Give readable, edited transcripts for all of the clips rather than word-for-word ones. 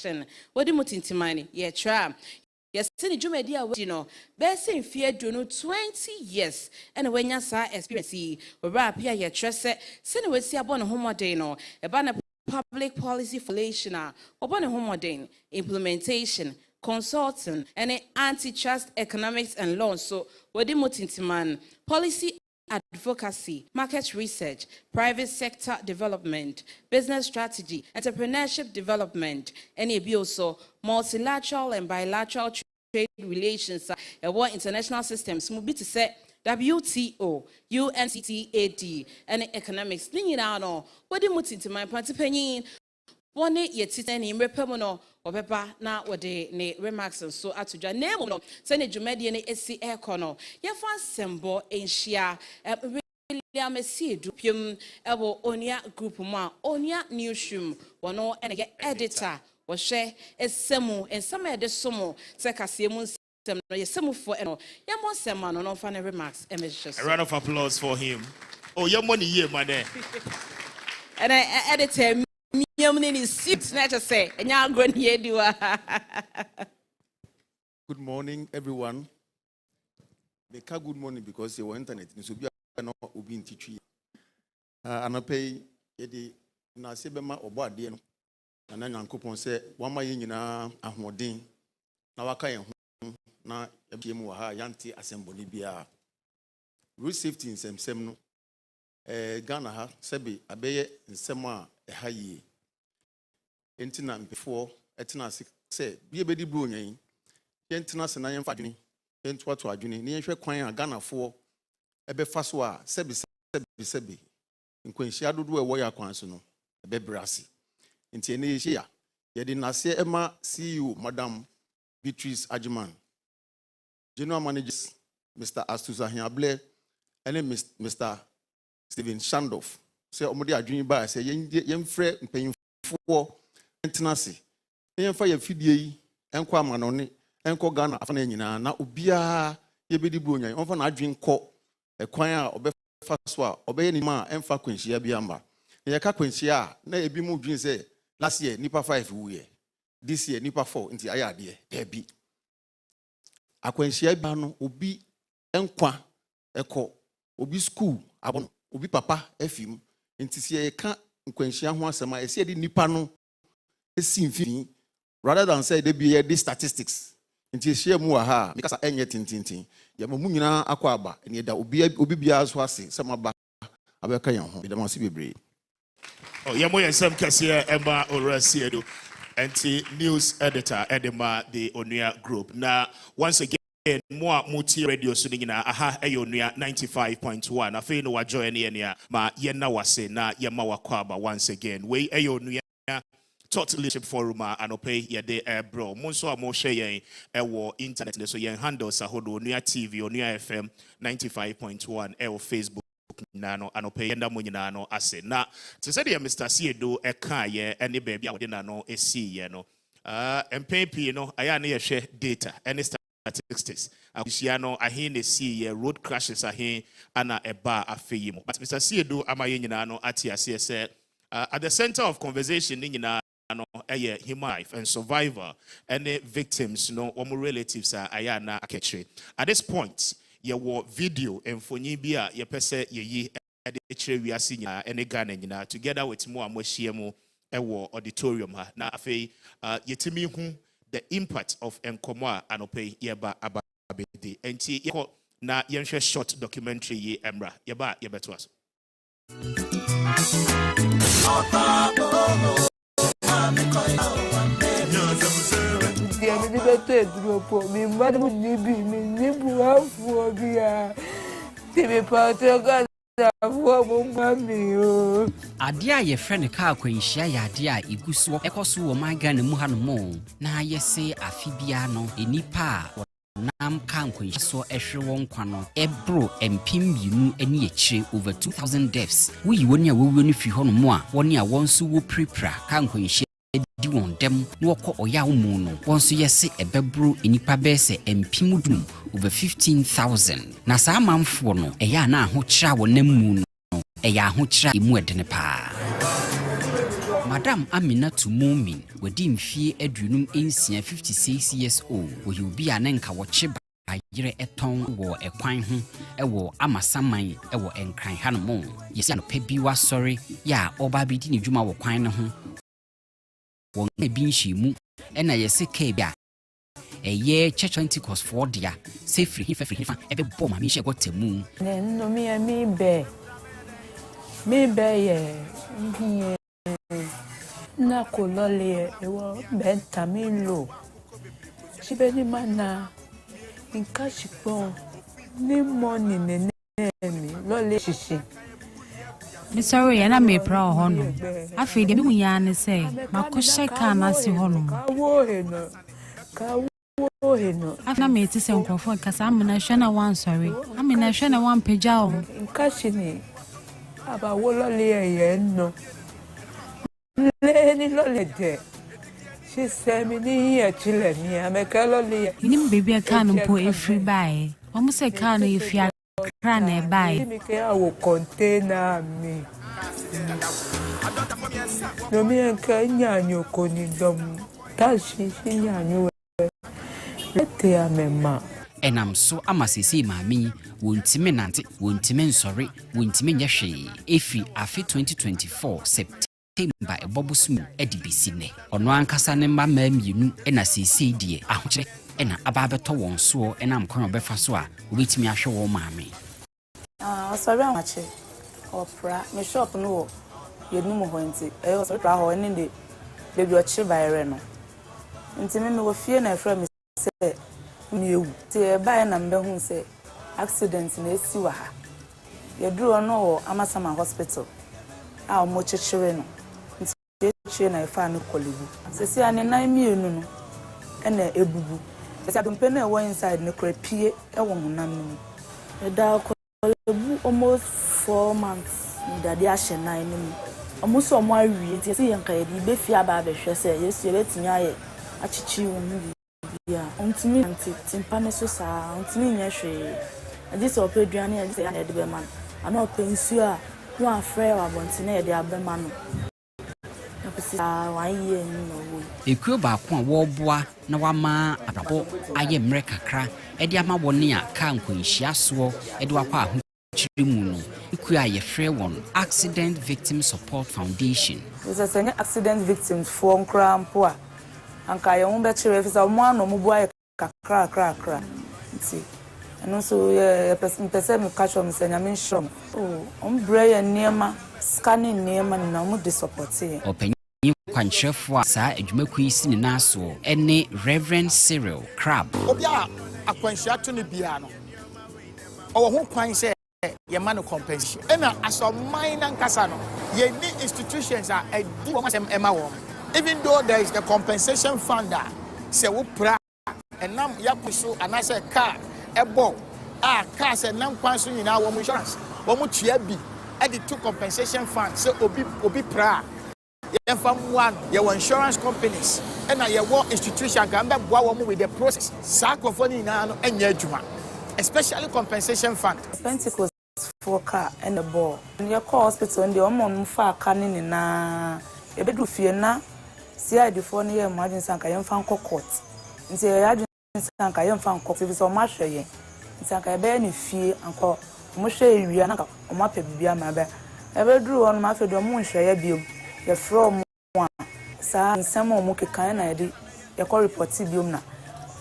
election. What do you think, yeah, try. Yes, send Jumedia, you know, best in fear do no 20 years. And when you saw experience, we rap here, your trust, send we see upon a homodeno, about public policy formulation, upon a homodene, implementation, consulting, and antitrust economics and law. So, what do you think, policy advocacy, market research, private sector development, business strategy, entrepreneurship development, and also multilateral and bilateral trade relations, what international systems will be to say WTO, UNCTAD, and economics. What do you think to my participant? One yet sitting in repemono or pepper now what they remarks and so at to your name no send a Jumedian SC air corner. Your first symbol in Shia William C. Dupium Ebo Onua Group Ma Onua Newsroom one or and get editor was share a semu and some of the sumo Sekasimus semu for and Yamo Seman on funny remarks. A round of applause for him. Oh, your money here, my name. And I edited. Good morning, everyone. They can't good morning because they were internet. So be no obi in teaching. And I pay the Nasebema or Badian. And then Uncle say, one my yina a modin. Now I can't na Ebimuha Yanti Assembly Bia. Road safety in Semno. Ghana ha Sebi Abeye in Sema a high. Entina before etina say be bedi bro nyen yentina se na yen fadwene entoa to adwene ne yenhwe kwan a Ghana fo ebe fa so a sebi nkwanhia dodo e wo ya kwan so no ebe brase nti ene ye ya ye de nase ema CEO Madam Beatrice Ajiman, General Managers Mr. Astusa Hiable and Mr. Stephen Shandoff say omode adwene ba say yen frɛ mpanyimfo Tenasi, and for your fidie, and Quamanoni, and Kogana, Afanina, now Ubia, Yebidi Bunya, often I drink co, a choir, or Befaswa, obey any ma, and Faquincia Biamba. Yakaquincia, nay be moved in say, last year, Nipa 5 year, this year, Nipa 4, into Ayadi, there be. Aquincia Bano, Ubi, Enqua, Echo, Ubi school, Abon, Ubi papa, Efim, into see a can't Quincia once, and I said in Nipano. Rather than say they be these statistics into share more ha because I ain't tintin ya munyina akwaba and yet obi bia so ase some aba abeka yan ho dem ase bebre oh ya moye nsem kase Emma Orasiedo anti news editor edema the Onua Group. Now once again more multi radio so nyina aha Onua 95.1 afei no wa join ene ma ye na wase na ye ma wakwaba once again we Onua Thought Leadership Forum anope yede bro monso amo share yen ewo internet so yen handles ahodo Onua TV Onua FM 95.1 ewo Facebook nano anope yenda munyina no ase na te say Mr. Siedo eka ye ene baabi a wode na no esi ye no MPP no aya na ye hwe data any statistics akusia no ahe na see ye road crashes ahe ana eba afeyi mo but Mr. Siedo amaye nyina no ati ase say at the center of conversation nyina no human life and survivor and the victims no omo relatives are ayana aketre at this point ye wo video emfonyi bi a ye pese ye yi e de kire wiase nyina ene Ghana nyina together with mo amohie mu ewo auditorium ha na afei yetimi hu the impact of enkomo a anope ye ba ababedi enti ye na ye nhwe short documentary ye emra ye ba ye beto aso Adia ye friend ka akwanhia ya adia iguso ekoso wo man Ghana mu hanomo na yese afibia no enipa nam kan kwanhia so ehwe won kwa no ebro empim bienu ani ekire over 2000 deaths we woni a wewe no fi honomo a woni a wonso wo prepra kan kwanhia di won dem no wokọ oya mu no wonso yese ebebro enipa bese empim dum over 15,000 na saa manfo no eya na ho kira wonam mu no eya ho kira emu edene pa Madam Amina Tumumin, wadi mfie adunum ensia 56 years old, wo yubi anenka wo cheba ayire eton wo ekwan ho ewo amasaman ewo enkran hanom. Yesi no pe biwa sorry ya oba bi di ne dwuma wo kwan ne ho. Won e bi nhyimu ena yesi ka bia eye church cause for dia safely hifa ebe bom ma mi hye gotemu. No me be ye na kolole ewo bentamilo sibeni mana nka shipon ni money nene mi lole shishi me sorry na me pra hono afi de mu ya ne say makoshe ka na si hono kawo heno afna me ti se nkrofo kasa amena hwe na wan sorry amena hwe na wan pagya o nka shini aba wo lole ye no Leni lole de. She said me ni chile me ameka lole. Inim baby aka no po every buy. Omo se ka no ifia kra na buy. Me ke awo container me. No me enka nyanyo koni dom. Tashi nyanyo. Lete amema. Enam so amasisi maami wontime nante wontime nsori wontime nyehwe efi afi 2024 September ba ebobusum edibisi ne ono ankasa ne mma mienu ena sisi die ahokyere ena aba beto won so ena mkono befa so a obetimi ahwe wo maami sorry amache opra me shop no yedum ho nti sorry pra ho ne de baby ochi bayre no nti me wo fie na efra me se me ewu ti e bae na mbe hu se accident na esi wa ha yeduru no wo Amasama hospital a mo chechere no nti na efa no kolebu sesi ane nan mienu no ena ebubu sesi adompe na wo inside ne krapie e wo honam no eda kolebu almost 4 months ndade ahye nan no omuso omo awie nti sesi yanka yedi be fi aba behwe se yesu eletinya ye achichi wo mu ya ontimi anti timpane so sa ontimi nyehwe adise opeduane adise ya de be man ana opensu a no afre wa bontine ye de abema no ekuo ba ko a wo boa na wama abrabo aye mre kakra e de ama woni a ka nkwanhia so e de wakwa ho chiri mu no ekuo a ye frɛ won Accident Victim Support Foundation. This is an accident victims for nkrampo a anka ye ho be kire fisa mo ano mo boa kakra nti eno so ye person me catch on say nyame nshom ombre ye niema scanning niema na mo de support ye kwanchefo a saa adwumaku yi sine naso ene Reverend Cyril Crab obi a akwanhia to ne bia no owo ho kwan se ye ma no compensation ena aso minor nkasa no ye ni institutions a edi wo masem ema wo even though there is the compensation fund se wo pra enam yapuso anase car ebo a car se nam kwan so nyina wo insurance wo mu tua bi e di to compensation fund se obi pra ye fam one ye insurance companies and ye institution can be boa wo with the process sacrifice na no enya adwuma especially compensation fund Pentecost for car and the ball in your hospital and the omon fa aka ni na e bedu fie na CID for na ye imagine sanka ye mfa court nti ye adwin sanka ye mfa court bi so ma hwe ye sanka ye be ni fie anko mo hwe ewia na o ma pa bibia ma ba e bedu on ma fe do mo hwe ye biom ye from one sa nsem o mo kekan na ye de ye call report biom na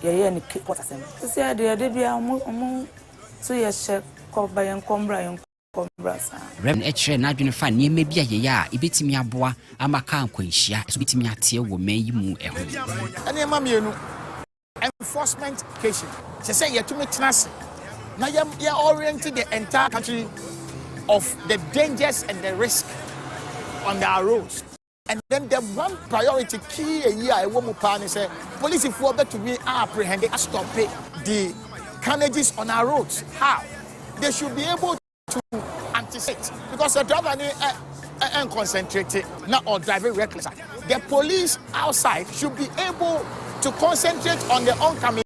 ye ni court asem CID ye de bia mo so ye she ko ba yen kombra sa Reverend Echere na adwene fa niema bia ye ya ebetimi aboa amaka nkwanhia so betimi atie wo man yi mu eho ene ma mienu enforcement case say ye to me tenase na ye oriented the entire country of the dangers and the risk on our roads. And then the one priority key a year I want to say police if we to be apprehended stop the carnages on our roads. How? They should be able to anticipate because the driver and concentrated not or driving reckless. The police outside should be able to concentrate on the oncoming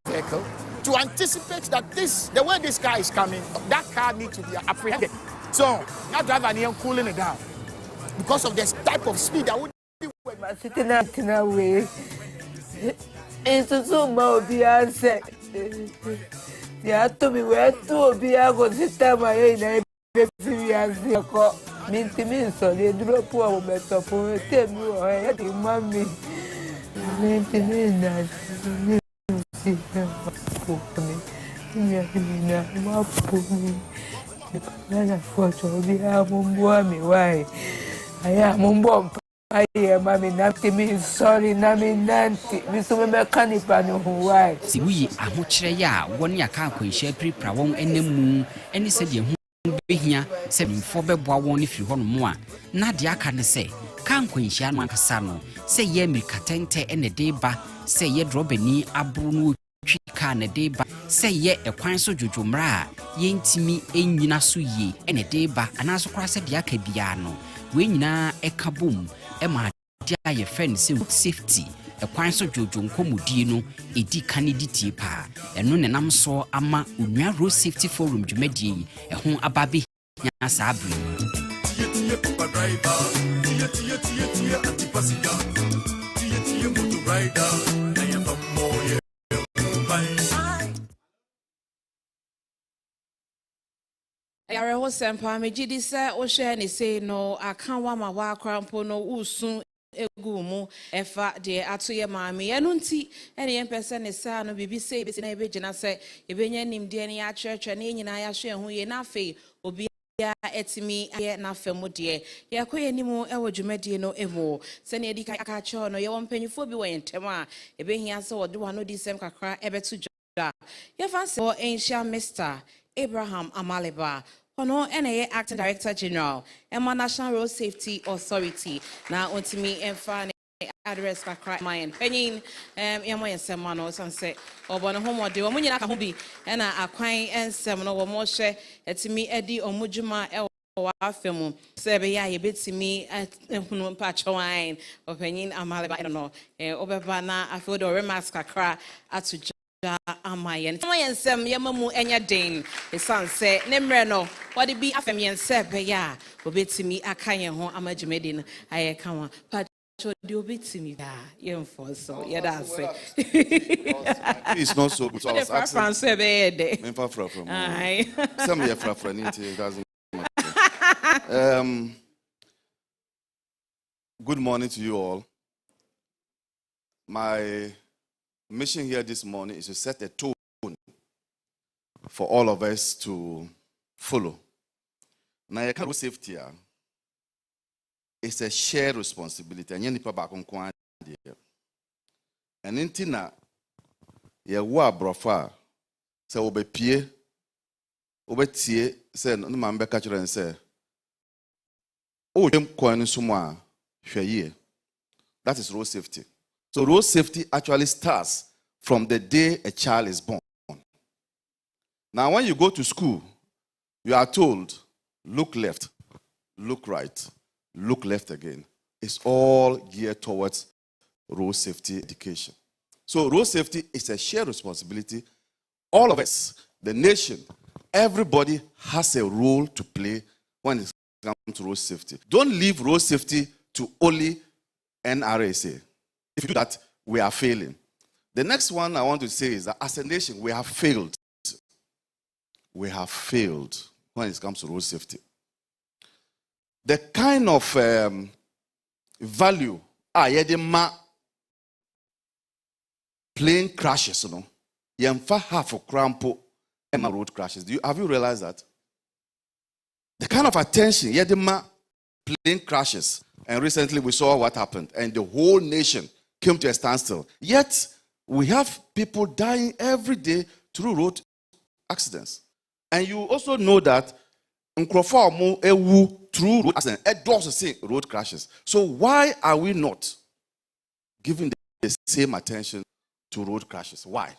vehicle to anticipate that the way this car is coming, that car needs to be apprehended. So that driver is cooling it down because of the type of speed I would do. Sitting out in a way. It's so much be answered. You have to be where to be. I go sit down my head. Minti so they drop over better for tell me I had the mommy. Why? I am on bomb. I am mommy nanti me sorry nami nanti. Me so me canipa no why. Si we ahokyere ya woni aka akwanhyia pripra won enemu eni se de behia se mfo beboa won ne firi hɔ no mo a na de aka ne se ka nkwanhyia no ankasa no se ye America tente ene de ba se ye drobani abro no twi ka ne de ba se ye ekwan so dwodwomra a ye ntimi enyina so ye ene de ba anaso kora se de aka bia no we nyina eka bom e ma de aye friend se safety ekwan so dwodwo nkomudie no edi kane ditie pa eno nenam so ama Onua Road Safety Forum dwumadie ɛho ababe nya sabre Yare ho sempa megidi sɛ wo hwɛ ne sei no aka wa ma wa akrampo no usu egu mu efa de ato ye maame ye no nti ene ye mpese ne sa no bibi sei besi na ebegina sɛ ebenya nimde ne ya kyerɛkyerɛ ne nyina ya hwɛ ho ye na afei obi ya etimi ye na fam de ye koye nimu ewo dwumadie no emu sɛ ne edi ka kyerɛ no ye won panyifo bi wɔ yentem a ebehia sɛ wɔde wa no di sem kakra ebeto dwa ye fancy for ancient Mr. Abraham Amaleba Ono NA Acting Director General, Emma National Road Safety Authority. Now, ontimi enfane address kakra mayen. Penyin yamo yensemano sanse obono homo de omo nyina ka ho bi na akwan ensem no wo mo hwe etimi edi omujuma e wa afemu se be ya yebetimi ehunu mpa chwan openyin Amaleba no obeba na afodo remarks kakra atu amayen yensem yemamu enya den esanse ne mre no wode bi afem yense be ya obetimi akaye ho amagimedi no aye kanwa pa de obetimi da yemfo so ye da say it's not so good. So I was asking France be de me fa from ai some ye fra it doesn't matter. Good morning to you all. My mission here this morning is to set a tone for all of us to follow. Now, your road safety is a shared responsibility. And you need to back on Kwan. And in Tina, your war brofa, so obe pie, obe tie, say no man be catch and say, oh, them Kwan sumwa, share. That is road safety. So road safety actually starts from the day a child is born. Now, when you go to school, you are told, look left, look right, look left again. It's all geared towards road safety education. So road safety is a shared responsibility. All of us, the nation, everybody has a role to play when it comes to road safety. Don't leave road safety to only NRSA. If you do that, we are failing. The next one I want to say is that as a nation, we have failed. We have failed when it comes to road safety. The kind of value plane crashes, you know, yemfa half of crampo road crashes. Have you realized that? The kind of attention plane crashes, and recently we saw what happened, and the whole nation came to a standstill. Yet, we have people dying every day through road accidents. And you also know that through road accidents, road crashes. So why are we not giving the same attention to road crashes? Why?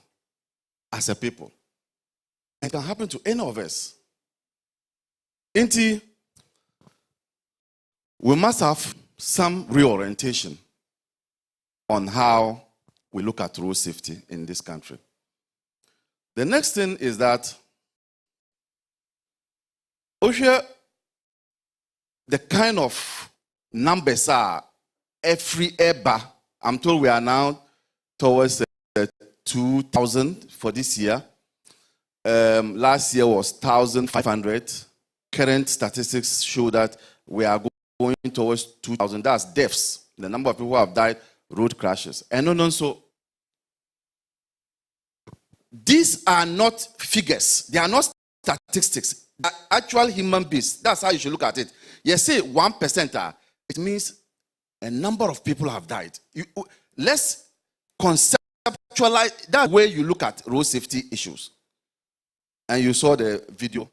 As a people. It can happen to any of us. We must have some reorientation on how we look at road safety in this country. The next thing is that the kind of numbers are every eba. I'm told we are now towards 2,000 for this year. Last year was 1,500. Current statistics show that we are going towards 2,000. That's deaths, the number of people who have died, road crashes. And so these are not figures. They are not statistics. They are actual human beings. That's how you should look at it. You say 1%, it means a number of people have died. Let's conceptualize that way you look at road safety issues. And you saw the video.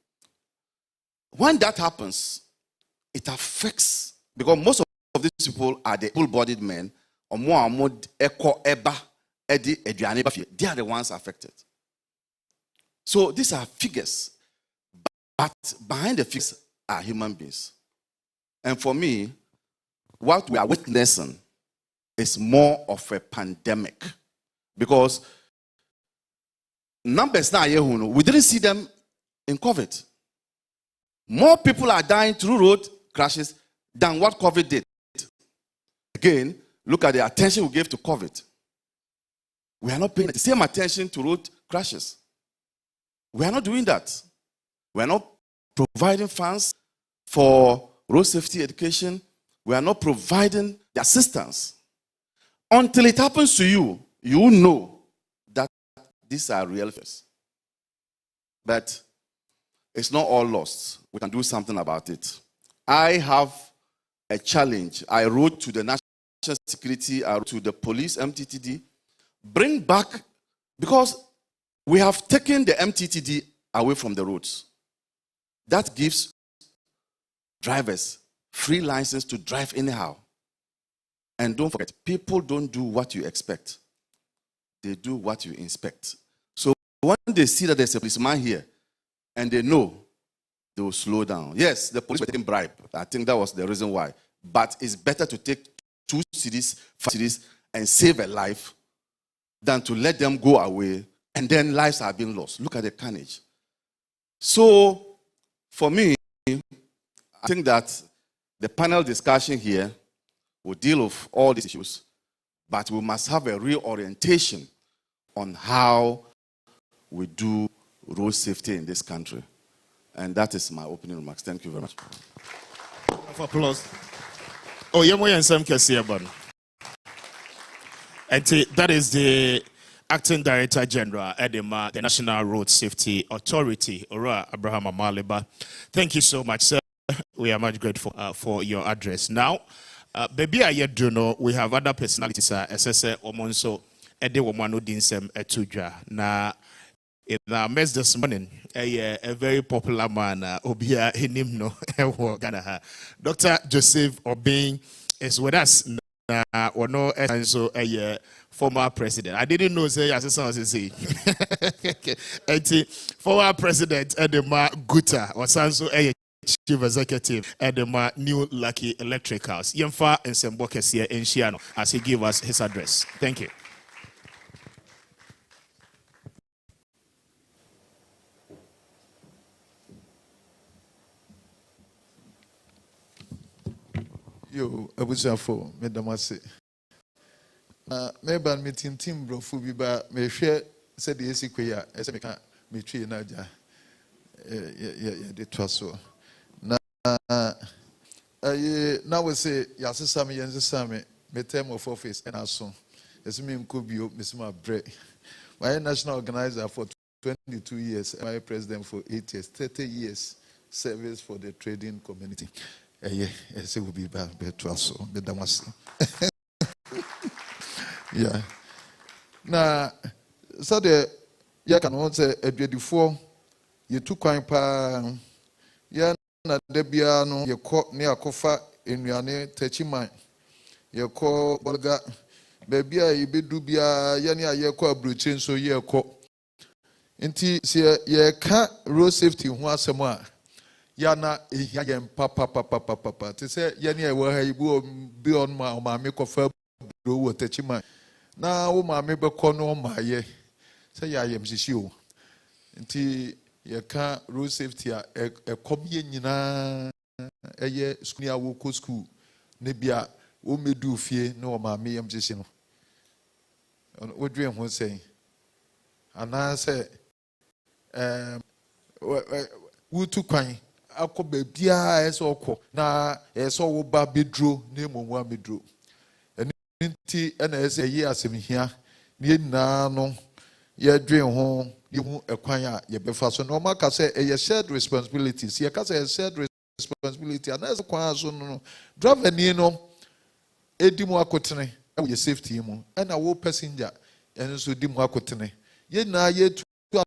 When that happens, it affects, because most of these people are the full-bodied men, they are the ones affected. So these are figures, but behind the figures are human beings. And for me, what we are witnessing is more of a pandemic, because numbers now, we didn't see them in COVID. More people are dying through road crashes than what COVID did. Again, look at the attention we gave to COVID. We are not paying the same attention to road crashes. We are not doing that. We are not providing funds for road safety education. We are not providing the assistance. Until it happens to you, you know that these are real things. But it's not all lost. We can do something about it. I have a challenge. I wrote to the National Security, I wrote to the police, MTTD, bring back, because we have taken the MTTD away from the roads. That gives drivers free license to drive anyhow. And don't forget, people don't do what you expect. They do what you inspect. So when they see that there's a policeman here, and they know, they will slow down. Yes, the police were taking bribe. I think that was the reason why. But it's better to take 2 cities, 5 cities, and save a life than to let them go away, and then lives are being lost. Look at the carnage. So, for me, I think that the panel discussion here will deal with all these issues, but we must have a reorientation on how we do road safety in this country. And that is my opening remarks. Thank you very much. For applause. Oh, and that is the Acting Director General, Edema, the National Road Safety Authority, Ora Abraham Amaliba. Thank you so much, sir. We are much grateful for your address. Now, baby, I yet do know we have other personalities, SSA Omonso, Ede Womano Dinsem Etuja. Now, in our mess this morning, a very popular man, Obia Hinimno, Dr. Joseph Obeng is with us. Ono so a former president. I didn't know say as say. Former president Edema Guta or Sanso a chief executive Edema New Lucky Electricals. Yemfa and Sembokes here in Shiano as he gave us his address. Thank you. Yo, abusafo medamase. Meba meeting team brofu bi ba me hwe se de esikwe a ese meka me twie na ja de twaso. Na na we say yasesa me yensesa me term of office and aso. Ese me nkobio mesima bre. My national organizer for 22 years, my president for 8 years, 30 years service for the trading community. Yes, it will be bad, so the damas. Yeah. Now, so the you can also say before you took quite pa. Ya na debia no you call near kofa enuane techiman. You call bolga baby a ibedu bia ya ne aye ko abrochen so ye ko. Nti se ye ka road safety ho asem a yana yam papa to say yani I will be on my make of a bro techiman. Now my member corner my ye say I am sissio. Nti ye can't road safety a come in a year school school ne bia wo medu fie ne o maame yam gyehye no wo dwen ho sɛn ana sɛ wutu kwan akɔ baabia ɛsɛ ɔkɔ na ɛsɛ wo ba beduro ne momu ameduro ɛno nti ɛna ɛsɛ yi asɛmhia ne nyinaa no yɛdwen ho yɛhu ɛkwan a yɛbɛfa so na ɔma ka sɛ ɛyɛ shared responsibilities yɛka sɛ ɛyɛ shared responsibility ana ɛsɛ kwan so no driver ni no edi mu akotene ɛwɔ yɛ safety mu ɛna wo passenger ɛno nso di mu akotene yɛn nyinaa yɛtu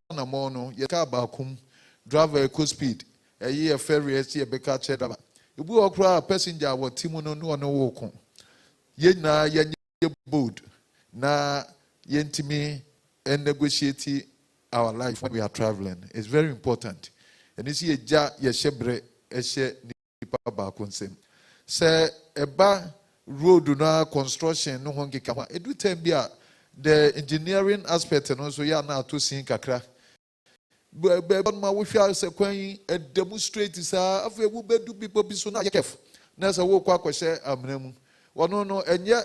anamɔ no yɛka baakum driver eco speed ɛyi ferry ɛsi ɛbɛka kyɛ driver ebi wɔ koraa passenger wɔ ti mu no ne ɔno wɔ ko yɛn nyinaa yɛnyɛ bold na yɛntumi negotiate our life when we are traveling. It's very important. And you see, yɛhyɛ brɛ ɛhyɛ nipa baako nsam sɛ ɛba road na construction no ho nkeka ho edu time bi a the engineering aspect no so ya na ato sin kakra bɛɛba no ma wohwɛ sɛ kwan yi demonstrate saa afei wo bɛdu people bi so na yɛ kɛf na sɛ wo kɔ akɔhyɛ amena mu wɔno no ɛnyɛ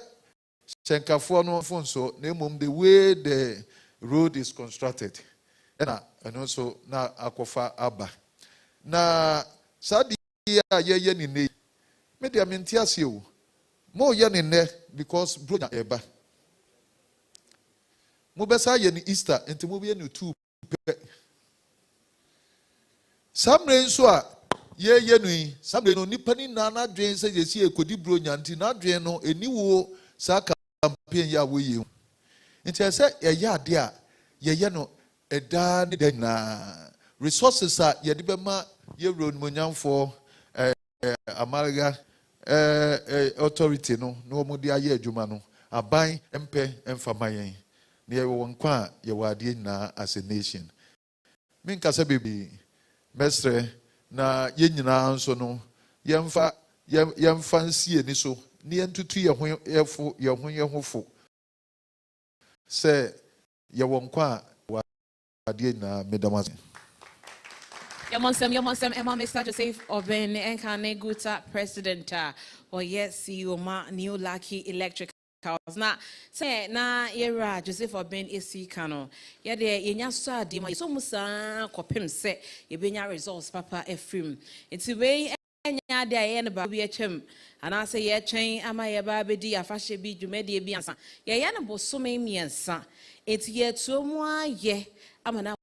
hyɛnkafoɔ no fo nso na mmom the way the road is constructed ɛna ɛno nso na akɔfa aba na saa deɛ a yɛyɛ ne nne me deɛ mente ase o mo yɛ ne nnɛ because bronya ɛba mo bɛsa yɛ ne Easter nti mo bɛyɛ ne two pɛ saa mmerɛ nso a yɛyɛ no yi saa mmerɛ no nipa ne nyinaa n'adwene sɛ yɛsi ekodi bronya nti n'adwene no eniwo saa campaign yɛ a wɔyɛ nti ɛsɛ yɛyɛ adeɛ a yɛyɛ no ɛdaa ne da nyinaa resources a yɛde bɛma yɛwura onimonyamfoɔ amalga authority no na wɔn de ayɛ adwuma no aban mpɛ mfama yɛn na yɛwɔ wɔn kwan a yɛwɔ adeɛ nyinaa as a nation menkasa bebree mɛsrɛ na yɛn nyinaa nso no yɛmfa nsie ni so ne yɛntutu yɛn ho fo sɛ yɛwɔ nkwa a wɔ adeɛ nyinaa medamase. Yamonsem, Emma Mr. Joseph Oben Enkane Guta President or yes, CEO Ma New Lucky Electric House. Na say na era Joseph Oben esi kano. Ya de yenya so ade ma so musa kopem se yebenya results papa efrim. Enti we enya de aye ne ba bi atwam. Ana say ye twen ama ye ba bedi afahye bi dwumade bi ansa. Ye ya ne bosome miensa. Enti ye tuomu aye amana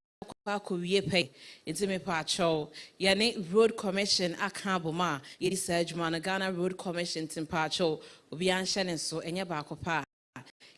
Kowie pay into me pacho. Yane Road Commission akaboma. Yedi Sergeant Ghana Road Commission timpacho. Obian Shannon so enya bakopa.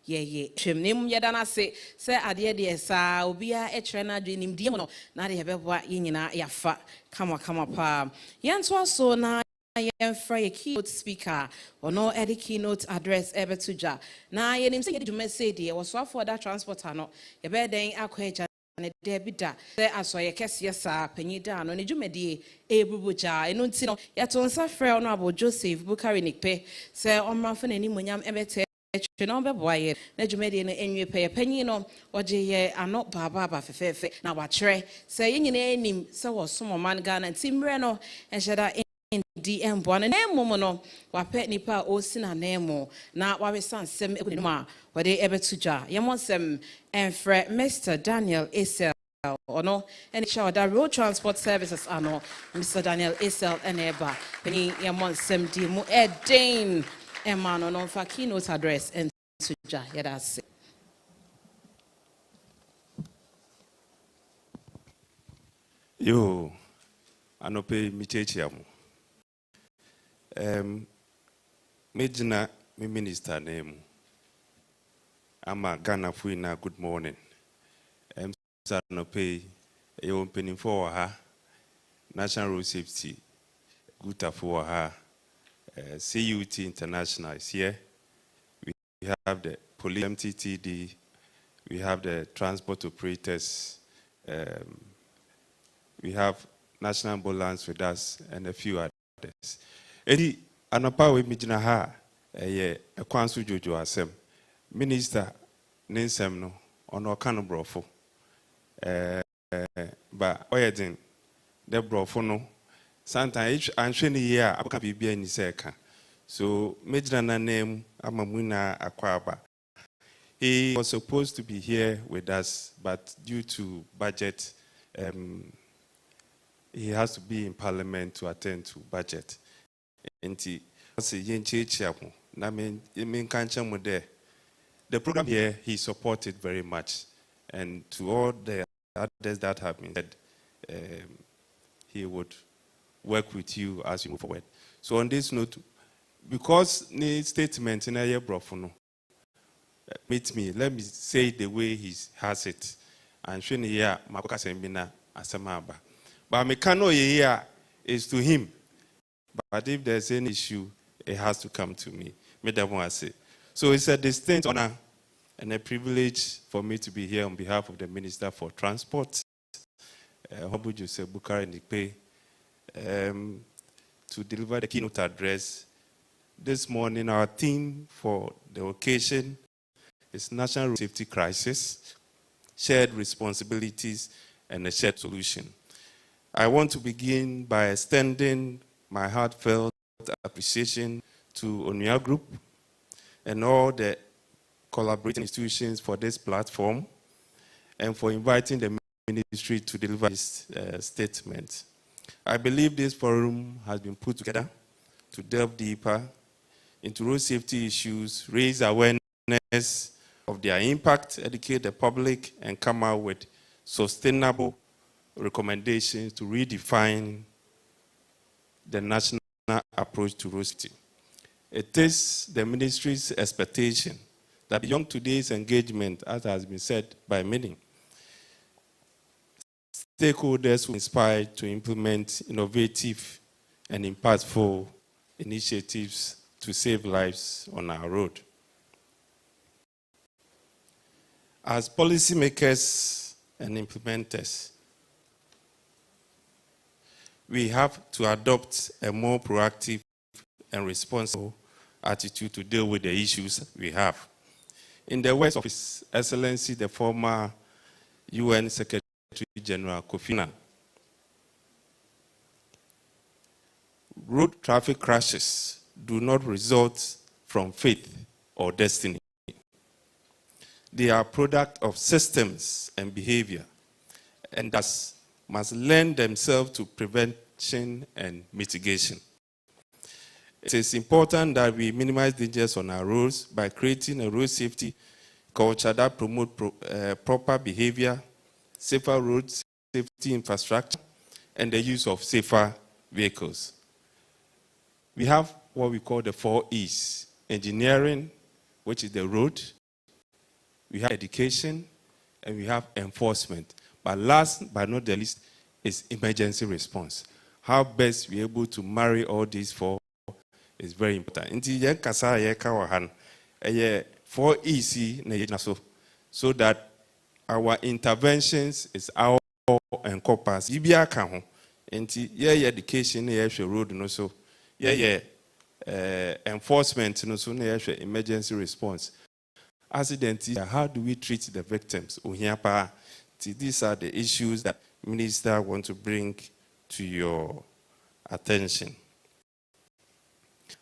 Ye. Trimnim yadana say adie de sa obia etrena dream diemono. Na de hebwa yinina yafa. Kama pa. Yanto so na yɛmfra yɛ keynote speaker ɔno ɛde keynote address ɛbɛtoja na yɛnim sɛ yɛde dwuma sɛ deɛ wɔsoafoɔ da transporter no yɛbɛyɛ dɛn akɔ agya ne debi da sɛ asɔyɛ kɛseɛ saa panyin da no ne dwumadie ɛbubu gyaa ɛno nti no yɛto nsa frɛ ɔno abo Joseph Bukari Nikpe sɛ ɔmmrafo n'animonyam ɛbɛtɛ twɛ na ɔbɛboa yɛ na dwumadie no ɛnwie pɛ yɛ panyin no ɔgye yɛ ano baaba fɛfɛɛfɛ na wakyerɛ sɛ yɛn nyinaa anim sɛ wɔsom ɔman Ghana nti mmerɛ no ɛhyɛ da di emboano na emu no wapɛ nipa osi na nemu na wawesan sem ekunum a wode ebetuja yemonsem enfre Mr. Daniel Esel ono eni cha da road transport services ano Mr. Daniel Esel eneba eni yemonsem di mu eden emano no fa keynote address and tuja yedase yo anope michechiamu Mejina mi minister name. Ama Ghana Fuina good morning. No pay a opening for her. National Road Safety. Good for her. CUT International is here. We have the police MTTD. We have the transport operators. We have National Ambulance with us and a few others. Edi anapa we mijina ha eye ekwanso jojo asem minister ninsem no ono ka no brofo ba oyedin de brofo no santan anhwe ne ye a abaka bibia ni se ka So Mejrana name Amamuna Akwaba. He was supposed to be here with us, but due to budget, he has to be in Parliament to attend to budget. And the program here, he supported very much. And to all the others that have been said, he would work with you as you move forward. So on this note, because the statement in a brofono, meet me, let me say the way he has it. And showing here, Makoka Sembina Asamaba. But Mekano here is to him. But if there's any issue, it has to come to me. So it's a distinct honor and a privilege for me to be here on behalf of the Minister for Transport, Honorable Joseph Bukari Nikpe, to deliver the keynote address. This morning, our theme for the occasion is National Road Safety Crisis, Shared Responsibilities, and a Shared Solution. I want to begin by extending my heartfelt appreciation to Onua Group and all the collaborating institutions for this platform and for inviting the ministry to deliver this statement. I believe this forum has been put together to delve deeper into road safety issues, raise awareness of their impact, educate the public, and come out with sustainable recommendations to redefine the national approach to road safety. It is the ministry's expectation that beyond today's engagement, as has been said by many, stakeholders will be inspired to implement innovative and impactful initiatives to save lives on our road. As policymakers and implementers, we have to adopt a more proactive and responsible attitude to deal with the issues we have. In the words of His Excellency, the former UN Secretary General Kofi Annan, road traffic crashes do not result from faith or destiny. They are a product of systems and behavior, and thus must lend themselves to prevention and mitigation. It is important that we minimize dangers on our roads by creating a road safety culture that promotes proper behavior, safer road safety infrastructure, and the use of safer vehicles. We have what we call the 4 E's: engineering, which is the road, we have education, and we have enforcement. But last but not the least is emergency response. How best we are able to marry all these 4 is very important. Inti yen kasa ye kawahan, 4 E's so that our interventions is our encompass. Ibia kaho. Inti ye education ye road no so ye enforcement no so ye emergency response. Accident, how do we treat the victims? These are the issues that Minister want to bring to your attention.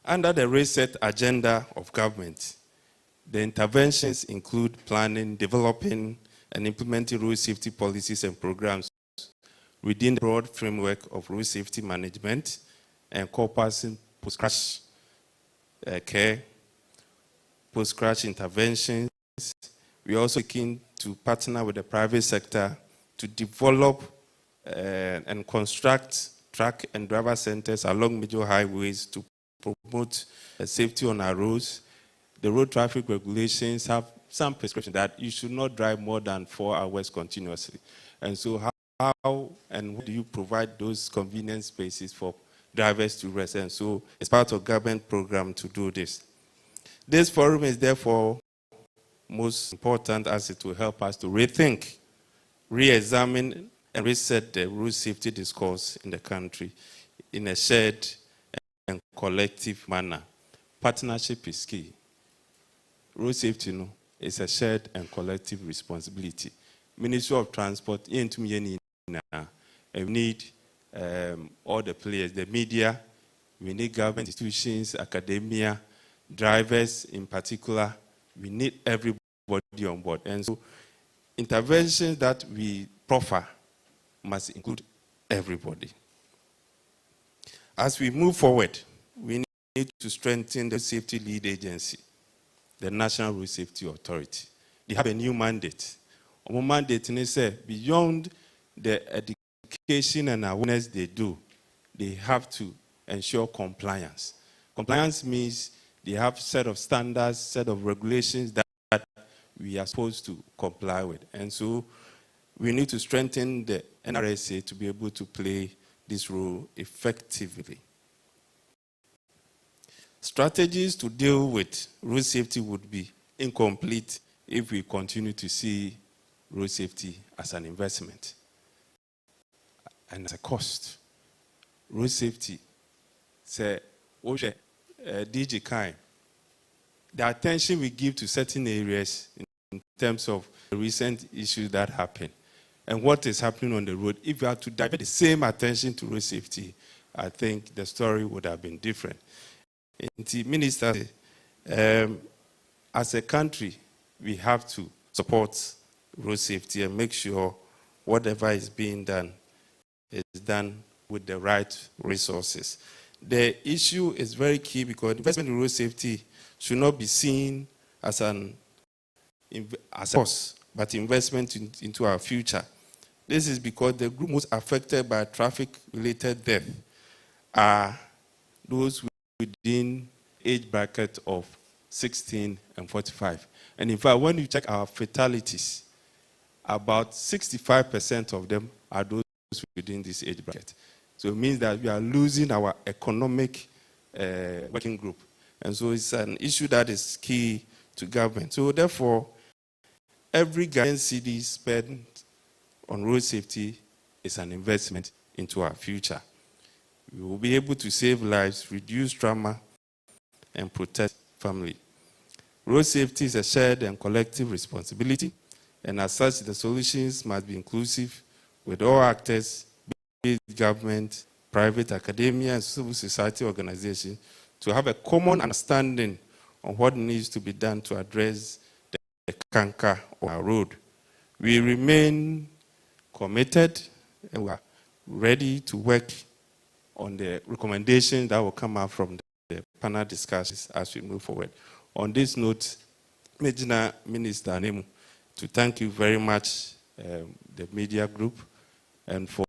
Under the reset agenda of government, the interventions include planning, developing, and implementing road safety policies and programs within the broad framework of road safety management, encompassing post-crash care, post-crash interventions. We are also looking to partner with the private sector to develop and construct track and driver centers along major highways to promote safety on our roads. The road traffic regulations have some prescription that you should not drive more than 4 hours continuously. And so how and what do you provide those convenience spaces for drivers to rest? And so it's part of government program to do this. This forum is therefore most important as it will help us to rethink, re-examine, and reset the road safety discourse in the country in a shared and collective manner. Partnership is key. Road safety is a shared and collective responsibility. Ministry of Transport, we need all the players, the media, we need government institutions, academia, drivers in particular. We need everybody on board. And so interventions that we proffer must include everybody. As we move forward, we need to strengthen the safety lead agency, the National Road Safety Authority. They have a new mandate. Our mandate is beyond the education and awareness they do, they have to ensure compliance. Compliance means they have a set of standards, set of regulations that we are supposed to comply with. And so we need to strengthen the NRSA to be able to play this role effectively. Strategies to deal with road safety would be incomplete if we continue to see road safety as an investment and as a cost. Road safety, say, DG Kai, the attention we give to certain areas in terms of the recent issues that happen and what is happening on the road, if you had to divert the same attention to road safety, I think the story would have been different. Minister, as a country, we have to support road safety and make sure whatever is being done is done with the right resources. The issue is very key because investment in road safety should not be seen as a cost, but investment into our future. This is because the group most affected by traffic-related death are those within age bracket of 16 and 45. And in fact, when you check our fatalities, about 65% of them are those within this age bracket. So it means that we are losing our economic working group. And so it's an issue that is key to government. So therefore, every Ghanaian cedi spent on road safety is an investment into our future. We will be able to save lives, reduce trauma, and protect family. Road safety is a shared and collective responsibility, and as such, the solutions must be inclusive with all actors, be it government, private academia, and civil society organizations, to have a common understanding on what needs to be done to address the canker of our road. We remain committed and we are ready to work on the recommendations that will come out from the panel discussions as we move forward. On this note, Major Minister Nemu, to thank you very much, the media group, and for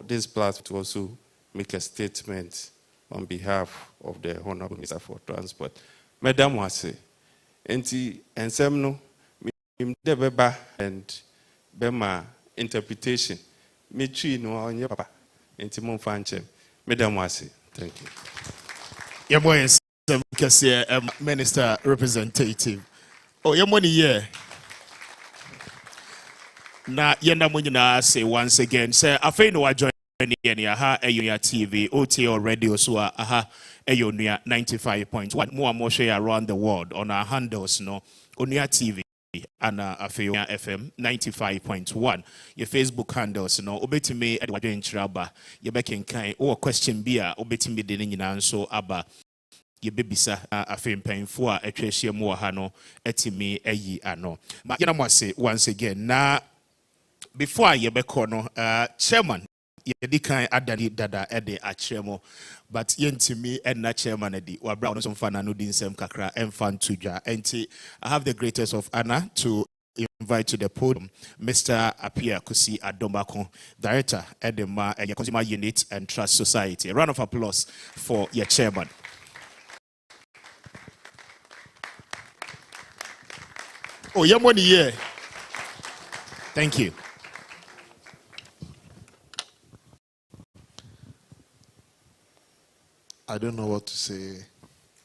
this platform to also make a statement on behalf of the Honorable Minister for Transport. Madam Wase, enti ensemno mimde beba and bema interpretation. Michi no onye papa. Enti mon fanchem. Madam Wase, thank you. Your boy is Minister Representative. Oh, your money here. Na yenda munyina say once again, say afei no join any aha Onua TV, OTL radio so aha Onua 95.1. More share around the world on our handles no Onua TV and afei Onua FM 95.1. Your Facebook handles no obetime edwadwe nchiraba ye bekenkan or question bia obetime de nyina so aba ye bebisa afei mpanfo a atwahia mu ha no etime ayi ano. Ma yena mo say once again na before you be no chairman yedi kan adani dada ede achemo but yentimi enna chairman edi wa bra no so mfana no din sem kakra emfa ntudwa enti I have the greatest of honor to invite to the podium Mr. Apia Kusi Adombako, Director at the Consumer Unit and Trust Society. A round of applause for your chairman. Oh, your money here. Thank you. I don't know what to say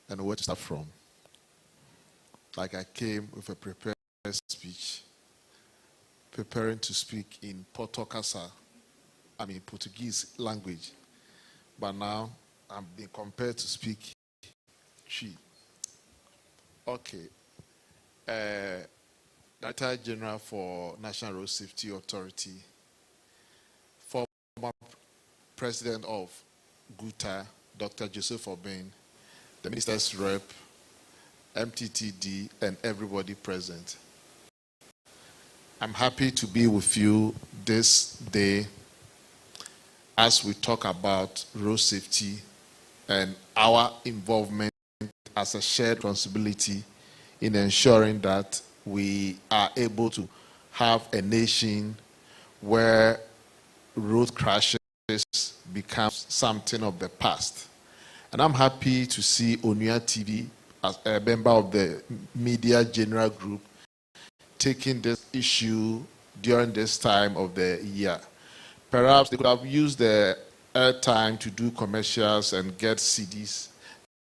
and where to start from. Like I came with a prepared speech, preparing to speak in Portuguese language. But now I'm being compelled to speak Chi. Okay. Director General for National Road Safety Authority, former President of GUTA, Dr. Joseph Obeng, the minister's rep, MTTD, and everybody present. I'm happy to be with you this day as we talk about road safety and our involvement as a shared responsibility in ensuring that we are able to have a nation where road crashes become something of the past. And I'm happy to see Onua TV as a member of the Media General Group taking this issue during this time of the year. Perhaps they could have used the airtime to do commercials and get CDs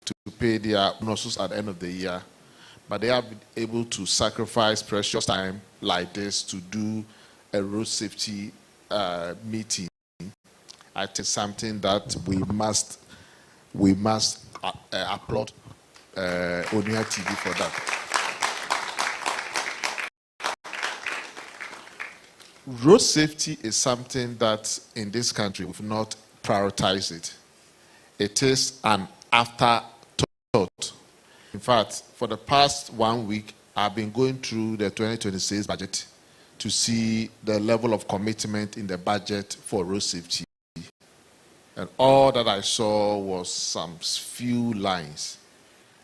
to pay their bonuses at the end of the year. But they have been able to sacrifice precious time like this to do a road safety meeting. I think something that we must applaud Onua TV for that. Road safety is something that in this country we've not prioritized it. It is an afterthought. In fact, for the past 1 week, I've been going through the 2026 budget to see the level of commitment in the budget for road safety. And all that I saw was some few lines.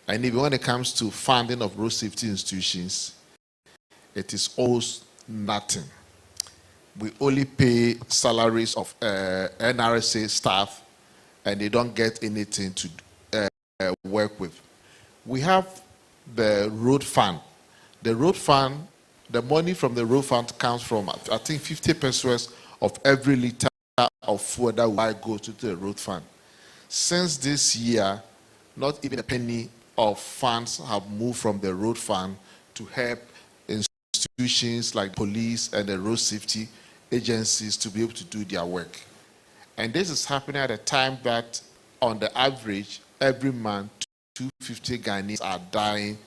And even when it comes to funding of road safety institutions, it is almost nothing. We only pay salaries of NRSA staff, and they don't get anything to work with. We have the road fund. The road fund, the money from the road fund comes from, I think, 50 pesos of every liter of fuel that we go to the road fund. Since this year, not even a penny of funds have moved from the road fund to help institutions like police and the road safety agencies to be able to do their work. And this is happening at a time that, on the average, every month, 250 Ghanaians are dying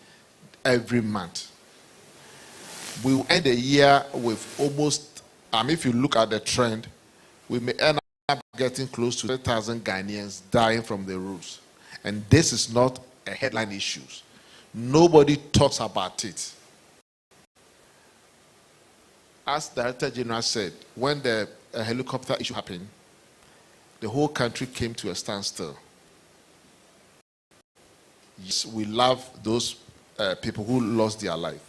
every month. We will end the year with almost, if you look at the trend, we may end up getting close to 3,000 Ghanaians dying from the roads. And this is not a headline issue. Nobody talks about it. As Director General said, when the helicopter issue happened, the whole country came to a standstill. Yes, we love those people who lost their life.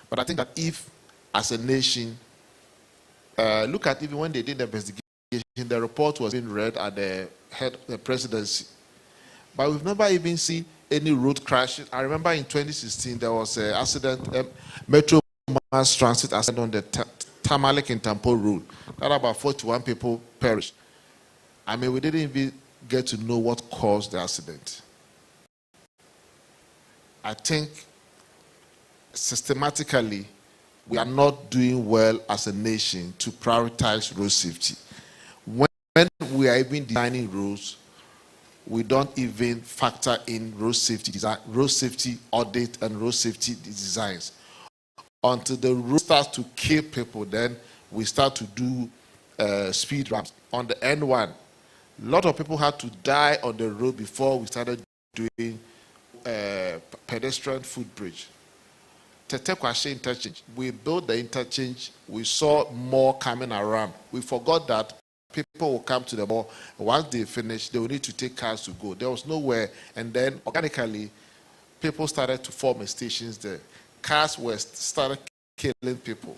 But I think that if, as a nation, look at even when they did the investigation, the report was being read at the head of the presidency. But we've never even seen any road crashes. I remember in 2016, there was an accident, Metro Mass Transit accident on the Tamale in Tampo Road. That about 41 people perished. I mean, we didn't even get to know what caused the accident. I think systematically, we are not doing well as a nation to prioritize road safety. When we are even designing roads, we don't even factor in road safety design, road safety audit, and road safety designs. Until the road starts to kill people, then we start to do speed ramps. On the N1, a lot of people had to die on the road before we started doing pedestrian footbridge. Tetekwashe interchange, we built the interchange, we saw more coming around. We forgot that people will come to the mall. Once they finish, they will need to take cars to go. There was nowhere, and then organically, people started to form stations there. Cars started killing people.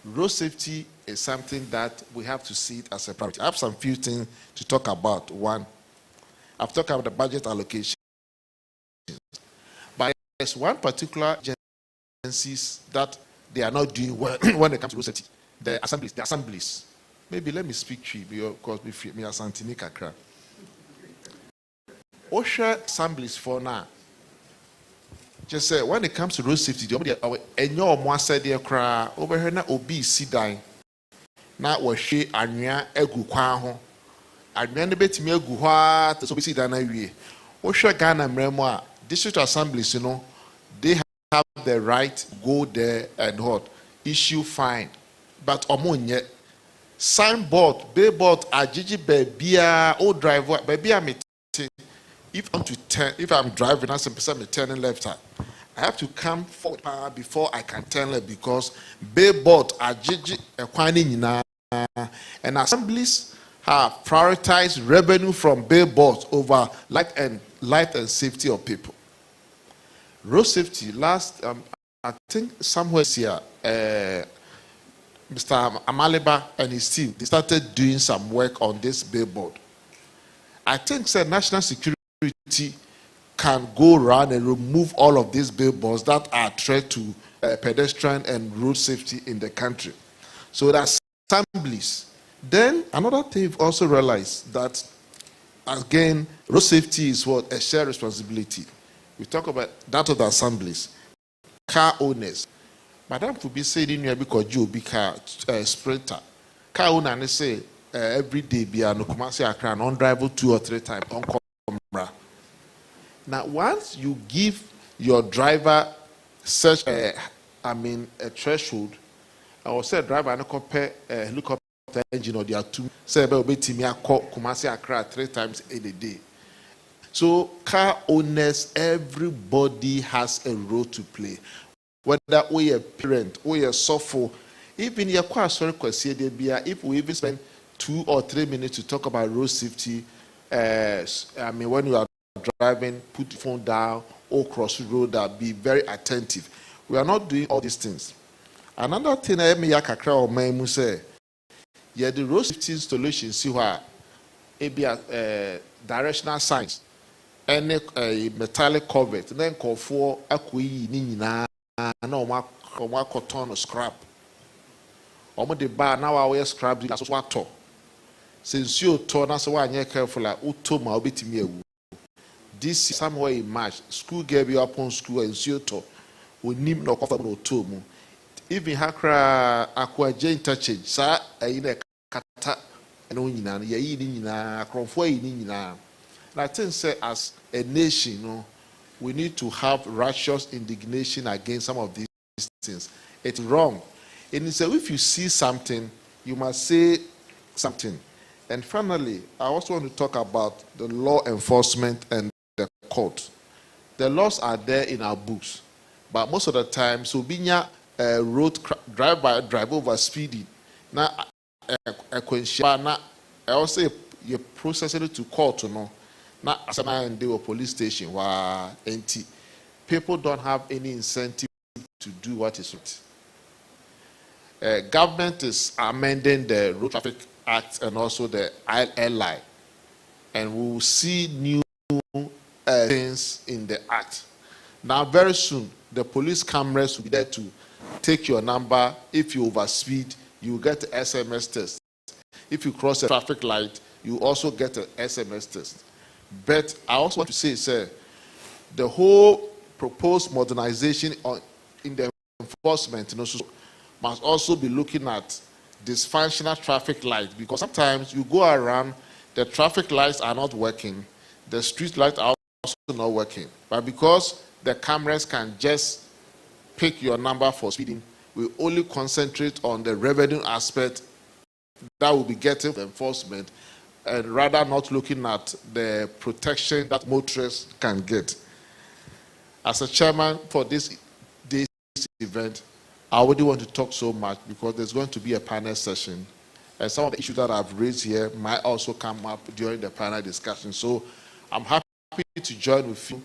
Road safety is something that we have to see it as a priority. I have some few things to talk about. One, I've talked about the budget allocation. But there's one particular agencies that they are not doing well when it comes to road safety. The assemblies. Maybe let me speak to you because me as Santini Kakra. OSHA assemblies for now. Just say when it comes to road safety, over here na obi si dan na wahwe anwea agu kwan ho anwea ne betimi agu ho a so bi si dan na wie wohwe Ghana mremo a district assemblies they have the right go there and issue fine, but omonye signboard, billboard, Ajiji Babia, old driver, Babia me. If I'm to turn, if I'm driving, as a person turning left hand, I have to come forward before I can turn left because billboard, Ajiji, and assemblies have prioritized revenue from billboards over life and safety of people. Road safety, last, I think somewhere here, Mr. Amaliba and his team, they started doing some work on this billboard. I think national security can go around and remove all of these billboards that are a threat to pedestrian and road safety in the country. So that's assemblies. Then another thing we've also realized that, again, road safety is what? A shared responsibility. We talk about that of the assemblies, car owners. Madam could be saying in here because you be car sprinter. Car owner and say every day be no Kumasi Accra on drive 2 or 3 times on camera. Now once you give your driver such a threshold, I will say driver and compare helicopter engine or there are 2 say be Timia Kumasi Accra 3 times in a day. So car owners, everybody has a role to play. Whether we a parent, we a software, even your quite sorry question, if we even spend 2 or 3 minutes to talk about road safety, when you are driving, put the phone down or cross the road, be very attentive. We are not doing all these things. Another thing I may say, yeah, the road safety installation, see what directional signs. Any metallic cover, then call for a nina, no one cotton or scrap. Omo the bar now I wear scrap, that's what to. Since you turn us one year careful, like Utoma or Bitimia. This is somewhere in March. School gave you upon school and Sioto. We need no comfortable tomu. Even Hakra Aqua Jane Touchage, sir, in a kata and Unina, ye eating in a cromfway in. And I think, say, as a nation, we need to have righteous indignation against some of these things. It's wrong. And he said, if you see something, you must say something. And finally, I also want to talk about the law enforcement and the court. The laws are there in our books, but most of the time, so being a road drive over speeding. Now, I also you process it to court, Now, as I do a police station, people don't have any incentive to do what is right. Government is amending the Road Traffic Act and also the ILI, and we will see new things in the act. Now, very soon, the police cameras will be there to take your number. If you overspeed, you will get the SMS test. If you cross a traffic light, you also get an SMS test. But I also want to say, sir, the whole proposed modernization in the enforcement must also be looking at dysfunctional traffic lights, because sometimes you go around, the traffic lights are not working, the street lights are also not working. But because the cameras can just pick your number for speeding, we only concentrate on the revenue aspect that will be getting the enforcement, and rather not looking at the protection that motorists can get. As a chairman for this day's event, I wouldn't want to talk so much because there's going to be a panel session. And some of the issues that I've raised here might also come up during the panel discussion. So I'm happy to join with you.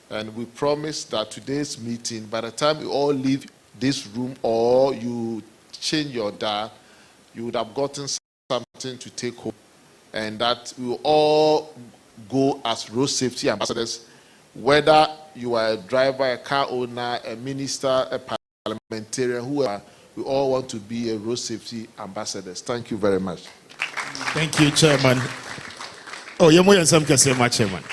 And we promise that today's meeting, by the time you all leave this room or you change your dial, you would have gotten something to take home. And that we will all go as road safety ambassadors, whether you are a driver, a car owner, a minister, a parliamentarian, whoever, we all want to be a road safety ambassadors. Thank you very much. Thank you, Chairman. Oh, you're more than some can say, my Chairman.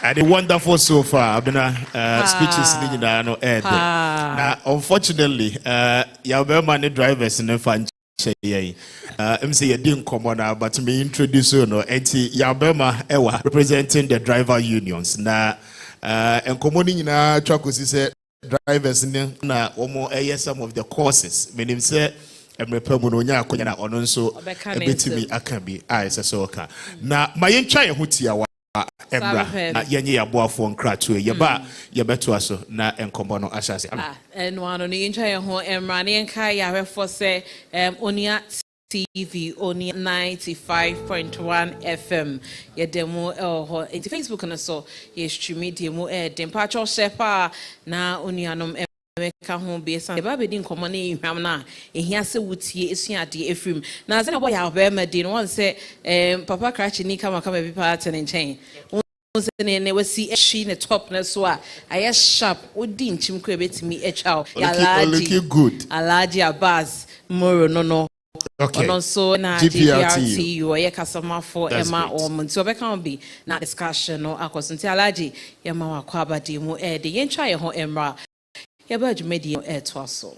And the wonderful so far, I've been speeches in the air. Now, unfortunately, your many drivers in the fan. I'm saying you didn't come on now, but me introduce you no. Enti Yabema Ewa representing the driver unions. Na and commanding na truck say drivers na omo some of the courses. Meaning say emrepa mu no nya akonya na ono nso ebetimi aka bi a ese so ka na ma yentwa ye ho tia wa emra na yenye yaboafo nkrato ye ba ye beto aso na enkombo no ahyase Onua no yentwa ye ho emra ne enka ya hwefo se Onua TV Onua 95.1 FM ye demo ho in Facebook na so ye stream demo dem pa cho shepa na Onua no ka ho be san ba be di nkomo na ehwam na ehia se wutie esuade efrim na ze na boy ya ma di no won se papa krachi ni kama bi pa tene nchen ne wasi eshi ne top na so a aye sharp odi nchim ko ebetimi etwa ya alaji Abbas moro no okay ono so na GPRT you ye customer for Emma or Munti obeka bi na discussion no akosonti alaji ye ma wakwa abade mu de yentwa ye ho emra ye ba dwumedi to aso.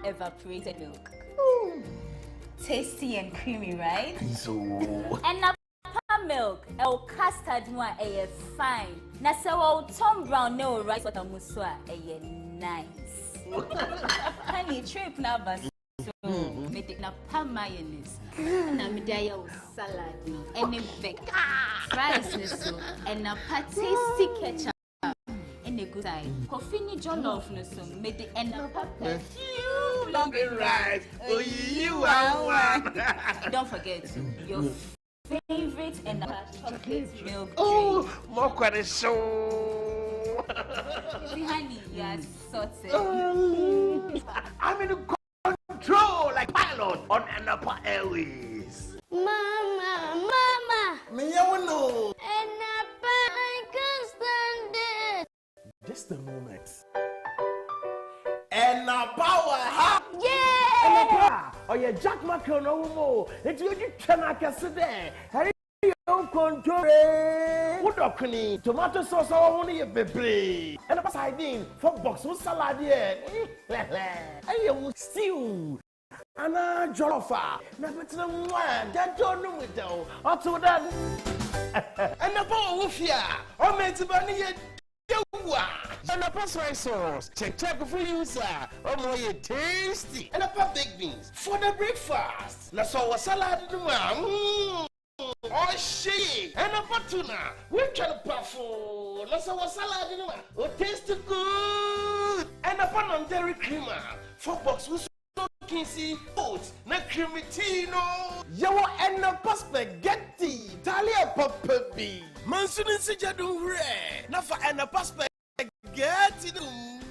Evaporated milk. Tasty and creamy, right? So. And palm milk, custard one, fine. Na Tom Brown no rice what muswa, nice. Honey trip na bas. So made it na palm mayonnaise. Na midaya salad no, and bake fries so, and na tasty ketchup. In a good time, coffee ni jollof no so made the end up you love it right. Oh, you are one. Don't forget your favorite and chocolate milk. Oh, more quite so. See, honey, you are sorted. I'm in control like pilot on Anapa Airways. Mama. Me no. Anapa, I can't stand it. Just a moment. And now power, huh? Yeah! Oh, yeah, Jack Macron, no more. It's you cannot there. Harry, you control. What a clean tomato sauce, only a baby. And a sardine, 4 box with salad, yeah. And you stew. And a jollofa. Never to the one that don't know it though. Up to that. And a bowl of ya. Or made to bunny it. And a pasta sauce, check for you, sir. Oh, more tasty. And a pop baked beans for the breakfast. Let's all a salad in the one. Oh, shit. And a patuna. We can puffle. Let's all a salad in the one. Oh, taste good. And a pan on dairy creamer. 4 box with Kinsey oats, na creamy tino. Yo, and a spaghetti. Talia papabi. Mansunin sijadu re. Nafa and a spaghetti.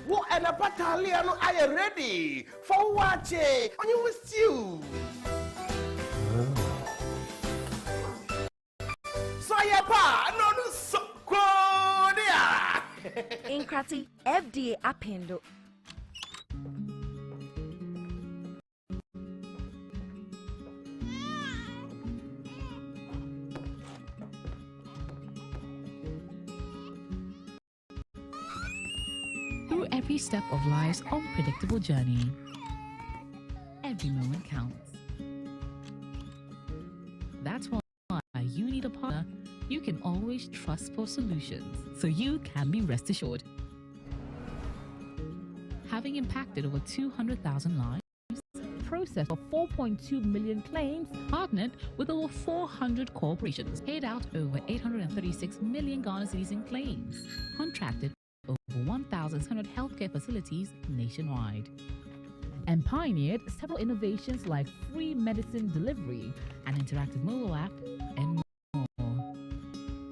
What and a pataliano are you ready for watching? On you with you. So ya pa no so kodia. Inkrati FDA appendo. Through every step of life's unpredictable journey, every moment counts. That's why you need a partner you can always trust for solutions, so you can be rest assured. Having impacted over 200,000 lives, processed of 4.2 million claims, partnered with over 400 corporations, paid out over 836 million Ghana cedis in claims, contracted over 1,600 healthcare facilities nationwide, and pioneered several innovations like free medicine delivery, an interactive mobile app, and more.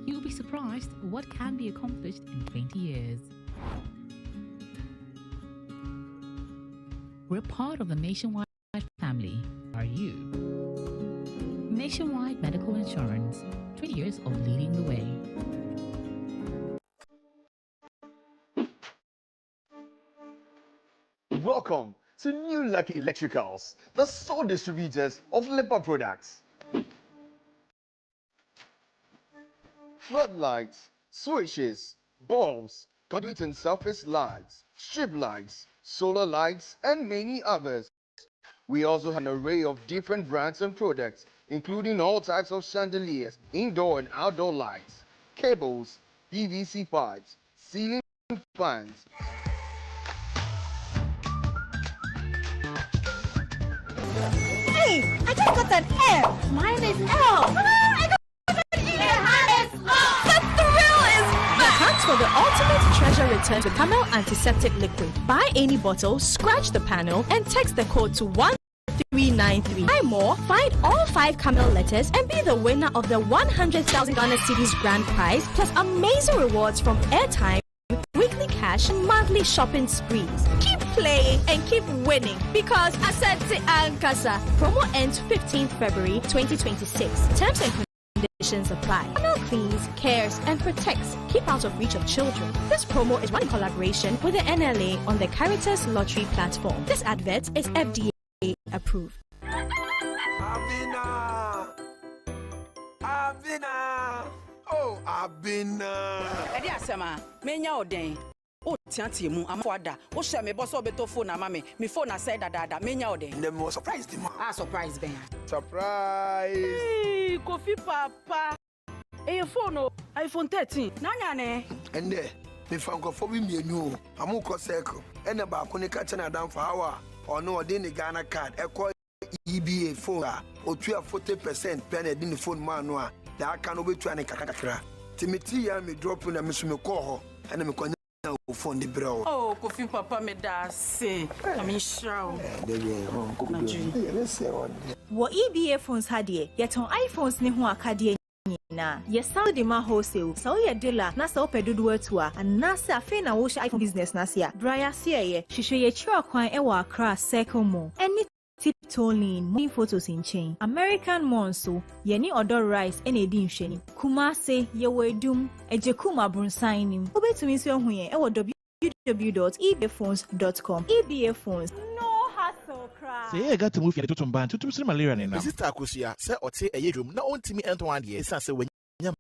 You'll be surprised what can be accomplished in 20 years. We're part of the Nationwide family. Are you? Nationwide Medical Insurance, 20 years of leading the way. Welcome to New Lucky Electricals, the sole distributors of Lipa products. Floodlights, switches, bulbs, conduit and surface lights, strip lights, solar lights, and many others. We also have an array of different brands and products, including all types of chandeliers, indoor and outdoor lights, cables, PVC pipes, ceiling fans. Hey, I just got an F. Mine is L. I got an E. Mine is O. The thrill is back. Hunt for the ultimate treasure return with Camel Antiseptic Liquid. Buy any bottle, scratch the panel, and text the code to 1393. Buy more, find all 5 Camel letters, and be the winner of the 100,000 Ghana Cedis grand prize, plus amazing rewards from airtime, weekly cash, and monthly shopping sprees. Keep playing and keep winning because Asante Ankasa promo ends 15th February 2026. Terms and conditions apply. Camel cleans, cares, and protects. Keep out of reach of children. This promo is run in collaboration with the NLA on the Caritas Lottery platform. This advert is FDA approved. Oh, Edi asema, menya oden. O tianti mu amfada. O share me boss obeto phone na mame. Me phone na say dada menya oden. Dem was surprised him. Surprise ben. Surprise. Hey, Kofi papa. Your phone o iPhone 13. Nanya ne? Ende, me fanko for me mienu. Amu ko circle. Ene ba ko ne ka chana dan for hour. Ono odi ni Ghana card. Eko EBA phone a otua 40% pen edi ni phone man no a. Da aka no betua ne kakakakra. Timiti ya me drop na me so me call ho. Ene me kwanya phone di bro. Oh, Kofi papa me da say. I'm sure. What EBA phones had ye, yet on iPhones ne ho akade na. Yes, Saudi ma wholesale. So ye dealer na so pedudu atua. And na se afi na wo iPhone business na sia. Braya sia ye. Hwehwe ye chiro kwan e wa Accra Circle Mall. Any tiptoeing, moving photos in chain. American Monso, yeni odor rice and a dim sheni. Kumase, ye we doom, a Jakuma brun signing. Obe to miss your huye, www.ebaphones.com. EBA phones. No hassle cry. Say, I got to move your to ban to malaria now. This is Takusia, say or say a room, not on to me and one year. Say when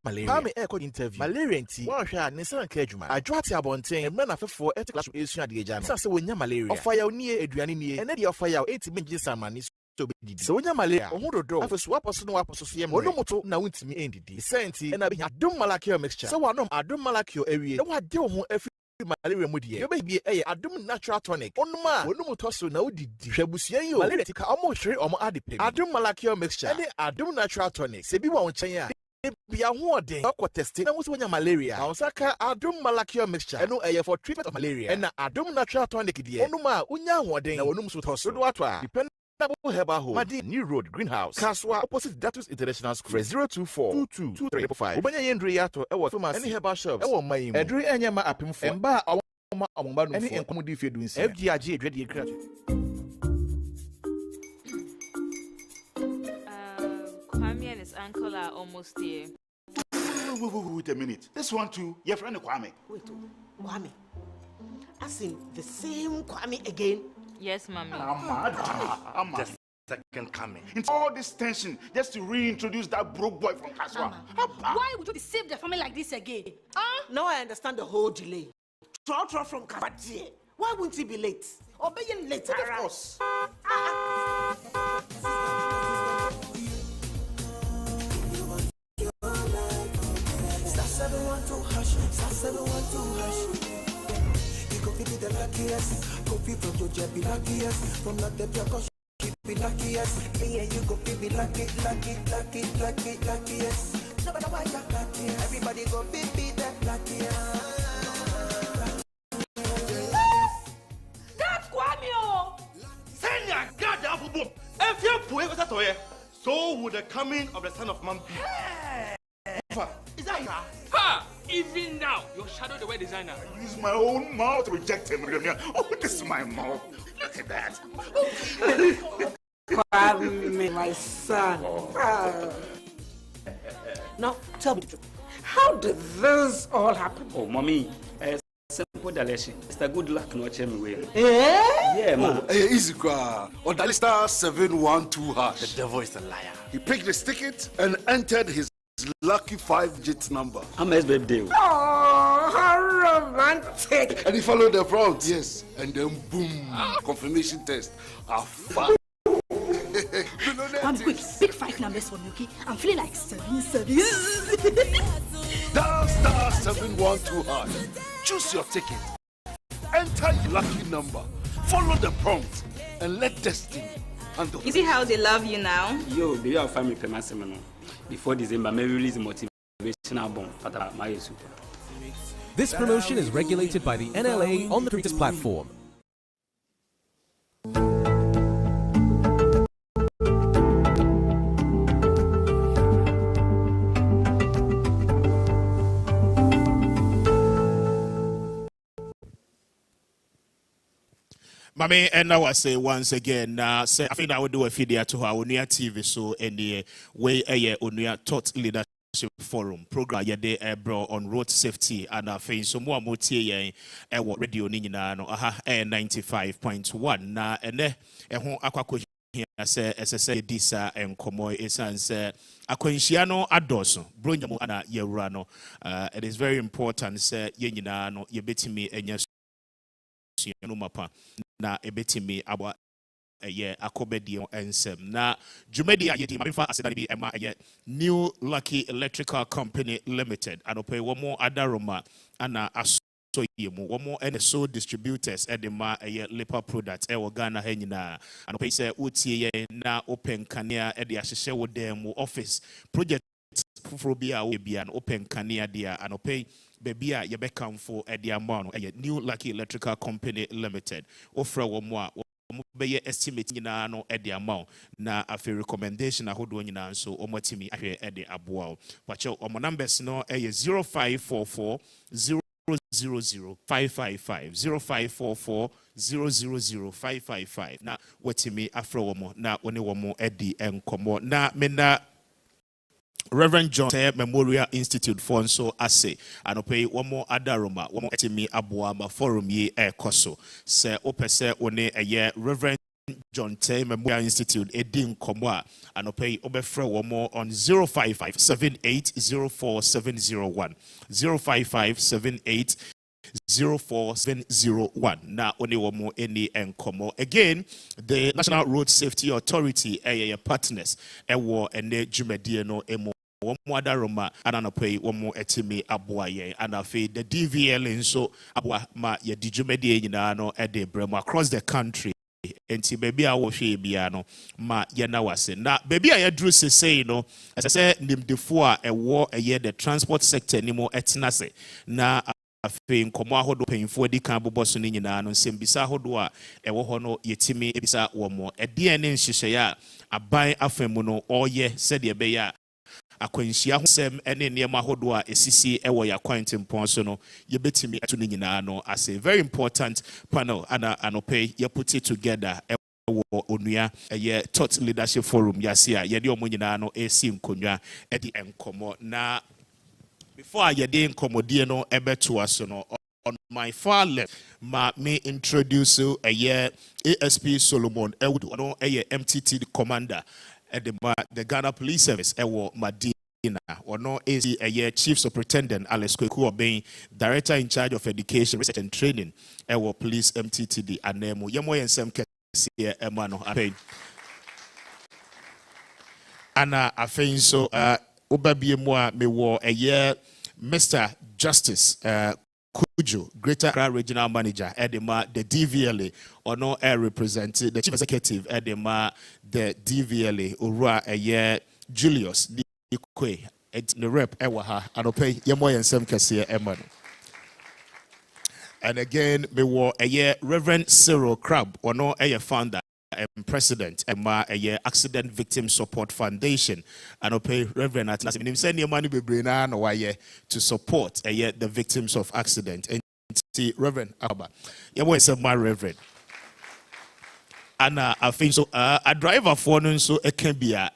malaria. I'm a interview. Malaria tea. One share Nissan Kejuma. I draw to abontain and run after 4 at class of Asian Dijan. Say when malaria. Or fire near Adriani and then your fire 80 minutes salmon is to be. So when malaria, or hold door, after swap or no associate, or no moto, now with me ended. The Santi and I don't malakio mixture. So I don't malakio area. What do you every malaria mudi? You may be a don't natural tonic. On ma, no motoso now did. Shabusia, you malaria almost sure or adipin. I don't malakio mixture. And I don't natural tonic. Sebi won't change. Be a warning. Aqua testing. Now, what's when malaria? Osaka, Adum Malakio mixture. I know a for treatment of malaria. And Adum natural tonic. Onuma, Unya warning. Now, Onums with us. Dependable Heba Home. Madi, New Road, Greenhouse. Kaswa, opposite Datus International School. 024 22 345. Ubanya Yendriato, Ewa Thomas, any Heba shops. Ewa Mayim. Edri Enyama Apim for. Emba, Awamba, any incomodity if you're doing so. FDRG, ready, graduate. Kwame and his uncle are almost here. Wait a minute. This one too, your friend Kwame. Wait, Kwame. As in the same Kwame again? Yes, mommy. I'm mad. Just second coming. It's all this tension just to reintroduce that broke boy from Kaswa. Why would you deceive the family like this again? Now I understand the whole delay. Trot from Kaswa. Why wouldn't he be late? Obey him later. Of course. The luckiest, copy from your jet, be luckiest. From the depth of course, be luckiest. Yeah, you go be luckiest. No matter why you're luckiest, everybody go be that luckiest. That's Kwame! Senya, God, the apple boom. If you're poor, so would the coming of the Son of Man be. Is that Ha! Even now, your shadow the way designer. I use my own mouth to reject him. Oh, this is my mouth. Look at that. Kwame, my son. Now, tell me the truth. How did this all happen? Oh, mommy. Simple direction. It's a good luck no check me way. Yeah, man. Easy cry. On the star 712 hash. The devil is a liar. He picked his ticket and entered his lucky 5-digit number. How much birthday? Oh, how romantic. And you follow the prompt, yes. And then boom, confirmation test. Mom, quick, pick 5 numbers for me, okay? I'm feeling like 7. Dial star 712#. Choose your ticket. Enter your lucky number. Follow the prompt and let destiny handle. You see how they love you now? Yo, baby, I'll find me for my seminar. Before December, maybe release a motivational bomb. But my super. This promotion is regulated by the NLA on the Creators platform. Mame, and now I say once again, I think I will do a video to our Onua TV so any way a Onua Thought Leadership Forum program yede bro on road safety and I think so more motie radio ni nyina no 95.1 na ene ho akwakọ here say SSA disa enkomo esan say akwanhia no adoso bronyamu ana yewura no it is very important say ye nyina no ye betimi enya no mapa na ebetimi aba akobedi ensem na jumedi ayedi mabifa asedani bi ema New Lucky Electrical Company Limited anope womo adaroma ana aso yemu womo ene so distributors edema lipa product Ghana ha nyina anope se utie na open kanea ede ahyehye wo dem office project fufuro bia wo bia no open kanea dia anope bebia yebekamfo ede amano New Lucky Electrical Company Limited ofra womo a be estimate nyina no e de amount na afi recommendation ahodo nyina nso omotimi ahwe e de aboa pache omo numbers no e 0544 000 555 0544 000 555 na watimi afro womo na one womo e di enkomo na mena Reverend John Memorial Institute for so ase anope womo adaroma womo etimi aboama forum ye ekoso se opese one Reverend John Memorial Institute edin komo a anope obefre womo on 055 7804701 055 04701 na one womo any enkomo again the National Road Safety Authority partners ewo ene jumedie no emo womo adaroma ananopei womo etimi aboaye anafe the DVL nso aboa ma ye dijumedie nyina no ede bremo across the country enti baby a wo hwe bia no ma ye na wase na baby a ye duru sesei no asese nimdefo a ewo the transport sector nimo etenase na afi nkomo ahodo penfo di kan boboso ni nyina no nsembisa ahodo a ewo ho no yetimi ebisa womo ede ne nhyehyɛ ya aban afemu no oye sede be ya akwanhyia ho sem ene niam ahodo a esisi ewo ya kwantempon so no yebetimi eto ni nyina no as a very important panel ana anope ye put it together Onua Thought Leadership Forum yasia ye de omo nyina no esi nkonwa e di enkomo na before I get in commodie no ebeto aso no on my far left me introduce ASP Solomon Ewudu no MTT commander at the Ghana Police Service ewo Madina ono is Chief Superintendent Alex Kweku Obeng Director in charge of Education Research and Training ewo Police MTTD anemo yemo yensem kese emano apen ana afen so Obabie moi me wo Mr. Justice Kujo, Greater Accra Regional Manager, Edema, the DVLA, or no air representative, the Chief Executive, Edema, the DVLA, Ura, Julius, Nikwe, the rep, Ewaha, and Opay, Yamoy and Sem Cassia, Emmanuel. And again, me wo Reverend Cyril Crab, or no founder. President Emma Accident Victim Support Foundation and pay Reverend at him send your money be no why to support the victims of accident and see Reverend Abba. You want to my Reverend. And I think so a driver for no so it can be a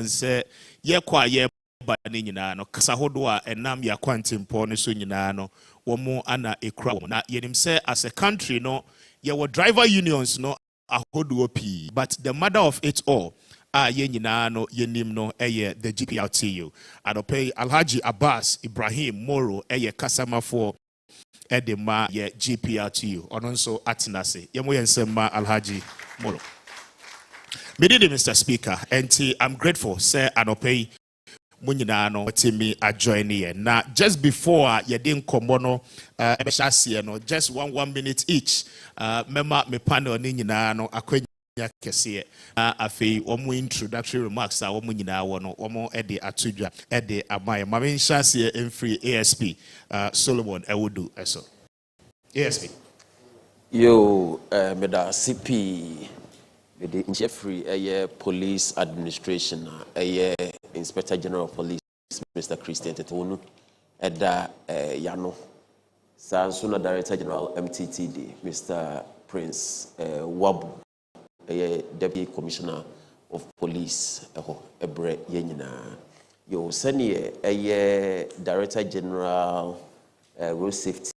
say kwa ba ni nyina no kasa hodoa enam ya kwantimpo no so nyina no womo ana ekura na yenim say as a country no ye driver unions no but the mother of it all ye nyinaa no yenim no eye the GPRTU. Anope Alhaji Abbas Ibrahim Moro eye kasamafo ede ma ye GPRTU. Ono nso atenase. Yemo yensema Alhaji Moro. Medidi Mr. Speaker, and I'm grateful say anope munyina no timi adjoin here. Now just before you didn't come no just 1 minute each. Mema me panel ni nyina no akwenya kese afi omo introductory remarks a omo nyina wo no omo ede atudwa ede amaye mame nhyase emfree ASP Solomon Ewodu eso ASP yo meda CP the Jeffrey police administration Inspector General of Police Mr. Christian Tetonu Eda Yano Sansuna Director General MTTD Mr. Prince Wabu Deputy Commissioner of Police Ebre Yenina Yo Senior Director General Road Safety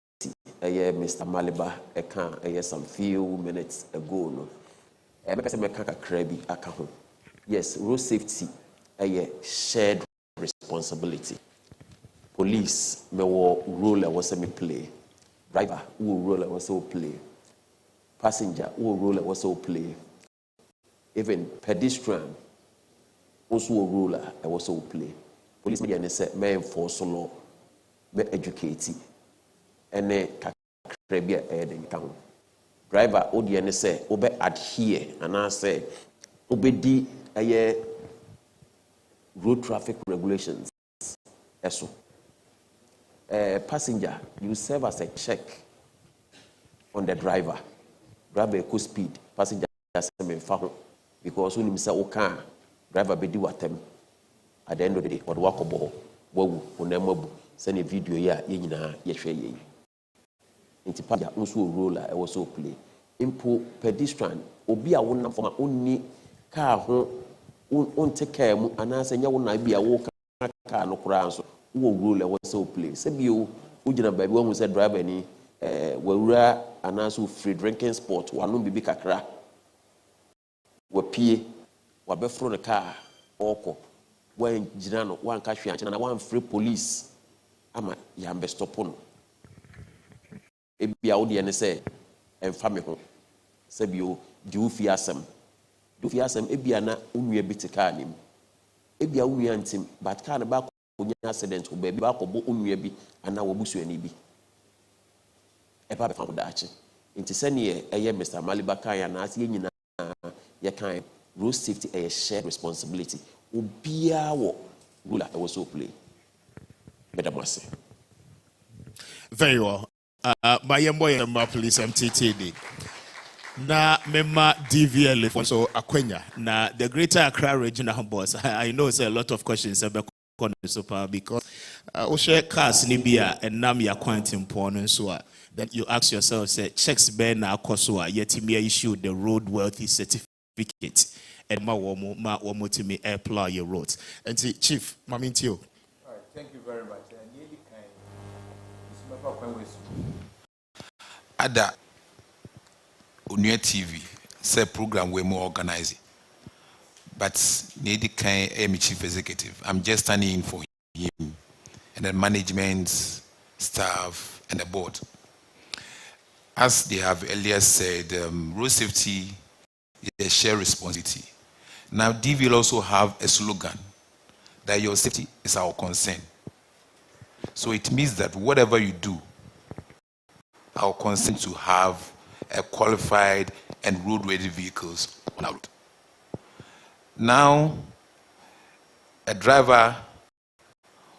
Mr. Maliba Eka some few minutes ago no yes, road safety a shared responsibility. Police may role was me play. Driver who role was so play. Passenger who role was so play. Even pedestrian also role was so play. Police may say may enforce law, may educate, and then kakrebia adding count. Driver odiane say obe adhere and I say obedi road traffic regulations eso passenger you serve as a check on the driver eco speed passenger say fa ho because when him say oka driver bedi watem at the end of the day or wakobo wawu onemabu send a video ya ye nyina ye hwe ye inti passenger also roller I was so play impo pedestrian obi a wonam from onni car ho on take care mu anase nya wona bia wo car no kura so wo roller was so play se bio ugina ba bi wo say driver ni wawura anase free drinking sport wano bibi kakra wapie wabefro ne car oko wan gina no wan ka hwe anche na wan free police ama ya mbe stop no ebia wo de ne say emfa me ho sebio di ufi asem ebia na unwe bitika anim ebia unwe antim but car na ba ko nya accident wo ba bi ba ko bo unwe bi ana wo busu ani bi e ba be fa da achi nti sene eye Mr. Maliba kan ya na ase nyina ye kan road safety a shared responsibility obia wo rule I was so play madam wase very well. My boy police MTTD. Na mema DVL so Akwenya. Na the Greater Accra Regional Boss. I know it's a lot of questions about super because share cars nibia and nam ya quite important so then you ask yourself say checks ben na akoswa yet me issue the road wealthy certificate and ma womo to me apply your roads. And see Chief Mamintio. All right, thank you very much. Ada Onua TV say program we more organizing, but need kind of chief executive. I'm just standing in for him and the management, staff, and the board. As they have earlier said, road safety is a shared responsibility. Now, DV will also have a slogan that your safety is our concern. So it means that whatever you do, our concern to have a qualified and road-ready vehicles on our road. Now, a driver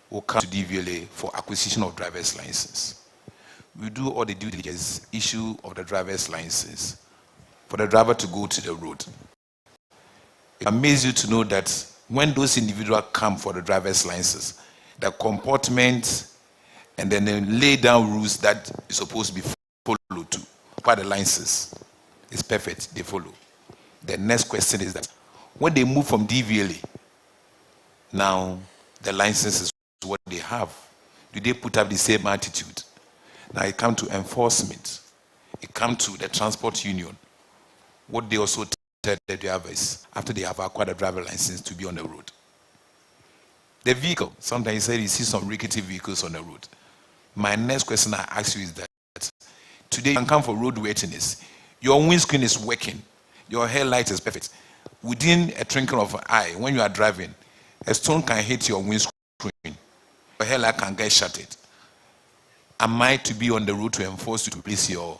will come to DVLA for acquisition of driver's license. We do all the due diligence, issue of the driver's license for the driver to go to the road. It amazes you to know that when those individuals come for the driver's license, the comportment and then they lay down rules that is supposed to be followed to. By the license is perfect, they follow. The next question is that when they move from DVLA, now the license is what they have. Do they put up the same attitude? Now it comes to enforcement. It comes to the transport union. What they also the drivers after they have acquired a driver license to be on the road. The vehicle, sometimes you say you see some rickety vehicles on the road. My next question I ask you is that today you can come for road worthiness. Your windscreen is working. Your headlight is perfect. Within a twinkle of an eye, when you are driving, a stone can hit your windscreen. Your headlight can get shattered. Am I to be on the road to enforce you to replace your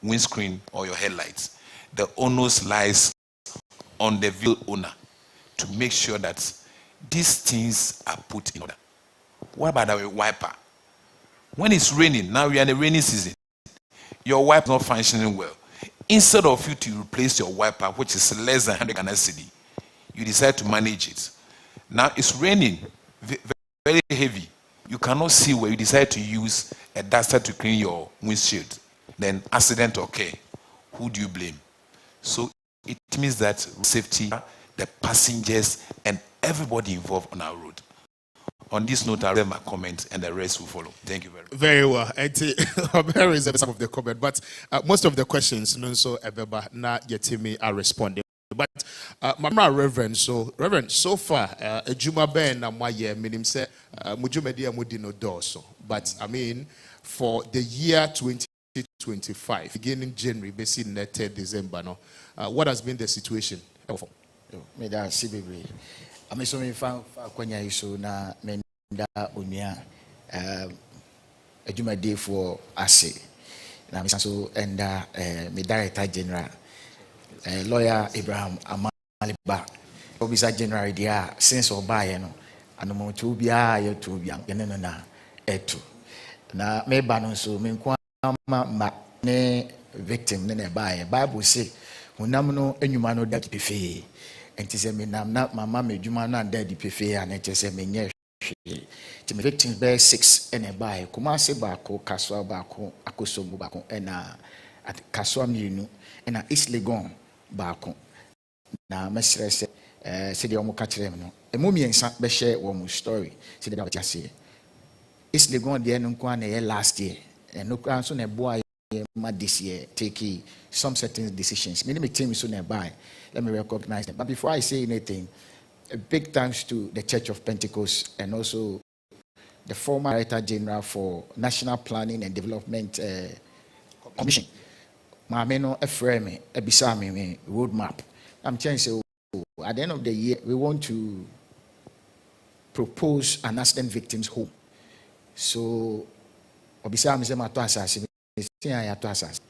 windscreen or your headlights? The onus lies on the vehicle owner to make sure that these things are put in order. What about the wiper? When it's raining, now we are in the rainy season, your wiper is not functioning well. Instead of you to replace your wiper, which is less than 100 Ghana cedi, you decide to manage it. Now it's raining, very heavy. You cannot see where you decide to use a duster to clean your windshield. Then accident occur. Who do you blame? So it means that safety, the passengers, and everybody involved on our road. On this note, I'll read my comment and the rest will follow. Thank you very much. Very well. I'm very reserved some of the comment, but most of the questions, so Ebeba na Yetimi are responding. But Mama Reverend, so far, Ejuma Ben na Maye minim se Mujumedia Mudino Dorso. But I mean, for the year 2025, beginning January, basically 3rd December, no, what has been the situation? Me da CBB. I'm so many fan kwanya iso na menda Onua Ejuma day for ase. Na me so enda me director general lawyer Abraham Amaliba. Obisa January dia since obaye no anomo to bia ye to bia yene no na etu. Na me ba no so me kwa ma ne victim ne baye. Bible say hunam no enwuma no da kipefe. Enti se me nam na mama me dwuma no da di pefe a na se me nye hwe. Ti me victims be 6 ene baye. Kuma se ba ko kaswa ba ko akosomu ba ko ena kaswa mienu ena East Legon baako na mesre se se de omo ka kire me no emu miensa be share wo mu story se de ba tia se East Legon de no kwa na last year no kwa so na boy ma this year take some certain decisions me team so na buy let me recognize them. But before I say anything, a big thanks to the Church of Pentecost and also the former Director General for National Planning and Development Commission. Mameno Efreme, Ebisami roadmap. I'm trying to say, at the end of the year, we want to propose an accident victims home. So, Obisami Zema to assassin, I to assassin.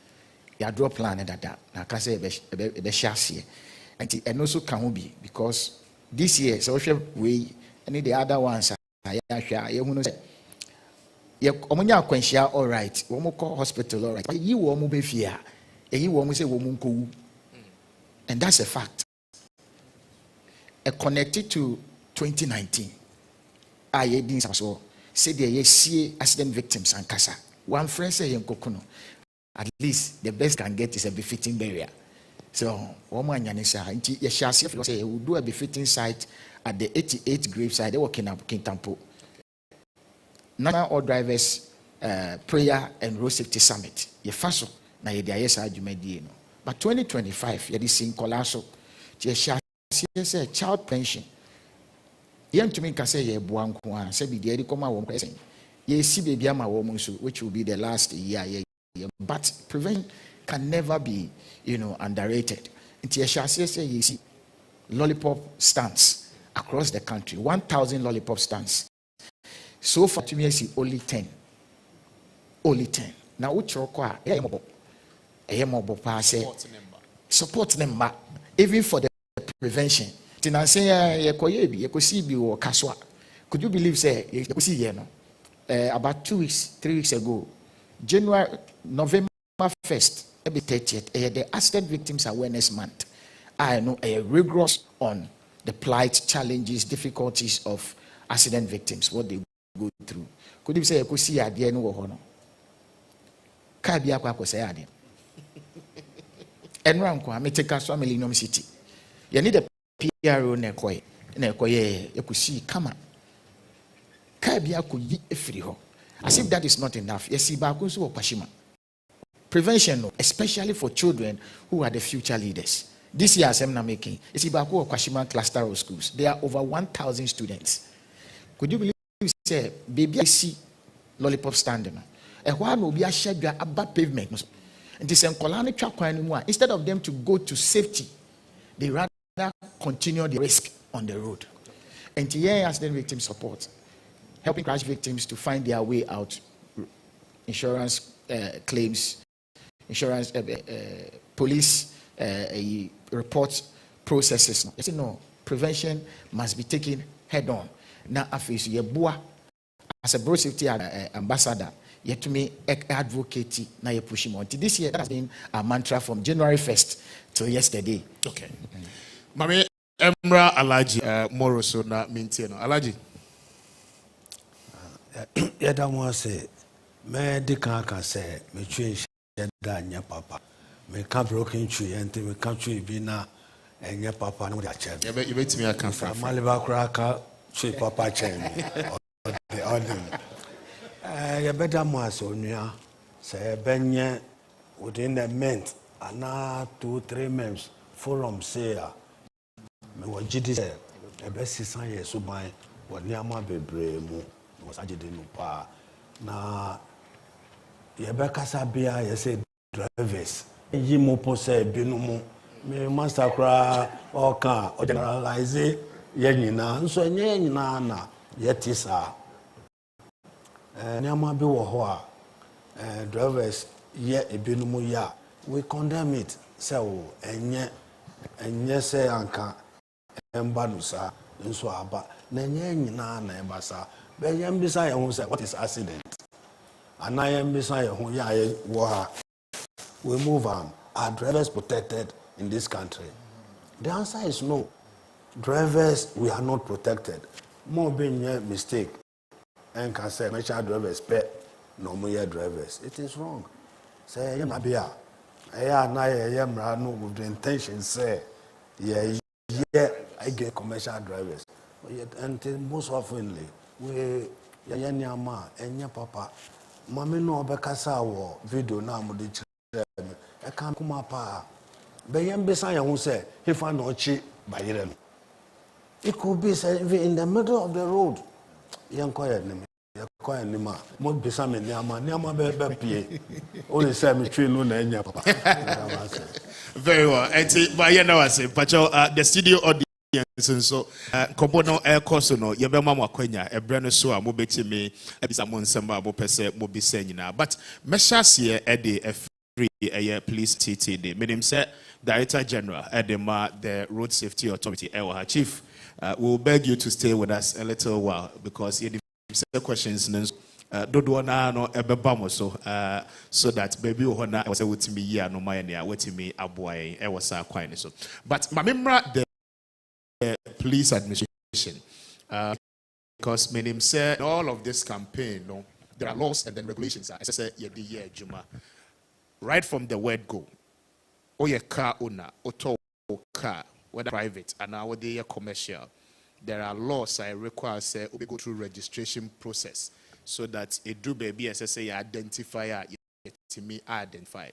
You draw plan that I can say a chassis. And also can be because this year, social way, and the other ones are all right, one call hospital, all right, but you won't be fear. And that's a fact. Connected to 2019, I didn't also say they see accident victims and Kasa. One friend say in Kokono, at least the best can get is a befitting barrier. So, woman Yanisa, you say we do a befitting site at the 88th grave site. They working up Kintampo. National All Drivers Prayer and Road Safety Summit. You faso na ye dia yes adwumadi no. But 2025, you see in Colasso, say child pension. Young to me can say ye buanko say be the come one person. Ye see baby ama woman so which will be the last year. But prevention can never be, underrated. Until you shall say you see lollipop stands across the country, 1,000 lollipop stands. So far to me, I see only 10. Only 10. Now, which require support number, even for the prevention. Could you believe, say, about 2 weeks, 3 weeks ago, November 1st, every 30th, the Accident Victims Awareness Month. I know a rigorous on the plight, challenges, difficulties of accident victims, what they go through. Could you say, I could see at the end of honor? Kabia Quaco say, and Ranko, I may take us from Millennium City. You need a PRO Nekoye, you could see, come on. Kabia could be a free home. As if that is not enough. Yes, Bakusu or Pashima. Prevention, especially for children who are the future leaders. This year, I'm not making. It's Ibaku Kwashima cluster of schools. There are over 1,000 students. Could you believe, say, baby, I see lollipop standing. And why will be a shed about pavement? And this instead of them to go to safety, they rather continue the risk on the road. And here, accident victim support, helping crash victims to find their way out, insurance claims, insurance, police report processes. You see, no, prevention must be taken head on. Now, after you, as a road safety ambassador, you have to me advocate now you push him on. This year, that has been a mantra from January 1st till yesterday. Okay. Mami Emra Alaji Moroso na maintain Alaji. Yada mo say me di kan say me twi da nya papa. Me ka broken tree ente me ka tree bi na enya papa no dia che. You bet me aka fa. Maliba kura ka tree papa che me. Ya beda mo say onua say benye within a month ana 2-3 months forum say me wo gidi say e be 600 years so ban wo ni ama bebre mu was agide no pa na ye be kasa bia ye say drivers yi mo po say binu mu me master kra o kan o generalize ye nyina nso enye nyina na ye tisa ni ama bi wo ho a drivers ye ebinu mu ya we condemn it say o enye say anka emba no sa nso aba na enye nyina na embasa be yam bisa ye hu say what is accident and I am bisa ye hu ya ye wo ha we move on. Are drivers protected in this country? The answer is no. Drivers, we are not protected. More being a mistake and can say make sure drivers pay no more drivers. It is wrong. Say you mabia na ye no with the intention say yeah I get commercial drivers. And most oftenly we nyama enya papa mami no obekasa wo video na mo de I can't come up. But young Bessia who said, if I know cheap by them, it could be in the middle of the road. Young quiet, quiet, Nima, Mont Besam and Yama Baby. Only Sammy Tree Luna and Yapa. Very well. But you know, I say, Pacho, the studio audience. And so, Combono Air Cosono, Yabama Quenya, a brand so a mobile me, a Bisamon Samba, Mopese, Mobi Senina. But Meshas here at the free police TTD. Meaning, say, Director General Edema, the Road Safety Authority, Chief, we'll beg you to stay with us a little while because you have questions. Dodwana no ebebamo so that baby ohona was with me ya no my near with me aboy e was quite so. But my member the police administration because my name said all of this campaign no there are laws and then regulations as I said yeah Juma. Right from the word go, or your car owner, auto car, whether private and now they are commercial, there are laws I require say we go through registration process so that it do baby as I say identifier to me identify.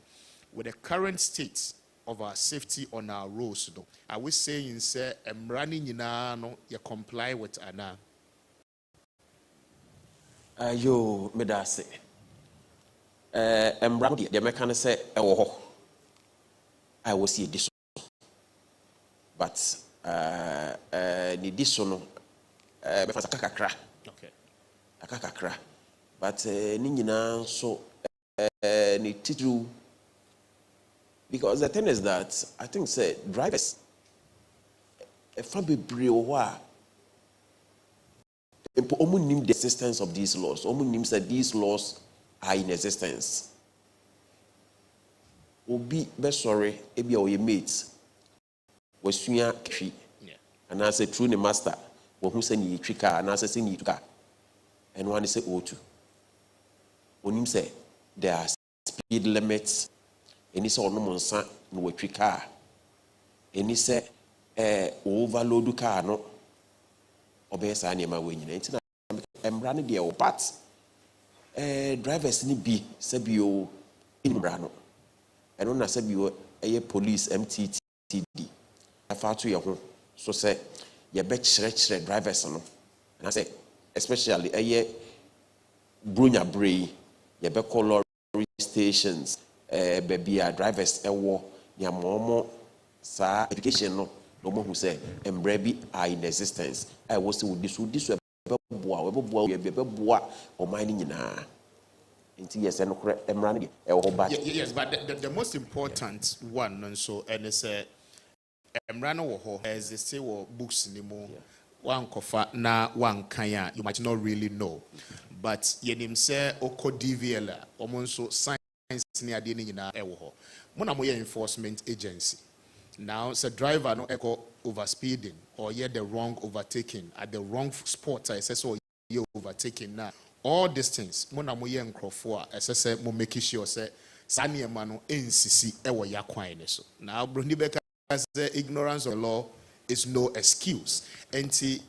With the current state of our safety on our roads, though, are we saying say I'm running in no you comply with Anna? Yo medase. Embrandi, the mechanic say, I will see this. But, this one, kakakra. Okay. Kakakra. But, Nina, so, need to do. Because the thing is that, I think, say, drivers, if I be briowa, Omu name the existence of these laws. Omu name that these laws are in existence. Obi be sorry, ebi o ye mates. We suya kri. And I say through the master, we who say ni trika, and I say ni trika. And one say O2. Onim say there are speed limits. And he say no monsa no we trika. And he say overload car no. Obey any my way. I'm running the old parts. Drivers ni bi sabi o in brano. I don't know sabi o police MTT TD. Afa to your so say you bet chere drivers no. And I say especially Brunya Bray, you bet call lorry stations, baby drivers ewo ya momo sa education no more who say embrabi are in existence. I was to this we or mining na. Yes, but the most important one, and so and it's a Emrano as they say, books anymore. One kofa na one kaya you might not really know, but yenim say oko DVL omonso science near the na ewo. Mona moye enforcement agency. Now, the driver no echo overspeeding or yet the wrong overtaking at the wrong spot. I say so you overtaking now. All these things, mona moye nkrofo a say mo make sure say sani emano NCC ewo yakwan so. Now, Bruni Beka says ignorance of the law is no excuse. And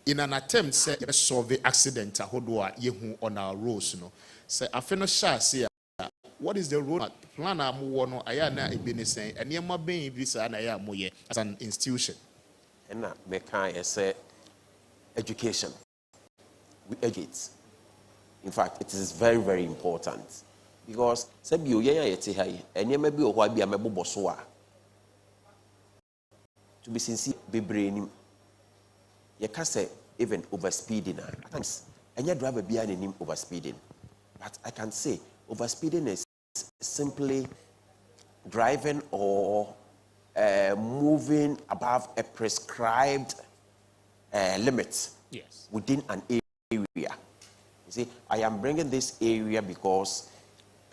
in an attempt say solve the accident ahodoa yehu on our roads no. Say afeno sha say what is the road plan no ayana ebini say enema ben bi sa na ya moye as an institution. And na me can say education. We educate. In fact, it is very, very important because sabi oye yete hai enema bi ohwa bi amebo so a to be sincere bebre ni you can say even overspeeding at times any driver be an overspeeding, but I can say overspeeding is simply driving or moving above a prescribed limit within an area. You see, I am bringing this area because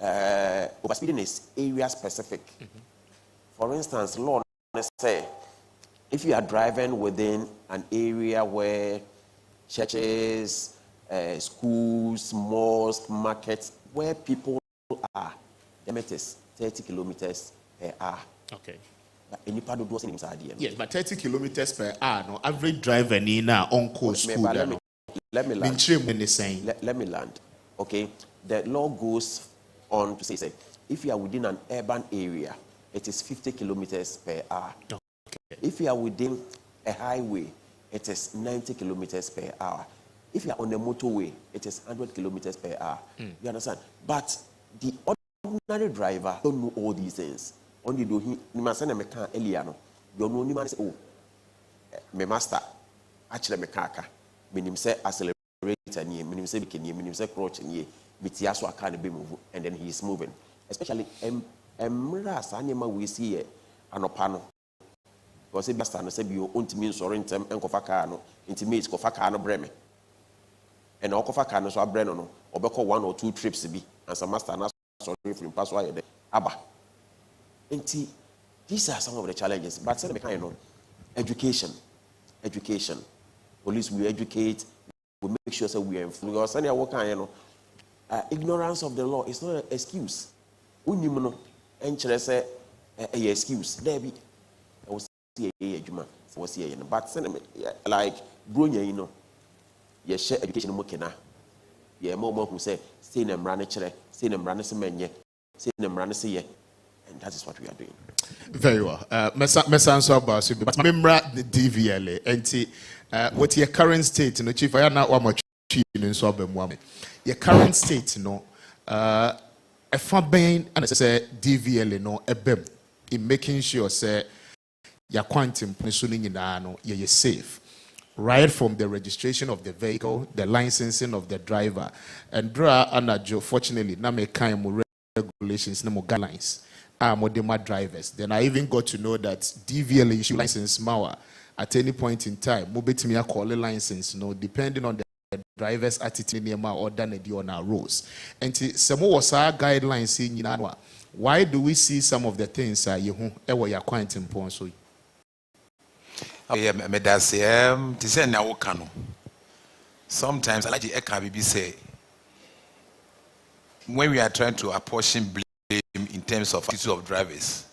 overspeeding is area specific. For instance, law say if you are driving within an area where churches, schools, mosques, markets, where people are, the limit is 30 kilometers per hour. Okay. But any part of those in inside here. Yes, but 30 kilometers per hour, no average driver in now on course school. Let me land. Let me land. Okay. The law goes on to say if you are within an urban area, it is 50 kilometers per hour. Okay. If you are within a highway, it is 90 kilometers per hour. If you are on a motorway, it is 100 kilometers per hour. You understand? But the ordinary driver don't know all these things. Only do he must send a mechanic earlier. You know, man say, oh, my master, actually, mechanic, meaning say accelerator, meaning say bikini, meaning say crouch, and ye, mitiaso can't be moving, and then he is moving. Especially, ras anima we see an opano. Because if you say you want me so in term and kofakano, intimate kofakano breme. And all kofakano so a breno, or beko 1 or 2 trips to be, and some master and sorry from pass why the abba. These are some of the challenges, but say you know, education. Police we educate, we make sure that we are informed. Because any work you know, ignorance of the law is not an excuse. Unimono, and say a excuse. There be. But like Brunya, you know, you share education mokena. Yeah, more who say, say them run a chere, say them run a semenye, say them run a say, and that is what we are doing. Very well. Answer about but remember the DVLA and what your current state, no chief, I am not much in so your current state, no, a fabain and as I say DVLA no a bem in making sure say your quantum you're safe. Right from the registration of the vehicle, the licensing of the driver, and fortunately, now make kind of regulations, no more guidelines. Modema drivers. Then I even got to know that DVL issue license mawa at any point in time. Mobile call a license, depending on the driver's attitude or done on our rules. And some was our guidelines in Onua. Why do we see some of the things you ever your quite important? So sometimes I like the EKBB say when we are trying to apportion blame in terms of attitude of drivers,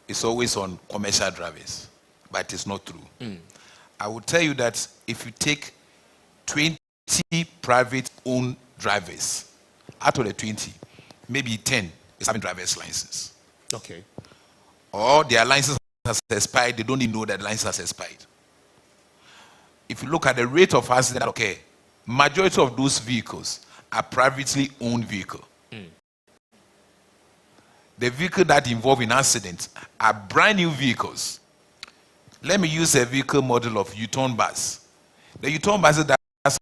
it's always on commercial drivers, but it's not true. I will tell you that if you take 20 private owned drivers, out of the 20, maybe 10 is having driver's license. Okay. Or their license has expired, they don't even know that the license has expired. If you look at the rate of accident, okay, majority of those vehicles are privately owned vehicles. The vehicle that involve in accidents are brand new vehicles. Let me use a vehicle model of U-turn bus. The U-turn buses that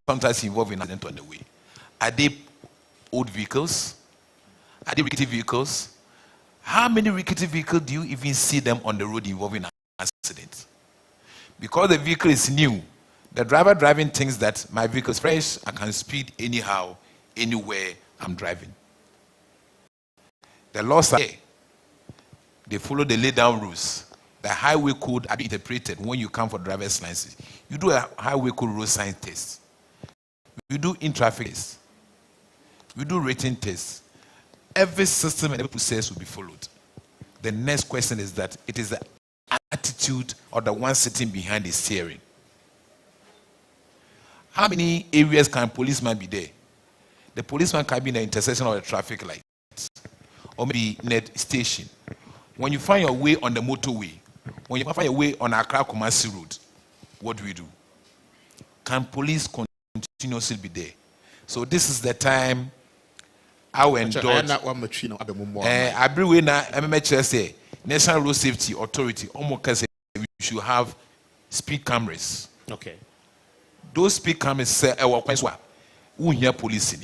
sometimes involve in accident on the way. Are they old vehicles? Are they rickety vehicles? How many rickety vehicles do you even see them on the road involving accidents? Because the vehicle is new, the driver driving thinks that my vehicle is fresh, I can speed anyhow, anywhere I'm driving. The laws are there. They follow the laid down rules. The highway code are interpreted when you come for driver's license. You do a highway code road sign test. You do in-traffic tests. You do rating tests. Every system and every process will be followed. The next question is that it is the attitude of the one sitting behind the steering. How many areas can a policeman be there? The policeman can be in the intersection of the traffic lights, or maybe in a station. When you find your way on the motorway, when you find your way on Accra Kumasi Road, what do we do? Can police continuously be there? So this is the time I will indulge. I believe na MMHS say National Road Safety Authority almost say we should have speed cameras. Okay. Those speed cameras say who hear police.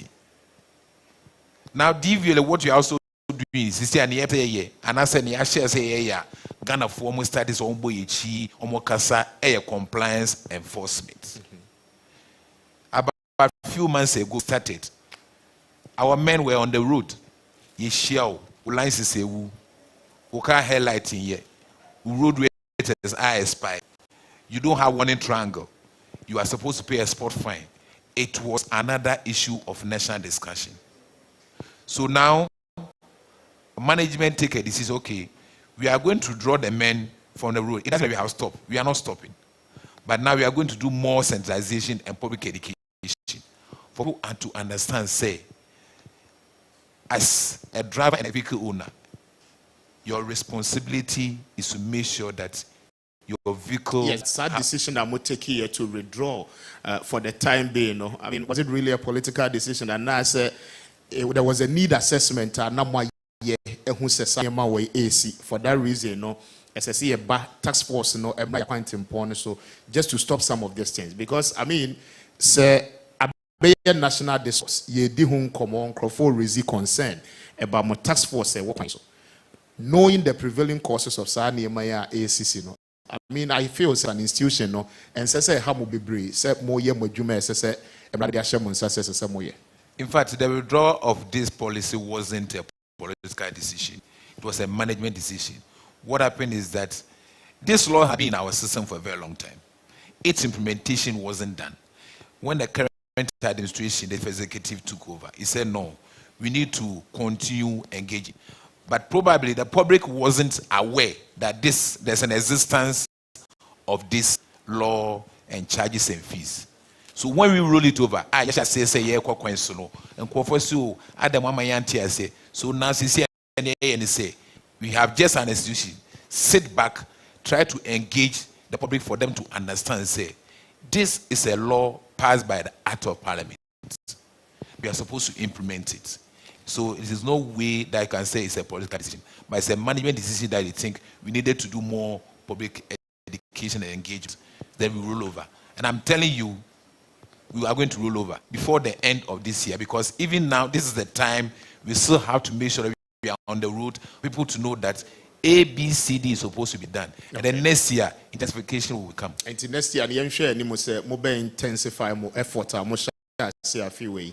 Now, DVL, what you also doing is see an year, and I said, I share say, Ghana formal studies on Boyichi, Omokasa, air compliance enforcement. About a few months ago, started. Our men were on the road. Yeshiao, Ulansi Sewu, Uka highlighting here, road rated I spy. You don't have warning triangle. You are supposed to pay a spot fine. It was another issue of national discussion. So now, management take a decision, okay, we are going to draw the men from the road. It doesn't mean we have stopped. We are not stopping. But now we are going to do more centralization and public education. For people to understand, say, as a driver and a vehicle owner, your responsibility is to make sure that your vehicle... Yes, it's that decision that I'm taking here to withdraw for the time being. No? I mean, was it really a political decision? And now I say, there was a need assessment for that reason, no, as I see a task force, no, so just to stop some of these things. Because I mean, say a national discourse, ye di hun common for raise concern about my task force knowing the prevailing causes of Sani Maya ACC, no. I mean, I feel it's an institution, no, and say how be brave, say more ye more jume, say in fact, the withdrawal of this policy wasn't a political decision. It was a management decision. What happened is that this law had been in our system for a very long time. Its implementation wasn't done. When the current administration, the executive took over, he said, no, we need to continue engaging. But probably the public wasn't aware that there's an existence of this law and charges and fees. So when we roll it over, I just say yeah, and so Adam Mayanti say so now see and say we have just an institution. Sit back, try to engage the public for them to understand and say this is a law passed by the Act of Parliament. We are supposed to implement it. So it is no way that I can say it's a political decision, but it's a management decision that I think we needed to do more public education and engagement. Then we roll over. And I'm telling you, we are going to roll over before the end of this year, because even now, this is the time we still have to make sure that we are on the road, people to know that A, B, C, D is supposed to be done. Okay. And then next year, intensification will come. And next year, I'm sure you will intensify more effort.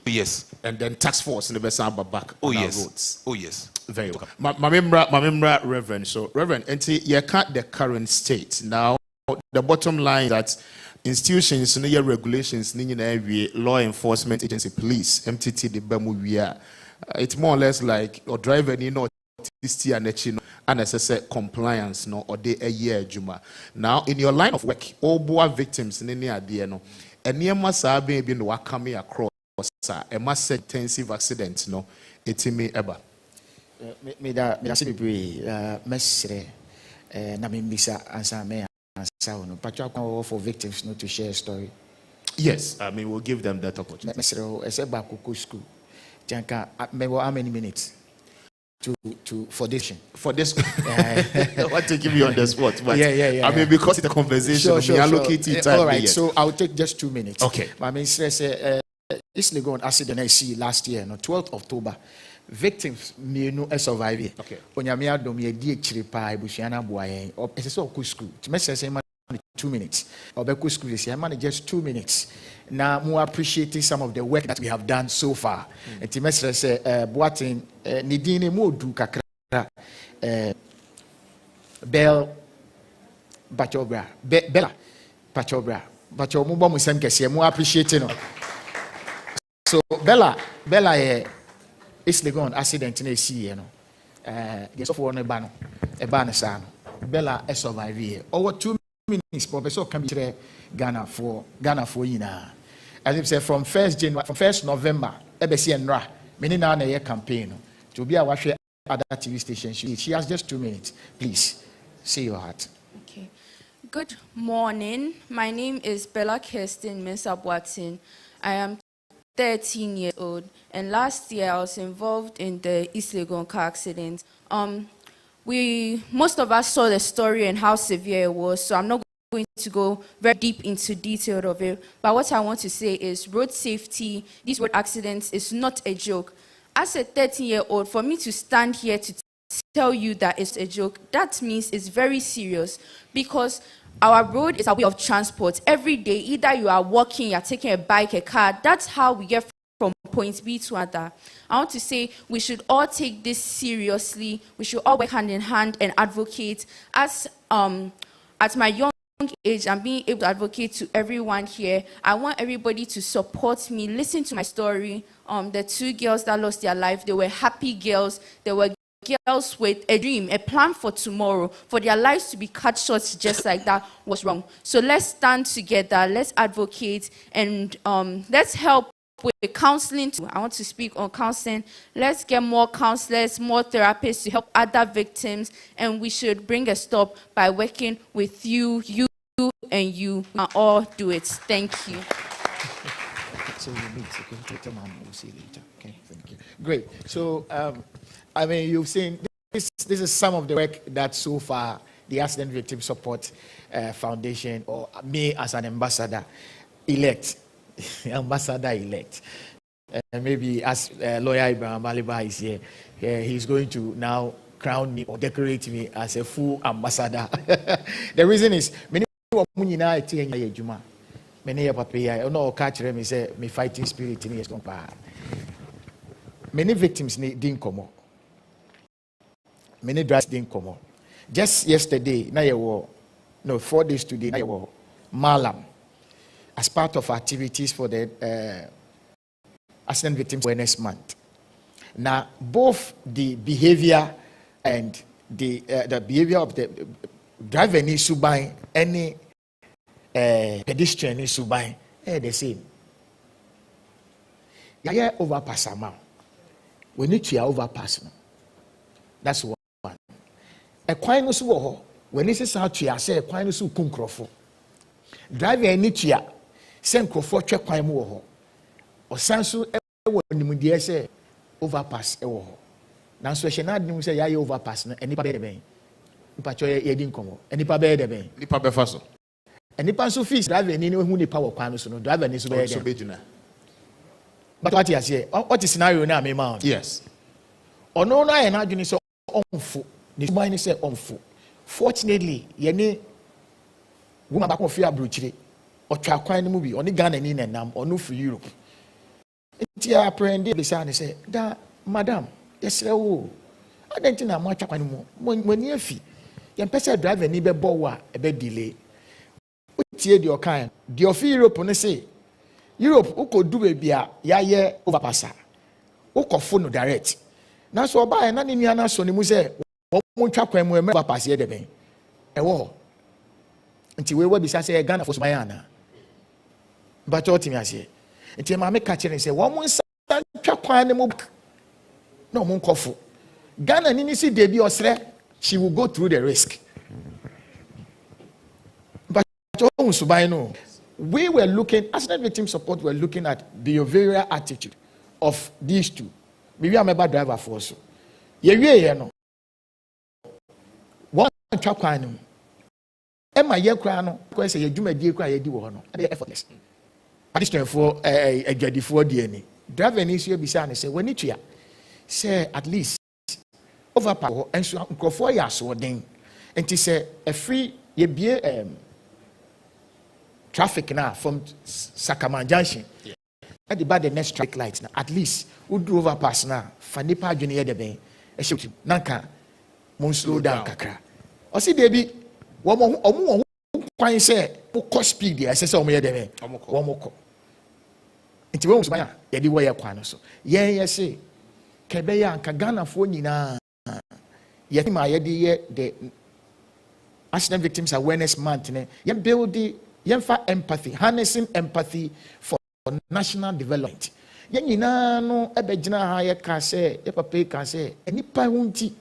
Yes. And then task force in the best back on our roads. Oh, yes. Very well. My Reverend. So, Reverend, and you can't the current state. Now, the bottom line that institutions, regulations, law enforcement agency, police, MTT, the BEMU, it's more or less like or driver, and as compliance, no, or day a year, Juma. Now, in your line of work, all boy victims, and near Massa baby no coming across a mass intensive accident, no, it's me ever. Me that be mesre. na membisa ansa me ansa no patwa for victims not to share a story. Yes, I mean we'll give them that opportunity. Mesero ese kuku school. Janka how many minutes for this? For this, I want to give you on the spot, but yeah. I mean because it's a conversation, we allocate time. All right, so I'll take just 2 minutes. Okay. I mean, East Legon accident I see last year, no 12th October. Victims me no survive. Okay. Onyame adom ye di echiri pa ebusuana boayen. Ese so ku school. To me say man 2 minutes. Obeku school say man just 2 minutes. Now more appreciating some of the work that we have done so far. And to me say boating ni din mo du kakra Bell Bachobra Bella Bachobra Bacho mo bom sem kese mo appreciating no. So Bella East Legon accident in see no. Guess for no ba no. E ba no sa no. Bella survive here. Over 2 minutes professor can be Ghana for yina. As if say from 1st November ebesi enra many na na campaign to be our share other TV stations. She has just 2 minutes. Please say your heart. Okay. Good morning. My name is Bella Kirsten Mensah-Boateng. I am 13 years old, and last year I was involved in the East Legon car accident. Most of us saw the story and how severe it was, so I'm not going to go very deep into detail of it. But what I want to say is road safety, these road accidents is not a joke. As a 13-year-old, for me to stand here to tell you that it's a joke, that means it's very serious, because our road is a way of transport. Every day, either you are walking, you're taking a bike, a car, that's how we get from point B to other. I want to say we should all take this seriously. We should all work hand in hand and advocate. As at my young age, I'm being able to advocate to everyone here. I want everybody to support me, listen to my story. The 2 girls that lost their life, they were happy girls. They were girls with a dream, a plan for tomorrow. For their lives to be cut short just like that was wrong. So let's stand together, let's advocate, and let's help with counseling too. I want to speak on counseling. Let's get more counselors, more therapists to help other victims, and we should bring a stop by working with you, and you. We can all do it. Thank you. So you need to take them and we'll see later. Okay, thank you. Great. So I mean, you've seen this is some of the work that so far the Accident Victim Support Foundation, or me as an ambassador elect, maybe as lawyer Ibrahim Maliba is here, he's going to now crown me or decorate me as a full ambassador. The reason is many say me fighting spirit in yes. Many victims didn't come up. Many drugs didn't come up. Just yesterday, 4 days today, Malam, as part of activities for the Accident Victims Awareness Month. Now, both the behavior and the behavior of the driver needs to buy any pedestrian needs to buy the same. Yeah, overpass amount. We need to overpass. That's one. A quine was war. When this is out here, I say a quine was kunkrofo. Drive a nitia, send crofo check quine war. Or sansu when say overpass a war. Now, so she not say ya overpass any pabe ben. Pacho ye didn't come. Any pabe de ben. Ni pabe faso. Any pansu fees drive any who the power quine no drive any so be. But what you say? What is scenario now, me man? Yes. Or no, I am not doing so on foot. This man is on foot. Fortunately, ye woman back of fear bruchiri or try movie on the Ghana and Nam or no for Europe. It's your apprehend the son say, da, madam, yes, oh, I don't know much anymore. When you fee, you person drive a neighbor bowa a bit delay. What your kind? The of Europe on say. Europe, who could do a beer, ya overpasser. Who could phone direct. Now, so by an Indiana Sonny Muse, one chap when we overpass the bay. A war. Until we will be say a gun for Mayana. But what I say, until my make catcher and say, one more chap no moon coffee. Ghana Nini see debut or she will go through the risk. We were looking, accident victim support, were looking at behavioral attitude of these two. Maybe I'm about driver for so. Yeah, no. One chap can. Emma, ye crano, because you do my dear cry, you do no, and effortless. But it's for a jadi for DNA. Driver needs you beside and say, when it's here, say at least overpower and so go for your swording. And to say a free, ye be traffic now from Sakaman Junction. At the bad the next traffic lights now. At least who drove overpass now. Fanipa Junior the bay. A shoot Nanka mon slow down kakra. Or see Debbie, one more quite say who speed I say me the bay. One more. It won't buy the way a quano. Yeah, say Kebeya and Kagana for Nina. Yet my idea the Accident Victims Awareness Month. You build the Yenfa empathy, harnessing empathy for national development. Yenina no ebejina ha ye ka se, ye papa ka se, enipa hunti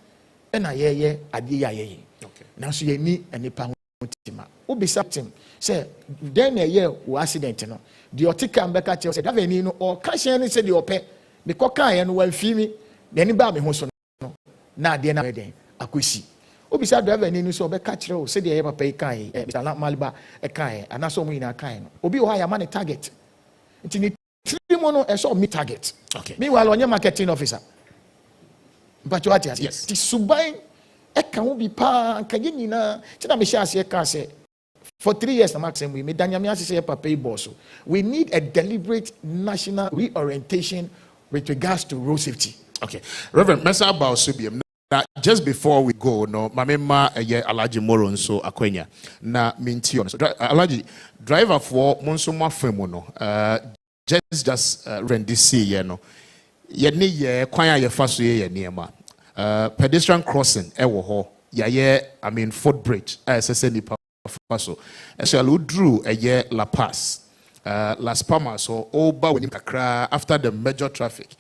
e na ye ade ya ye. Okay. Now so ye ni enipa hunti ma. Obisa tim say den ye wo accident no. The otika mbeka che say that ni no o ka hye ni say the ope. Me koka ye no wan fi mi, na ni ba me ho so no. Na ade na den akosi. Obisa driver ni so be catch o say the papa kan Mr. Maliba kan ana so mu ina kan no obi o ha ya man target nti ni trimo no e so me target. Okay. Meanwhile onye marketing officer but what yes ti suban e kan wo bi pa kan ye nyina ti na me sha ase ka say for 3 years na maximum we me danyame ase say papa boss. We need a deliberate national reorientation with regards to road safety. Okay. Reverend Mesa Baosubiam. Now, just before we go, no, Mamema Alaji Moron so Akwenya. Na Mintio. So Alaji driver for Monsoma Femono. Just rent this year, no. Yeni ye kwanya ye faso ye niema. Pedestrian crossing ewo ho. I mean footbridge. SSN ni faso. Especially drew La Paz. Las Palmas so oba when kakra after the major traffic.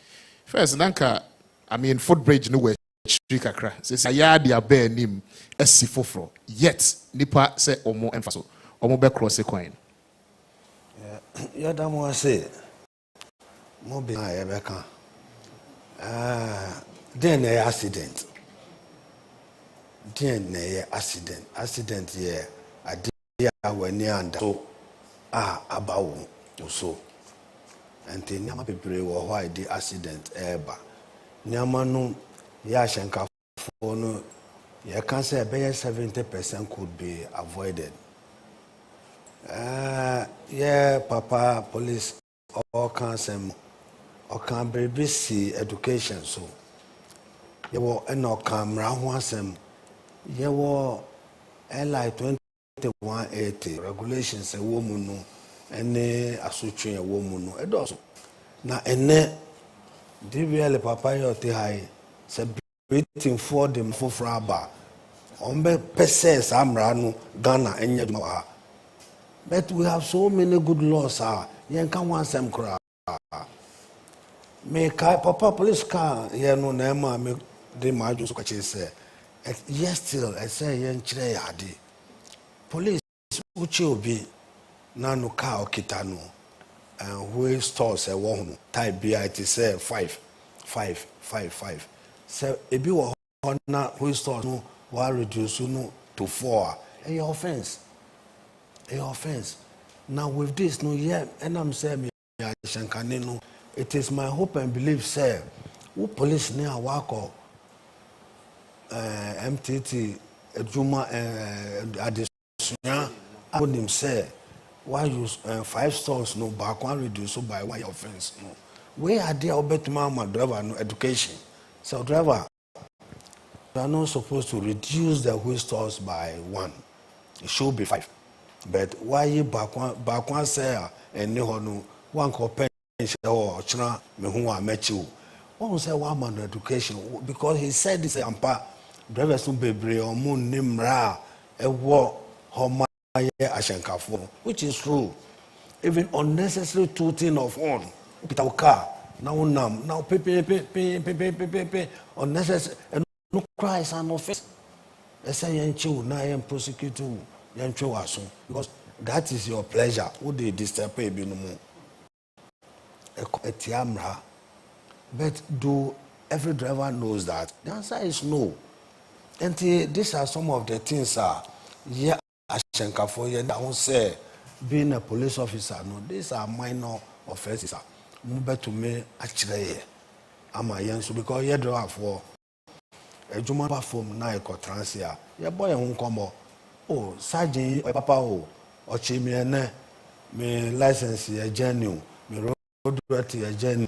First nanka I mean footbridge no way. Kakra says ayadi abe nim esifofro yet nipa say omo emphaso omo be cross coin ya da mo say mo be na be kan then a accident accident here adia wani anda so abawo so and ni ama bebre wo ho ide accident eba ni ama no ya shanka for no you can say about 70% could be avoided. Yeah, Papa, police, or can baby see education so. You will no camera once you will LI 2180 regulations a woman no any association a woman no it does. Now ene DVL Papa yote high. Se waiting for them for fraba. Ombe peses amrano Ghana enya duma. But we have so many good laws. Yen can want some cry. Me kai Papa police car ye no nema me de maju so kwache say. Yes still I say yen chire yade. Police uchi obi na no car okitano. And who stores a woman type BIT say 5. So if you were not who stores no will reduce no to 4. And your offense. Now with this no yeah, and I'm saying no, it is my hope and belief, sir. Who police near Wako MTT Juma Adesanya I would him say why use 5 stores no back one reduce so by one offense no. Where are they obey to my driver no education? So driver, you are not supposed to reduce the wheel stores by 1. It should be 5. But why you back one say and no one compare or china me who I met you. One say one man education because he said this ampa drivers no be or moon nimra a war homa ashankafo, which is true. Even unnecessary tooting of horn with our car. Now pay unnecessary and no cries and no face. I say yen chew na yen prosecute yen chew aso because that is your pleasure. Who they disturb you no more? But do every driver knows that? The answer is no. And these are some of the things. Yeah, I shank for you. I won't say being a police officer. No, these are minor offenses. Move to me actually. I'm a young so because you drive for a Juma perform na eko transia. Your boy won't come. Oh, Sergeant, Papa, or Chimene, me license a genuine, me road dirty a genuine.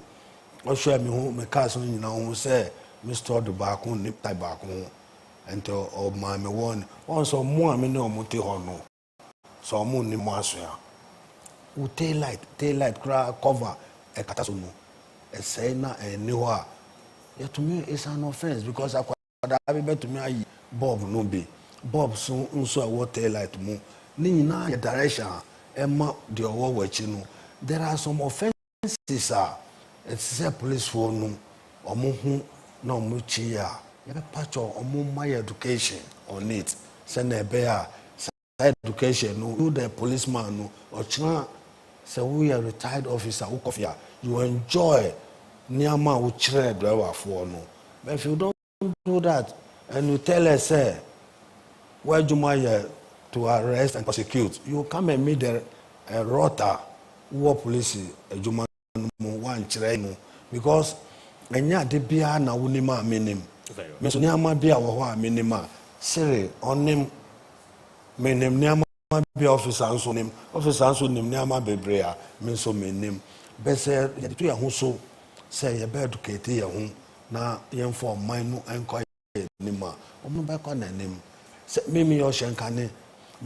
Or show me who me cousin, you know, who say, Mr. the back on nip tie back home. Until oh, my me one. Once or more, me no muti hono. So moon ni mwasya. U taillight, cry cover a catasuno. A say na a newa. Yet to me, it's an offense because I have bet to me, Bob no be. Bob soon also a water light mo. Ni na your direction. Emma the war watching. There are some offenses, sir. It's a police for no or mo no muchia. You have a patch or more my education on it. Send a bear education no do the policeman no or china. So we are retired officer who coffee. You enjoy Niama uchre driver for no. But if you don't do that and you tell us say where Jumaya to arrest and prosecute, you come and meet the rota war police Juma one chre because enya de bia na wunima minim. Meso Niama bia wo minima sere onim menim Niama bia officer anso nim Niama bebrea menso menim. Bese yɛde ya ho so sɛ yɛbɛ educate yɛ ho na yɛmfa ɔman no ɛnkɔ anim a ɔmo bɛkɔ n'anim sɛ mimi yɛ ɔhyɛnkane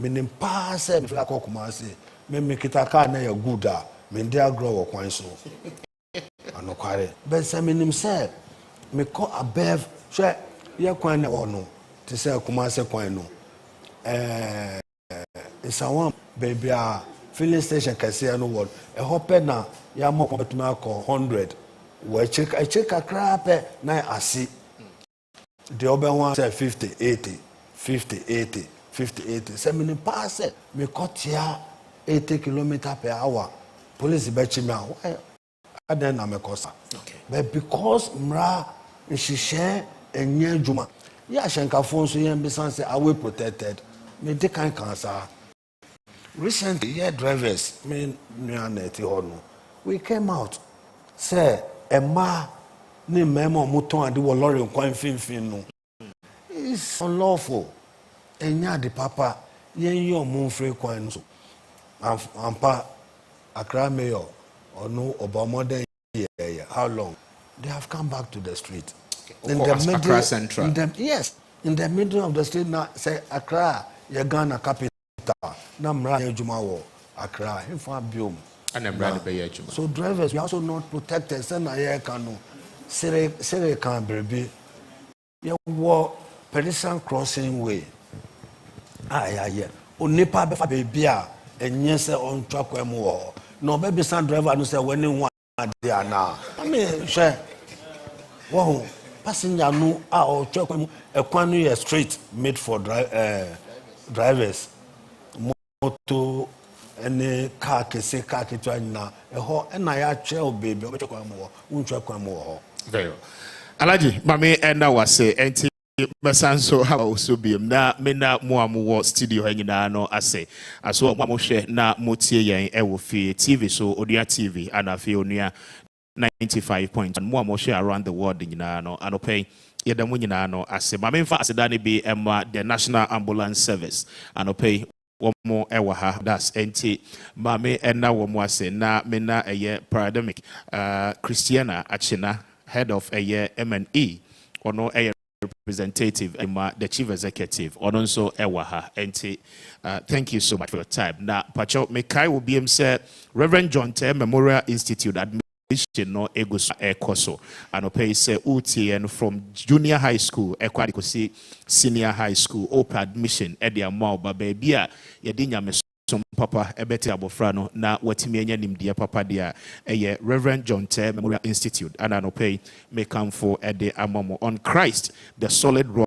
menim paa sɛ mefiri akɔ Kumasi mimi kita kaa na yɛ good a mende agorɔ wɔ kwan so anokware bɛsɛ menim sɛ mekɔ above hwɛ yɛ kwan na wɔ no te sɛ Kumasi kwan no Isawam baby a filling station kɛseɛ no wɔ ɛhɔ pɛ na yɛamɔ kɔbɛtumi akɔ 100 wɔakyiri kakra pɛ na ase deɛ ɔbɛho sɛ 50-80 sɛ menim paa sɛ mekɔtea 80 km/h police bɛkyi me a adɛn na mekɔ sa but because mmara nhyehyɛ ɛnyɛ adwuma yɛ ahyɛnkafoɔ nso yɛmbisa sɛ are we protected mede kan saa. Recently, yeah, drivers, me we came out. Say, a ma ni memo muton adi wo lorry nkwan finfin no. It's unlawful. Enya di papa yen yo mo free kwan so. Ampa Accra mayor or no Obama how long? They have come back to the street. In the middle, Accra Central. In the middle of the street now say Accra, you Ghana capital. Na mra ejuma wo Accra himfa biom and mra be ejuma so drivers we also not protected say na ye kan no sere kan brebe ye wo pedestrian crossing way ye onipa be fa be bia enye se on twa kwam wo na obabi san driver no say wani hu ade ana I mean share wo passenger no a o twa kwam ekwan no ye straight made for drivers moto ene car kese car ketwa nyina eho na ya twel baby obetwa kwa mo untwa kwa mo ho very well Alaji mame enda wase enti mesanso ha also biem na me na mo amwo studio ha nyina no ase aso mo hwe na motie yen ewo fie TV so Onua TV ana fie Onua 95.1 mo hwe around the world nyina no anopai yeda mo nyina no ase mame mfa aseda ne bi emma the National Ambulance Service anopai womo ewa ha das enti mame enna womo ase na me na eye Paradigmic Christiana Achina head of eye M&E ono eye representative Emma the chief executive ono nso ewa ha enti thank you so much for your time na pacho mekai will be say Reverend John T. Memorial Institute no egoso ekoso anope say UTN from junior high school ekwadikosi senior high school open admission e dia ma oba baby a ye de nyame som papa ebete abofra no na watimi anya nimdia papa dia eye Reverend John T. Memorial Institute and anope make come for e de amomo on Christ the solid rock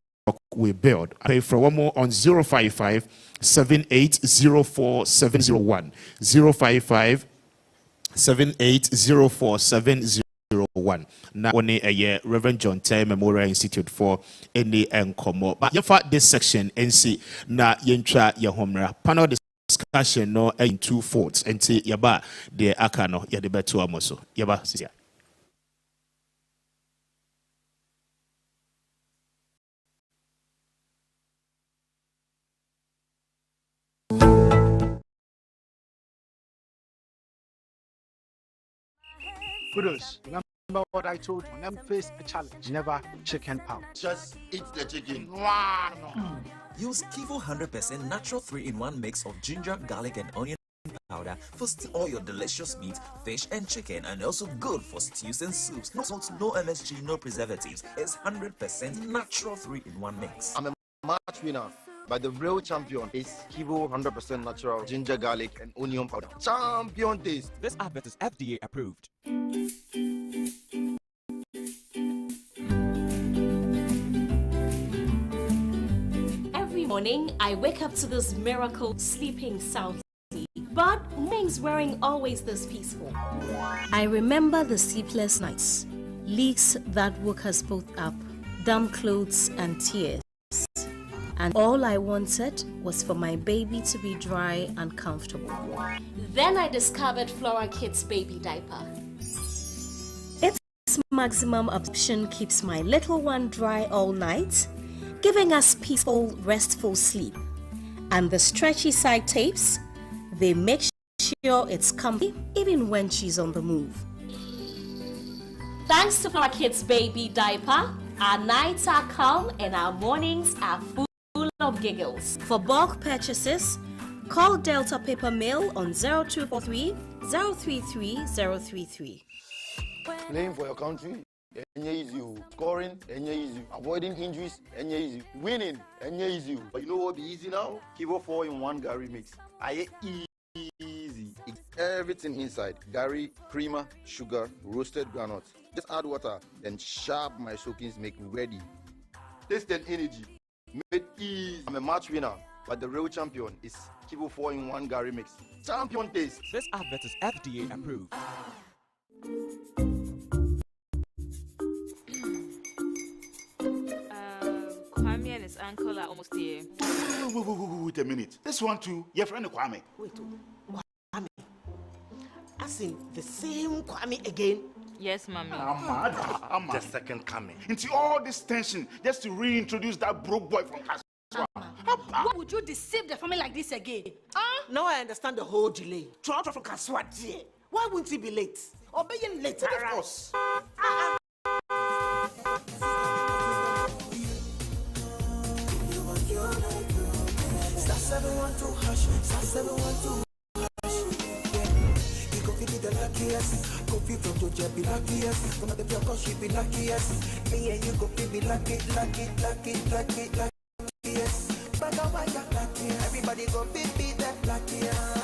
we build. I pay for one more on 055 7804 701. 055 7804 701. Now, on a Reverend John Tay Memorial Institute for any encomo. But you find this section and see na yentra yahomra panel discussion no in 2 fourths and see yaba the akano ya the betu amoso yaba sisia. Kudos. Remember what I told you. Never face a challenge. Never chicken pound. Just eat the chicken. Use Kivo 100% natural 3-in-1 mix of ginger, garlic, and onion powder for all your delicious meat, fish, and chicken, and also good for stews and soups. No salt, no MSG, no preservatives. It's 100% natural 3-in-1 mix. I'm a match winner. But the real champion is Kivo 100% natural ginger, garlic, and onion powder. Champion taste. This advert is FDA approved. Every morning, I wake up to this miracle sleeping soundly. But mornings weren't always this peaceful. I remember the sleepless nights, leaks that woke us both up, damp clothes and tears. And all I wanted was for my baby to be dry and comfortable. Then I discovered Flora Kids baby diaper. Its maximum absorption keeps my little one dry all night, giving us peaceful, restful sleep. And the stretchy side tapes, they make sure it's comfy even when she's on the move. Thanks to Flora Kids baby diaper, our nights are calm and our mornings are full of giggles. For bulk purchases, call Delta Paper Mill on 0243 033 033. Playing for your country, easy. Scoring, easy. Avoiding injuries, easy. Winning, easy. But you know what be easy now? Kivo 4-in-1 Gary mix. Easy. It's everything inside. Gary, creamer, sugar, roasted granules. Just add water, then sharp my soakings make me ready. Taste and energy. Made easy. I'm a match winner, but the real champion is Kivo 4-in-1 Gary mix. Champion taste. This advert is FDA approved. Kwame and his uncle are almost here. Wait a minute. This one too, your friend Kwame. Wait, Kwame. As in the same Kwame again? Yes, mommy. I'm the second coming. Into all this tension, just to reintroduce that broke boy from Kaswa. Why would you deceive the family like this again? Now I understand the whole delay. Trouble from Kaswa. Why wouldn't he be late? Or being late? Of course. Star 712 hash, star 712 hash. You go feel the luckiest. Go feel from Georgia be luckiest. From the pure she be luckiest. Me and you go feel be lucky. But now I got lucky. Everybody go feel that luckiest.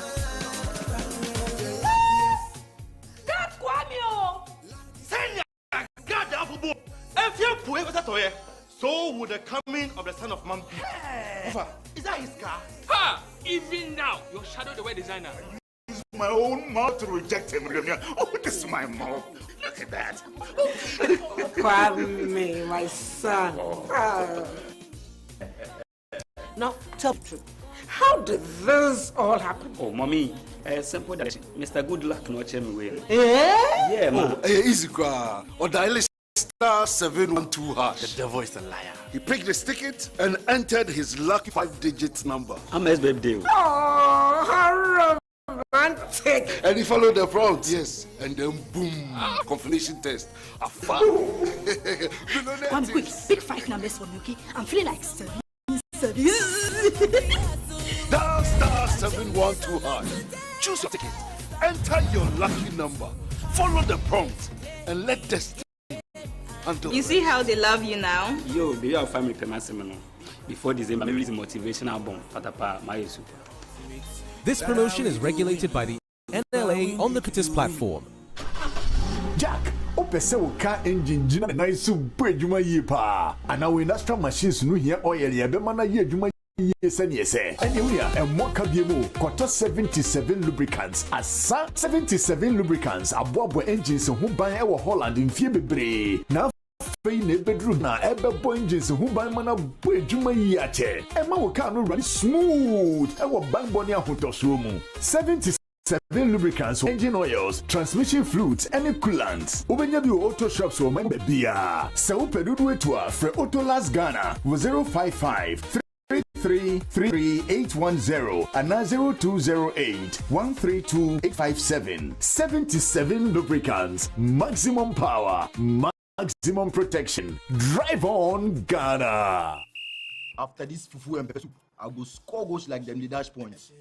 That's Kwame! Send your God up, boom. If you put it at so would the coming of the son of man be. Is that his car? Ha! Even now, your shadow the way designer. My own mouth to reject him. Oh, this is my mouth. Look at that. Kwame, my son. Now, tell the truth. How did this all happen? Oh, mommy, simple that Mr. Good Luck no check me way. Yeah, man. Easy, cry. Or dial star 712 hash. The devil is a liar. He picked his ticket and entered his lucky 5-digit number. I'm his birthday. Oh, how romantic. And he followed the prompt. Yes. And then boom. Confirmation test. One quick, pick 5 numbers for me, okay? I'm feeling like 7. Dial star 712 hash. Choose your ticket. Enter your lucky number. Follow the prompt and let destiny. You see how they love you now? Yo, do you have family permission? Before December, maybe it's a motivational album. Patapa, my super. This promotion is regulated by the NLA on the Critis platform. Jack, pese wo car engine gina na isu bu adwuma yi pa. Ana we industrial machines no here oil ye be mana ye adwuma yes and yes. Anyway, and more kabiemo, quarter 77 lubricants. Asa 77 lubricants. Abobo engines who buy our Holland in Fiebre. Now, Fay ne bedroom na ebe engines who buy mana bujuma yache. Emma will can run smooth. Our bang bonia hutos room. 77 lubricants, engine oils, transmission fluids, and coolants. Ubenya bi auto shops or member bia. So pedudu etua for Auto Las Ghana 055 33810 and 0208 132857. 77 lubricants, maximum power, maximum protection. Drive on Ghana. After this fufu and pepper soup, I'll go score goals like them the dash points.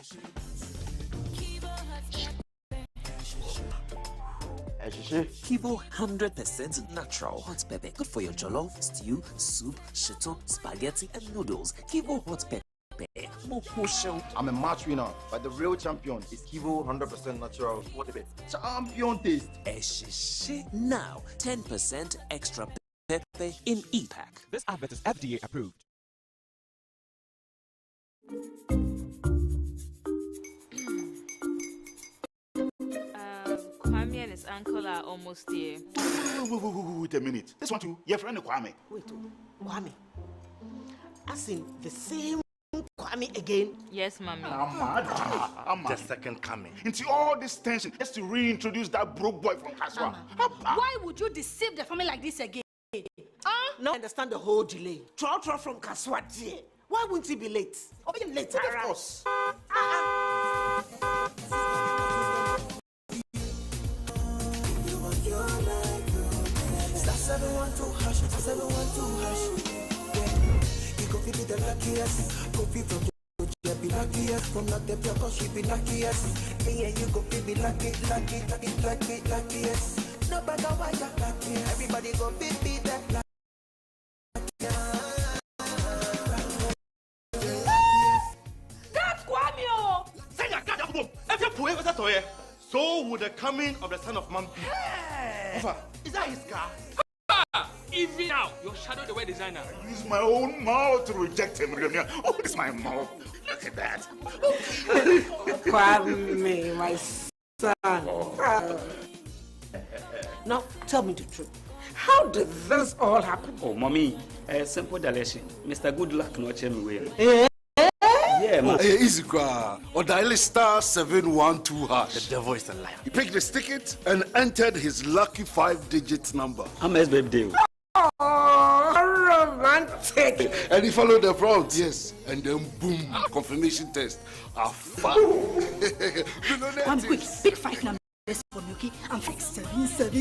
Kibo 100% natural hot pepper. Good for your jollof, stew, soup, shito, spaghetti, and noodles. Kibo hot pepper. I'm a match winner, but the real champion is Kibo 100% natural hot pepper. Champion taste. Now, 10% extra pepper in e-pack. This advert is FDA approved. Kwame and his uncle are almost here. Wait a minute. This one too, your friend Kwame. Wait, Kwame. As in the same Kwame again? Yes, mommy. I'm the second coming. Into all this tension, just to reintroduce that broke boy from Kaswa. Why would you deceive the family like this again? No, I understand the whole delay. Troll from Kaswa, dear. Why wouldn't he be late? Or be late, of course. Star 712 hash, 712 hash. Yeah, you go feel the luckiest. Go feel from your be luckiest. From not the pure cause she be luckiest. Yeah, you go feel be luckiest. No matter why you're lucky. Everybody go feel be that luckiest. That's Kwame! Say that God, if you put it with so would the coming of the Son of Man be. Hey. Is that his car? Even now, your shadow the way designer. I use my own mouth to reject him. Oh, this is my mouth. Look at that. Kwame, my son. Now, tell me the truth. How did this all happen? Oh, mommy, simple direction. Mr. Good Luck no check me way. Yeah, man. Hey, easy, or dial star 712 hash. The devil is a liar. He picked his ticket and entered his lucky 5-digit number. How much baby? Oh, romantic. And he followed the prompts, yes. And then boom, confirmation test. One quick, big 5 numbers for Nuki and 577.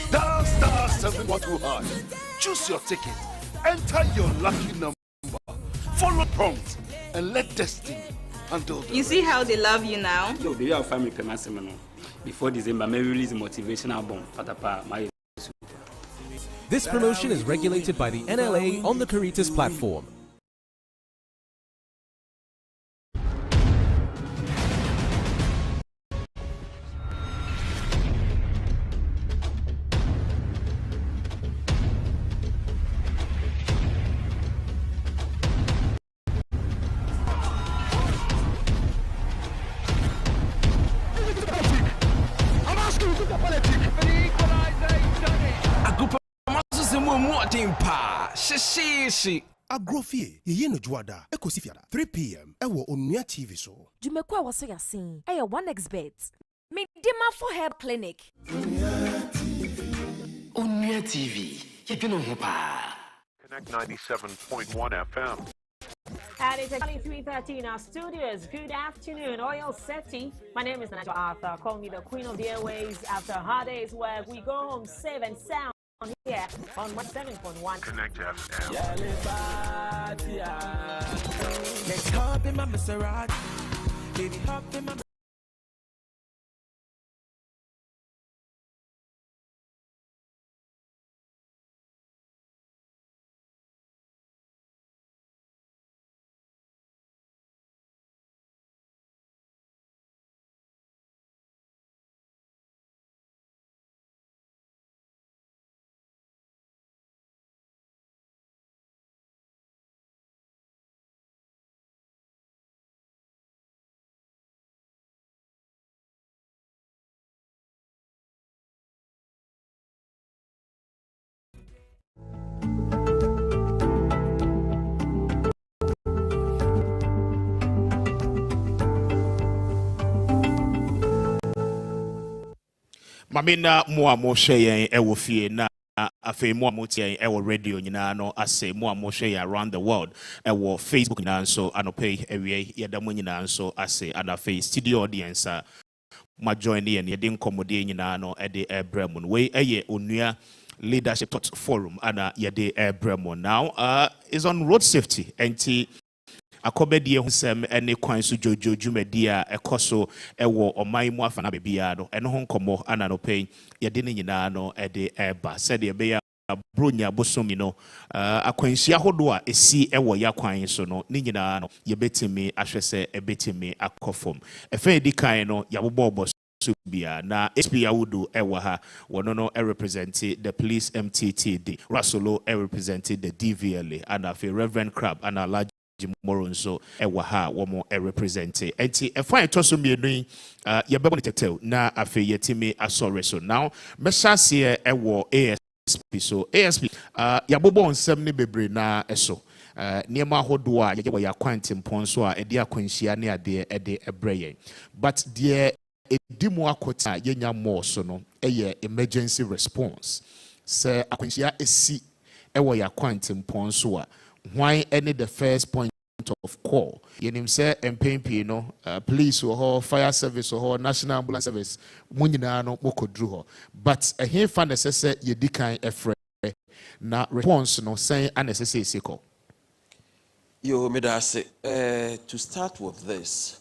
Dial star 712 hash. Choose your ticket. Enter your lucky number. Follow prompts and let destiny handle the You see how they love you now? Yo, baby, I'll find me Pemasimo. Before December, may release a motivational album. This promotion is regulated by the NLA on the Caritas platform. Agrofie, ye no juada, ekosifiada, 3 p.m. Ewo Onua TV so. Jumekwa waso yasin, eya 1xbet. Me dema for hair clinic. Onua TV, ye dino hopa. Connect 97.1 FM. And it's exactly 3:13 our studios. Good afternoon, Oil City. My name is Nigel Arthur. Call me the Queen of the Airways. After a hard day's work, we go home safe and sound here on 7.1 Connect FM. Let's hop in my Maserati. Baby, hop in my Mamina mo mo share ewo fie na afi mo mo tie ewo radio nyina no ase mo mo share around the world ewo Facebook nyina nso anope ewie yeda mo nyina nso ase anafe studio audience ma join ye ne de nkomode nyina no e de ebrem we eye Onua leadership thought forum ana ye de ebrem now is on road safety enti akobedie husem ene kwan so jojo dwumadi a ekoso ewo oman mu afana bebia no eno ho nkomo ana no pen ye de ne nyina no e de eba said ye be ya bronya bosomi no akwanhia hodo a esi ewo ya kwan so no ne nyina no ye betimi ahwese ebetimi akofom efe edi kan no ya bobo subia na SP Awudu ewa ha wono no represent the police MTTD Rasolo represented the DVLA and a Reverend Crab and a large Moronzo ewa ha womo represent enti efan toso mienu yebebo tetel na afi yetimi asore so now mesase ewo ASP so ASP yabobo nsem ne bebre na eso niema hodo a yewo yakwanti mponso a edi akwanhia ne ade ede ebreye but the edimu akota yenya more so no eye emergency response se akwanhia esi ewo yakwanti mponso a why any the first point of call yenim say MPP no police or fire service or national ambulance service munyina no mokodru ho but a here fan necessary ye dikan efre na response no say unnecessary seko yo medase to start with this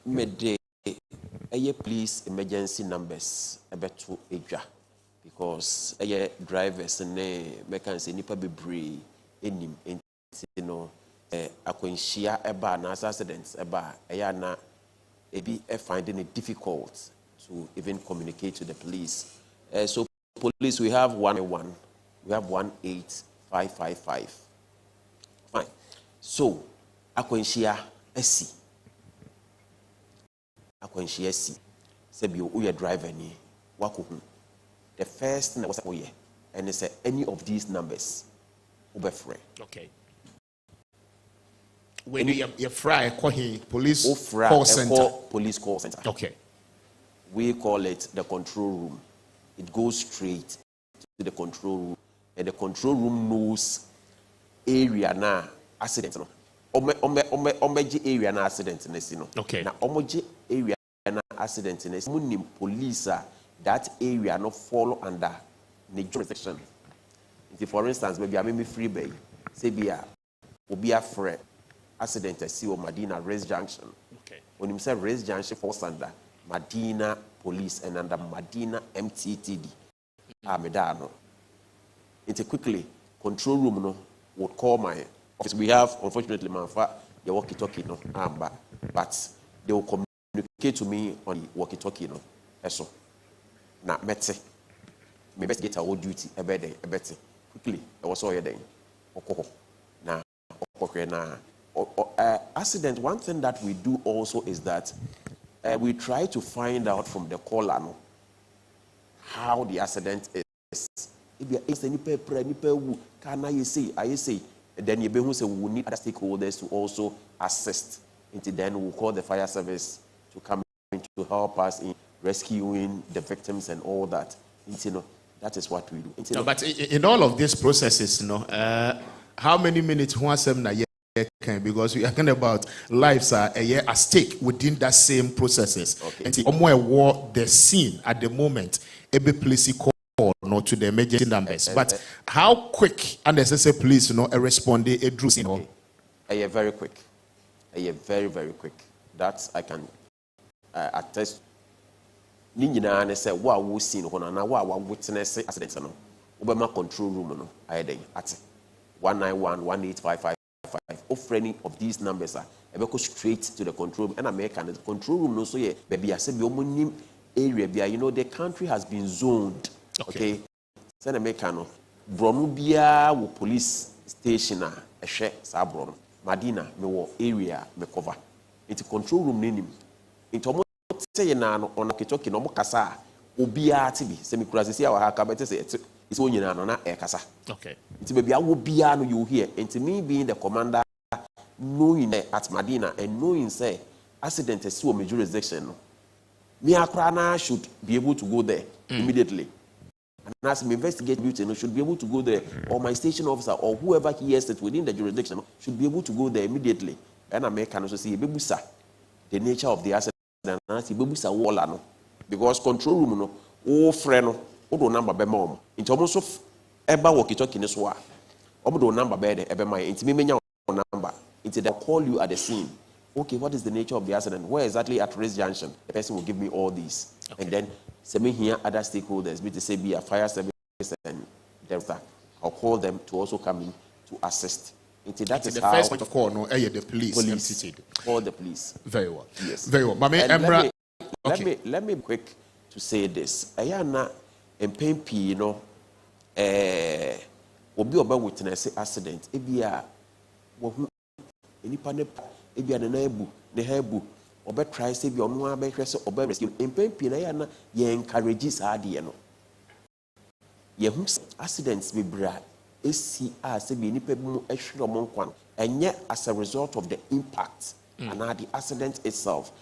me police emergency numbers ebeto edwa because drivers ne mechanics nipa bebre enim no akwanhia eba na accidents eba na ebi finding it difficult to even communicate to the police so police we have 111 we have 18555 fine so akwanhia esi sebi o driver ni wakohu the first thing that was and it's any of these numbers free. Okay. When you fry police call center. Police call center. Okay. We call it the control room. It goes straight to the control room, and the control room knows area na accident no. Omeji area na accident no. Okay. Na omeji area na accident no. Munim police that area no fall under the jurisdiction. For instance, maybe I may free bay, say be a free accident at see Medina Race Junction. Okay. When you say Race Junction falls under Medina Police and under Medina MTTD. Medano. It's a quickly control room no would call my office. We have unfortunately manfa the walkie-talkie no but they will communicate to me on the walkie-talkie no. Eso. Na mete. Me best get our duty ebede quickly I was all here then na accident. One thing that we do also is that we try to find out from the caller no, how the accident is. If you are any paper can I say then you say we need other stakeholders to also assist. Until then we'll call the fire service to come in to help us in rescuing the victims and all that. That is what we do. No, but in all of these processes, how many minutes because we are talking about lives are at stake within that same processes. Okay. And the scene at the moment, every police call to the emergency numbers. But how quick unnecessary police respond? Very quick. Very, very quick. That I can attest. Ninyina ne say wa wo scene ho na wa witness accident no obema control room no ayeden at 191 18555 of any of these numbers are go straight to the control room and American the control room no so ye baby I say be omonim area bia the country has been zoned. Okay say American no bronu bia wo police station a ehwe sa bronu Madina me wo area me cover into control room nenim into say na no on kitoki no mukasa obia tibi se mi kura sisi awa ka bete se isi onyina no na e kasa. Okay. Nti baby awo bia no you hear. Nti me being the commander knowing at Medina and knowing say accident is so major jurisdiction no me akrana should be able to go there immediately. And as an investigator should be able to go there, or my station officer or whoever hears it within the jurisdiction should be able to go there immediately. And I can also see the nature of the accident and because control room no o friend no number be mom. Into almost of eba walkie talkie ne so a obo number be there ebe my into me menya number. Into they call you at the scene. Okay, what is the nature of the accident? Where exactly at race junction? The person will give me all these. Okay. And then send me here other stakeholders, be to say be a fire service and Delta. I'll call them to also come in to assist. That is the how first point of call, no, the police. Call the police. Very well. Yes. Very well. Let me be quick to say this. Ayana MPP, you know, obi oba witness accident. Ebia wo enipa ne ebia ne na ne hebu oba try say bi Onua be hwese oba rescue. MPP na yana ye encourage saade no. Ye hu accidents be bra esi a se bi nipa bi mu ehwere mo nkwan. Enye as a result of the impact and the accident itself.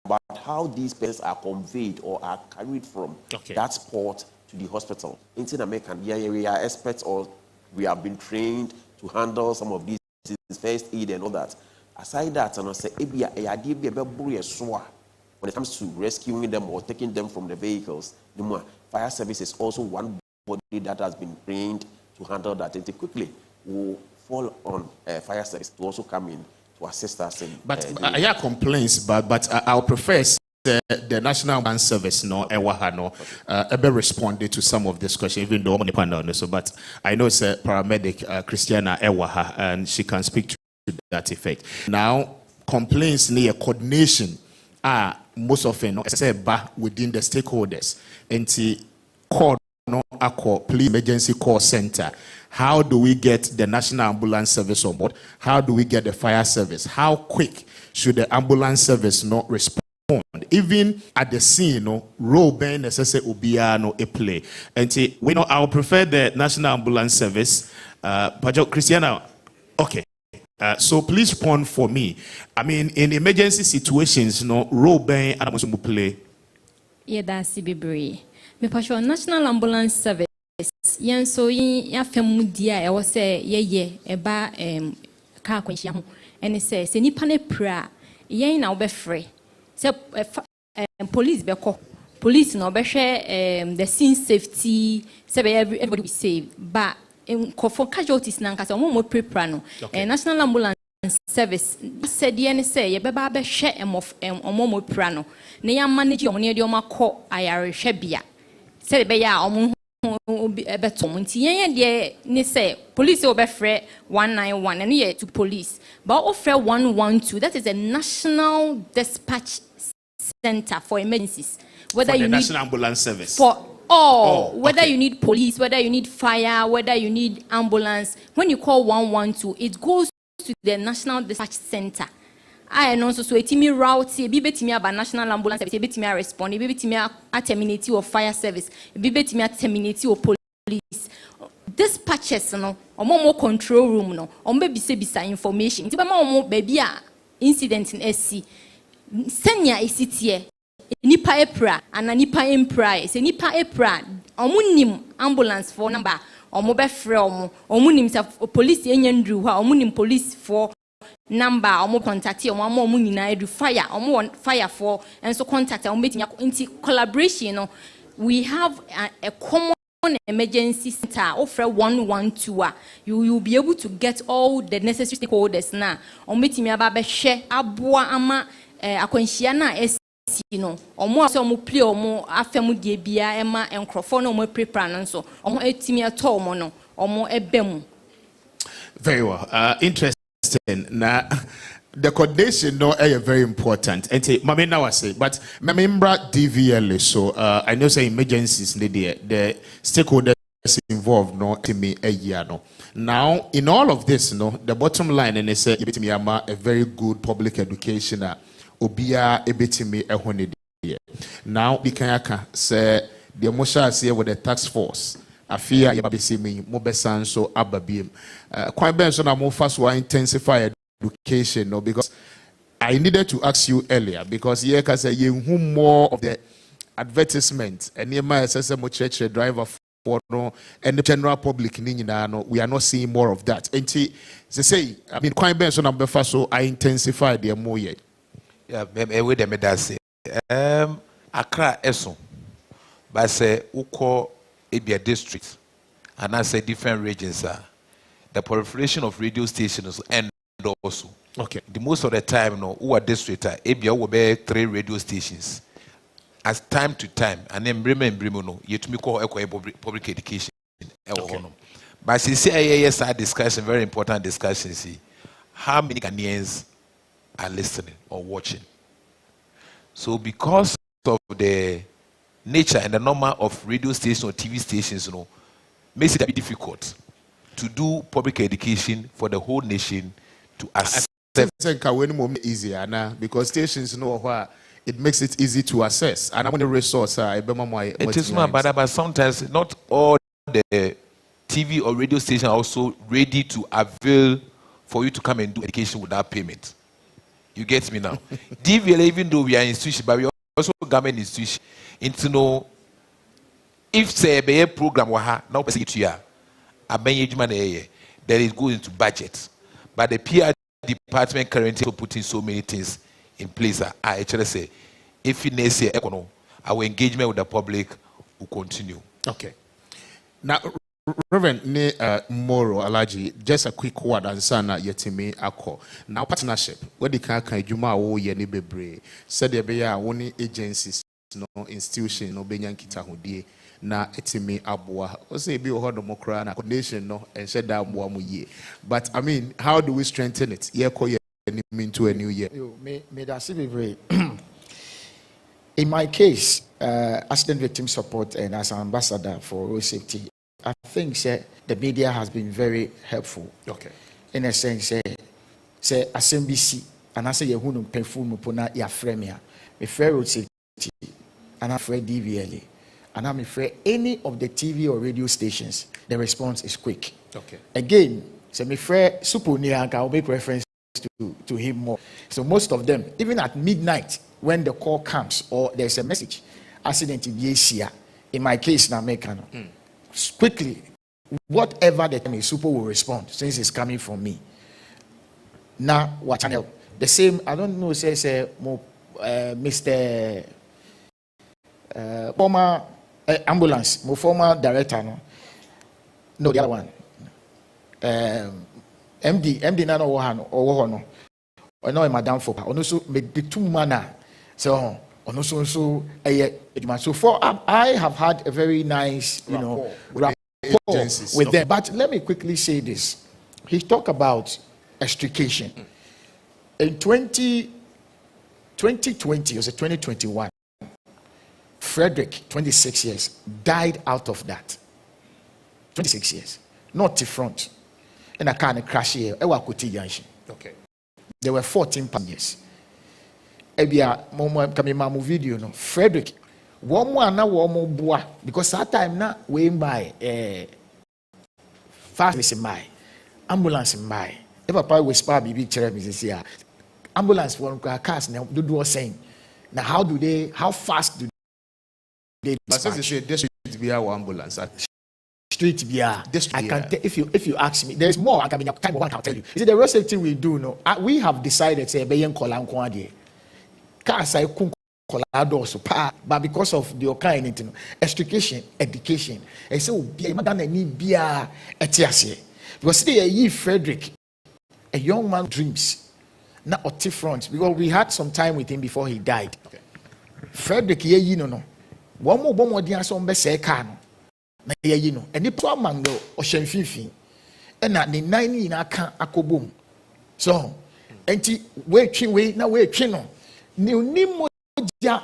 About how these patients are conveyed or are carried from that spot to the hospital. In America, we are experts or we have been trained to handle some of these first aid and all that. Aside that, and I say, when it comes to rescuing them or taking them from the vehicles, the fire service is also one body that has been trained to handle that. And quickly will fall on fire service to also come in to assist us in. But I hear complaints, but I'll prefer the National Ambulance Service ever responded to some of this question, even though I'm on the panel. So, but I know it's a paramedic, Christiana Ewaha, and she can speak to that effect. Now, complaints near coordination are most often within the stakeholders. And the call police emergency call center. How do we get the National Ambulance Service on board? How do we get the fire service? How quick should the ambulance service not respond? Even at the scene, role being necessary ubiano a play. And we know I'll prefer the National Ambulance Service. Christiana, okay. So please respond for me. I mean, in emergency situations, role being and play. Yeah, that's the National Ambulance Service. Yan so ya fam dia e wo se ye eba ka kwanhia ho ene se nipa ne pra yen na wo be frɛ se police be call police na wo be hwɛ the scene safety se be everybody be safe but for casualties na nkasa mo prepare no National Ambulance Service said yen say ye be ba be hwɛ mo pra no na ya manage omo ne de omo akɔ ayare hwɛ bia se be ya omo police over 191 and yeah to police but offer 112 that is a national dispatch center for emergencies whether for you the need National Ambulance Service for whether you need police, whether you need fire, whether you need ambulance. When you call 112 it goes to the National Dispatch Center. I know so etimi route be betimi aba National Ambulance Service be betimi respond be betimi terminate or fire service be betimi terminate or police dispatches no omo control room no omo be bisa information nti be ma omo baby a incident in SC senya esitie nipa epra ana nipa empra se nipa epra omo nim ambulance for number omo be frɛ omo nim sa police enyandru ha omo nim police for number omo contact omo nyina edu fire omo fire for and so contact omo betimi into collaboration no we have a common emergency center offer 112 you will be able to get all the necessary stakeholders na omo betimi aba be hwɛ aboa ama akwanhia na no omo so omo play omo afem die bia ema enkrofo no omo prepare no so omo etimi ato omo no omo ebem. Very well. Interesting. Now, the coordination is very important. And Mami now I say, but remember DVLA. So I know say emergencies the stakeholders involved to me a year no. Now in all of this, the bottom line and they say a very good public education. Obia ebetimi ehone de. Now Bikayaka say the Mosha say with the task force. Afia yababesimi mobesan so ababiem. Quite ben so na mo fast wa intensify education because I needed to ask you earlier because here can say you more of the advertisement and near my SSM church driver for no and the general public we are not seeing more of that. And they say, I mean, quite bench on number so I intensify the more yet. Yeah, wait a minute. Accra Esso, but say Uko Abia district, and I say different regions are the proliferation of radio stations and also. Okay. The most of the time, no, who are district, Abia will be 3 radio stations. As time to time, and then Bremen no, you to me call public education. Okay. But see, yes, I discussion, very important discussion. See, how many Ghanaians are listening or watching? So, because of the nature and the number of radio stations or TV stations, makes it a bit difficult to do public education for the whole nation to accept. Easier now because stations know where. It makes it easy to assess. And I'm going to resource. It is not bad, but sometimes not all the TV or radio stations are also ready to avail for you to come and do education without payment. You get me now? DVL, even though we are institution, but we are also government institution. Into know if say a program now then it goes into budget. But the PR department currently putting so many things in place. I actually say, if you say our engagement with the public will continue. Okay. Now, Reverend Moro Alaji, just a quick word and sana yetimi ako. Now partnership. What the can juma o ye ni bebre. Said there be only agencies, no institution, no benyan kita hodie. Na etimi abwa. Ose be o democrat na coordination no and said that abwa mu ye. But I mean, how do we strengthen it? Ye ko ye into a new year. May that be very. In my case, accident victim support and as an ambassador for road safety, I think the media has been very helpful. Okay. In a sense, say SMBC and I say you who pay full mupona ya fremia, me fair road safety, and I'm afraid DVLA, and I'm afraid any of the TV or radio stations, the response is quick. Okay. Again, say me fair super near I'll make reference to him more. So most of them, even at midnight, when the call comes or there's a message, accident in Asia, in my case now, quickly, whatever the time is, super will respond since it's coming from me. Now, what channel? The same, I don't know, says Mr. Former ambulance, my former director, no, the other one. MD na no wo no no madam for ono so me the two manner so ono so so for I have had a very nice rapport with them. But let me quickly say this. He talked about extrication. In 2020 or 2021, Frederick, 26 years, died out of that. 26 years. Not the front. And I can't crash here. Okay. There were 14 passengers. Ebia, video no. Frederick, one more na one more boy because that time na we by fast in my ambulance in my. If I whisper baby chere me say ambulance for cars now do saying. Now how fast do they dispatch? But this should be our ambulance. Street beer. I can tell if you ask me, there's more. I can be time one. I'll tell you. You see, the road safety we do no. We have decided say be yen kola nkwade. Cars I kun kola do so pa. But because of the kind anything, education. I say be madam any beer etiase. Because today ye Frederick, a young man dreams, not oti front. Because we had some time with him before he died. Okay. Frederick ye no. One more dia so be say car no. Na ye no eni pro mango o hwemfimfin na ne nan ni na aka akobom so enti we twi no ne onimo ja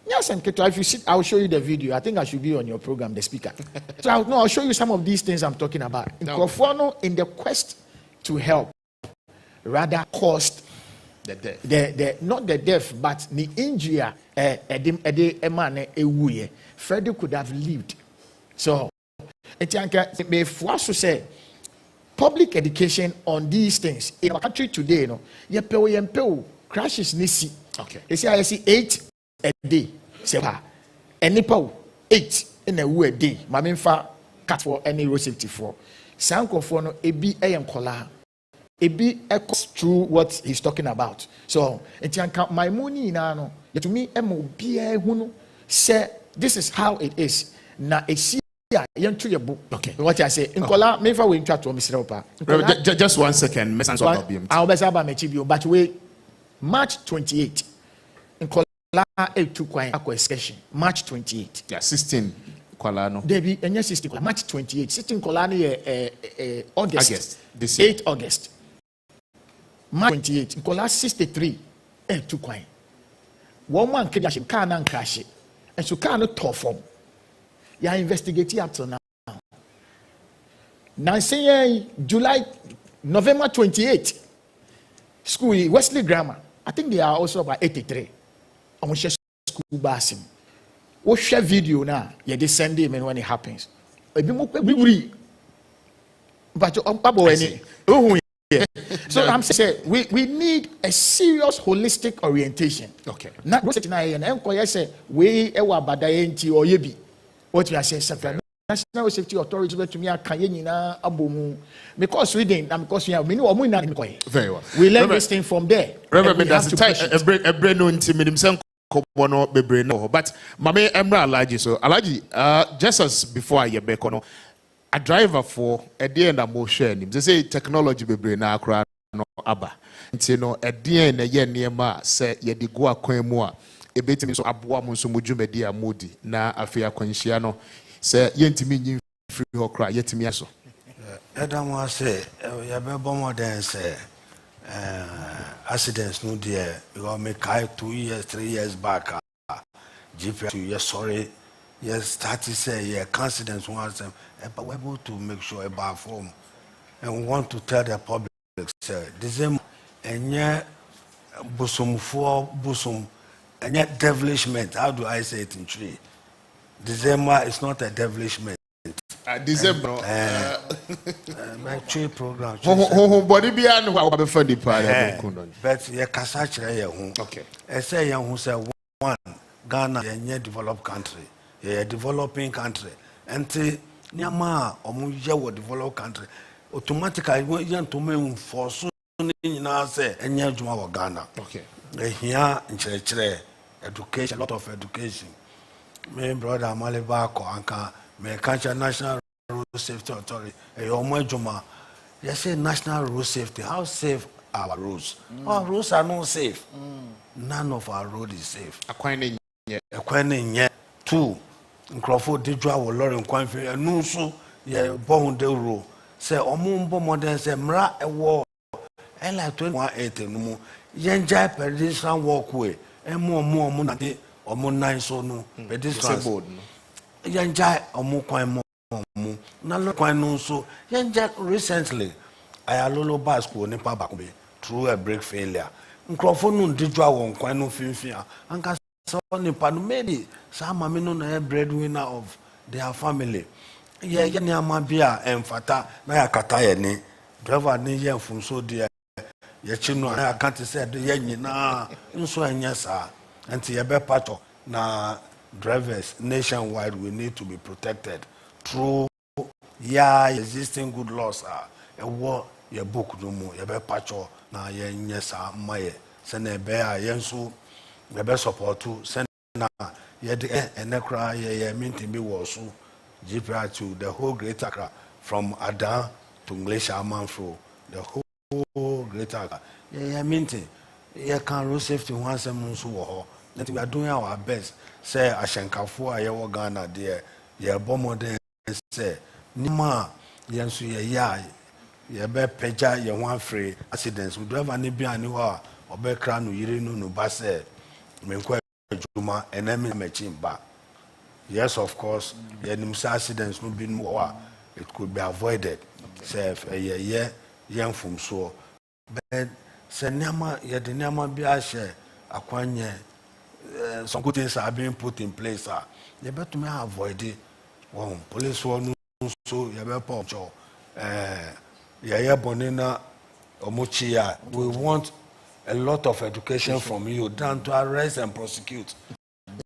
nyasem keto. If you sit, I'll show you the video. I think I should be on your program, the speaker. So I'll show you some of these things I'm talking about. In the quest to help rather caused the not the death but the injury Frederick could have lived. So, may force to say public education on these things in our country today. No, crashes nisi. Okay. You see, I see 8 a day. Say, any power 8 in a way a day. Mamma cat for any road safety for. Sanko for no ebi am kola. Ebi echoes through what he's talking about. So, my money no. To me, say this is how it is. Na esi to your book. Okay. What I say, Nkola, me for we intro to Mr. Opa. Just 1 second. I'll be able to but we March 28. Nkola to quite excursion. March 28. Yeah, 16. Nkola no. Debbie, and yes, 16. March 28. 16 Nkola August. This year. 8 August. March 28. Nkola 63. To quite. 1 man crash car and crash it. And so car not tough form. You are investigating up to now. Now say November 28. School Wesley Grammar. I think they are also about 83. I'm share school basim. We share video now. Yeah, they send him when it happens. But so I'm saying we need a serious holistic orientation. Okay. Not what I say we ewa badaenti or yebi. What you are saying, National Safety Authority to me na abomu because reading and because we have many very well. We learn this thing from there. Remember that's the time a brain no intimidating some kobono bebre no. But mame emra alaji so alaji just as before I be kono a driver for a day and a mo share him. They say technology bebre na akra no aba. Nti no a day na ye niema say ye di go akwan mu a ebetimi so aboa mo so modwumadi a modi na afia kwanhia no say yentimi nyi free ho kra yetimi aso Adam was say ya be more than say accidents no there because me kai 2 years 3 years back GPS yes sorry yes started say yeah accidents once but we're able to make sure about form and we want to tell the public say the same enye busum and yet devilishment. How do I say it in tree? December is not a devilishment. December. My tree program. Body be and what be funny part. But ye kasachre ye hu. Okay. I say ye hu say one Ghana ye developed country. Ye developing country. Enti nyama omu ye wo developed country. Automatically ye to me force ni na say enye adwuma wo Ghana. Okay. Here in church, education, a lot of education. My brother Malibako Anka, my country National Road Safety Authority, you say National Road Safety. How safe are our roads? Our roads are not safe. None of our road is safe. Acquiring yet. 2. Crawford did draw a lot in Quanfi and Nusu, ye born the road. Say, Omumbo modern say, Mra a war. And like 2180 no more. Yenja pedestrian walkway and more money or more nice so no pedestrian yenja or more quite more no quite no so yenja recently I alolo bar school nipa back me through a brake failure microphone did draw one quite no fin and can so nipa maybe some mami no na breadwinner of their family yeah nyama bia emfata na yakata ye ni driver ni ye fun so there Yachino, I can't say the Yanina, so Yasa, and Tiabe Pato. Now, drivers nationwide we need to be protected through existing good laws are a war your book no more, Yabe Pacho, now Yasa, Maye, Sene Bea, Yensu, the best support to send yet and Necra, ye mean to be was GPR to the whole Great Accra from Ada to Glacier Manfro, the whole greater meeting you can road safety once a month that we are doing our best say ashankafo ayewo Ghana there ye bomodern say nima yensu ye ya ye be peja ye wan free accidents we driver ni bia ni ho obekra no yire no ba say menko adwuma enemy machimba yes of course ye nim accidents no be no it could be avoided say ye young from so but Senama Yadinama Biashe Aquanye some good things are being put in place. You better me avoid it. One police one so you better poncho Yaya Bonina Omochia. We want a lot of education from you than to arrest and prosecute.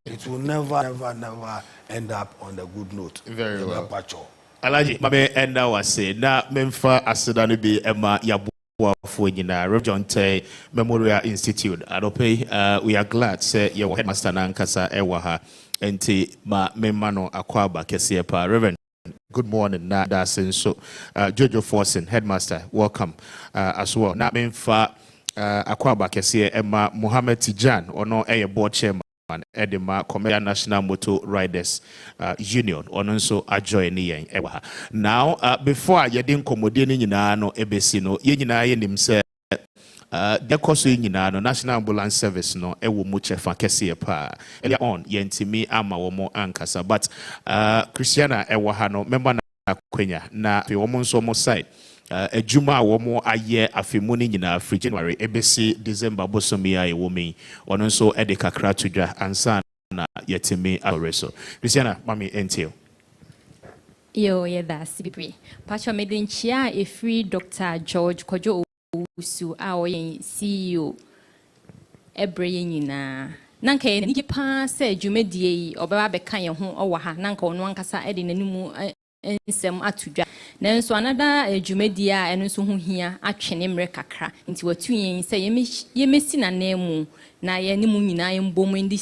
It will never end up on a good note. Very well. Alaji, mabe enda wase na memfa aseda no bi ema yaboafo nyina Rev John Tay Memorial Institute. Adope, we are glad say your headmaster na nkasa ewa ha enti ma memano akwaba kese pa. Reverend, good morning. Na dasin so Jojo Forsen, headmaster, welcome as well. Na memfa akwaba kese ema Mohammed Tijan ono eye board chairman Edema Commercial National Motor Riders Union ono nso ajoin yen ewa. Now before you didn't commodity nyina no ebesi no ye nyina ye nim se de koso nyina no National Ambulance Service no ewo mu chefa kese pa earlier on yentimi ama wo ankasa but Christiana ewa ha no member na kwenya na pe wo nso mo side ejuma wo mo aye afemu ni nyina free January ebesi December bosomi aye wo mi ono nso ede kakra tudwa ansa na yetimi areso. Christiana mami entail yo ye da sibibre pacho medinchia e free Dr. George Kojo Usu a oyen CEO ebreye nyina nanka ye ni pa se dwumadie yi obeba beka ye ho owa ha nanka ono ankasa ede nanimu ensem atudwa nanso anada dwumadi a eno so ho hia atwene mre kakra nti watu yen se yemesi na nemu na ye ni mu nyina embom ndi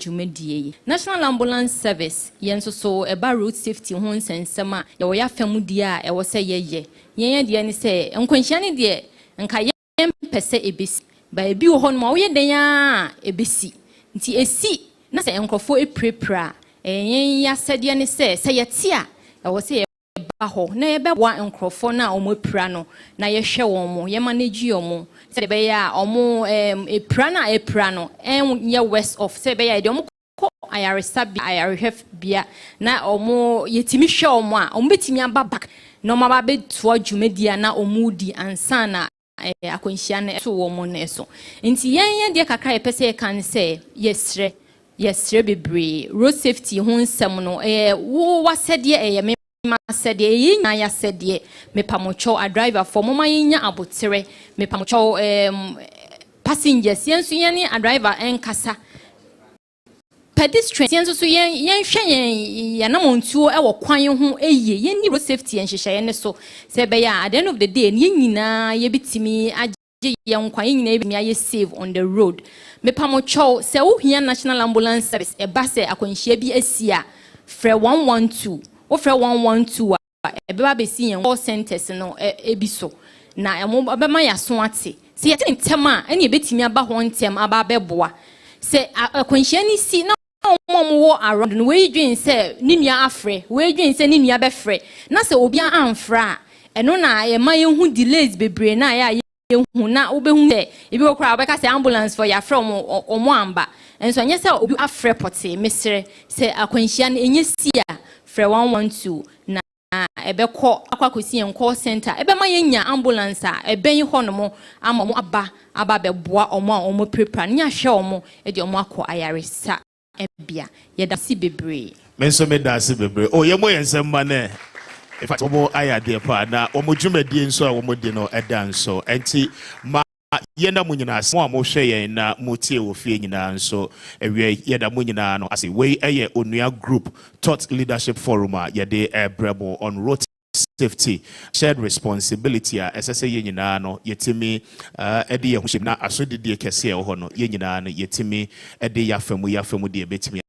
dwumadi National Ambulance Service yenso so eba road safety ho nsensem a ye wo ya famudi a e wo se yeye yen de ne se enkwanhia ne de nka yen pese ebesi ba ebi wo ho no ma wo ye den a ebesi nti esi na se enkofo eprepra yen ya sede ne se yeti a I was say baho na ebe wa nkrofo na omo epra no na ye hwe won mo ye manage omo se be ya omo epra no ye west of se be ya de omo ko ayaresabi ayarehef bia na omo yetimi hwe omo a omo betimi aba back no ma ba beto adwumadia na omo di ansa na akwanhia na so omo na so nti yen de kakra ye pese ye kan se yesre bebre road safety ho nsem no wo wasede me masede yinya ya sede me pamocho a driver for moma yinya abotere me pamocho passengers yensu yene a driver enkasa pedestrian yensu so yen hwe yen na montuo e wo kwan ho eye yen ni road safety en hyehyɛ ne so se be ya at the end of the day ne nyina ye bitimi yen kwan nyina ebimi aye save on the road me pamocho se wo hia National Ambulance Service e ba se akwanhia bi asia frɛ 112 wo frɛ 112 a e be ba besi yen call centers no ebi so na emo be ma yaso ate se yete ntem a ene ebetimi aba ho ntem aba beboa se akwanhia ni si na wo around no we dwen se ni nua afrɛ we dwen se ni nua bɛfrɛ na se obi amfra eno na ye ma ye hu delays bebre na ya na obehu se ebi okra obeka se ambulance for ya from omo amba enso anye se obi afre pote mesre se akwanhia na enye sia frɛ 112 na ebekɔ akwakosi en call center ebe ma yenya ambulance a eben ho no mo ama mo aba beboa omo a omo prepare nya hwɛ omo e de omo akɔ ayaresa ebia ye da si bebre menso me da si bebre o ye mo yensem ma na in fact omo ayade pa na omo dwumadie nso a omo di no eda nso enti ma yenda mu nyina mo a mo hwɛ yen na mo tie wo fie nyina nso ewie yeda mu nyina no ase we eye Onua Group Thought Leadership Forum a yede brebo on road safety shared responsibility a esese ye nyina no yetimi ede ye hoshim na asodidie kese e ho no ye nyina no yetimi ede yafamu de betimi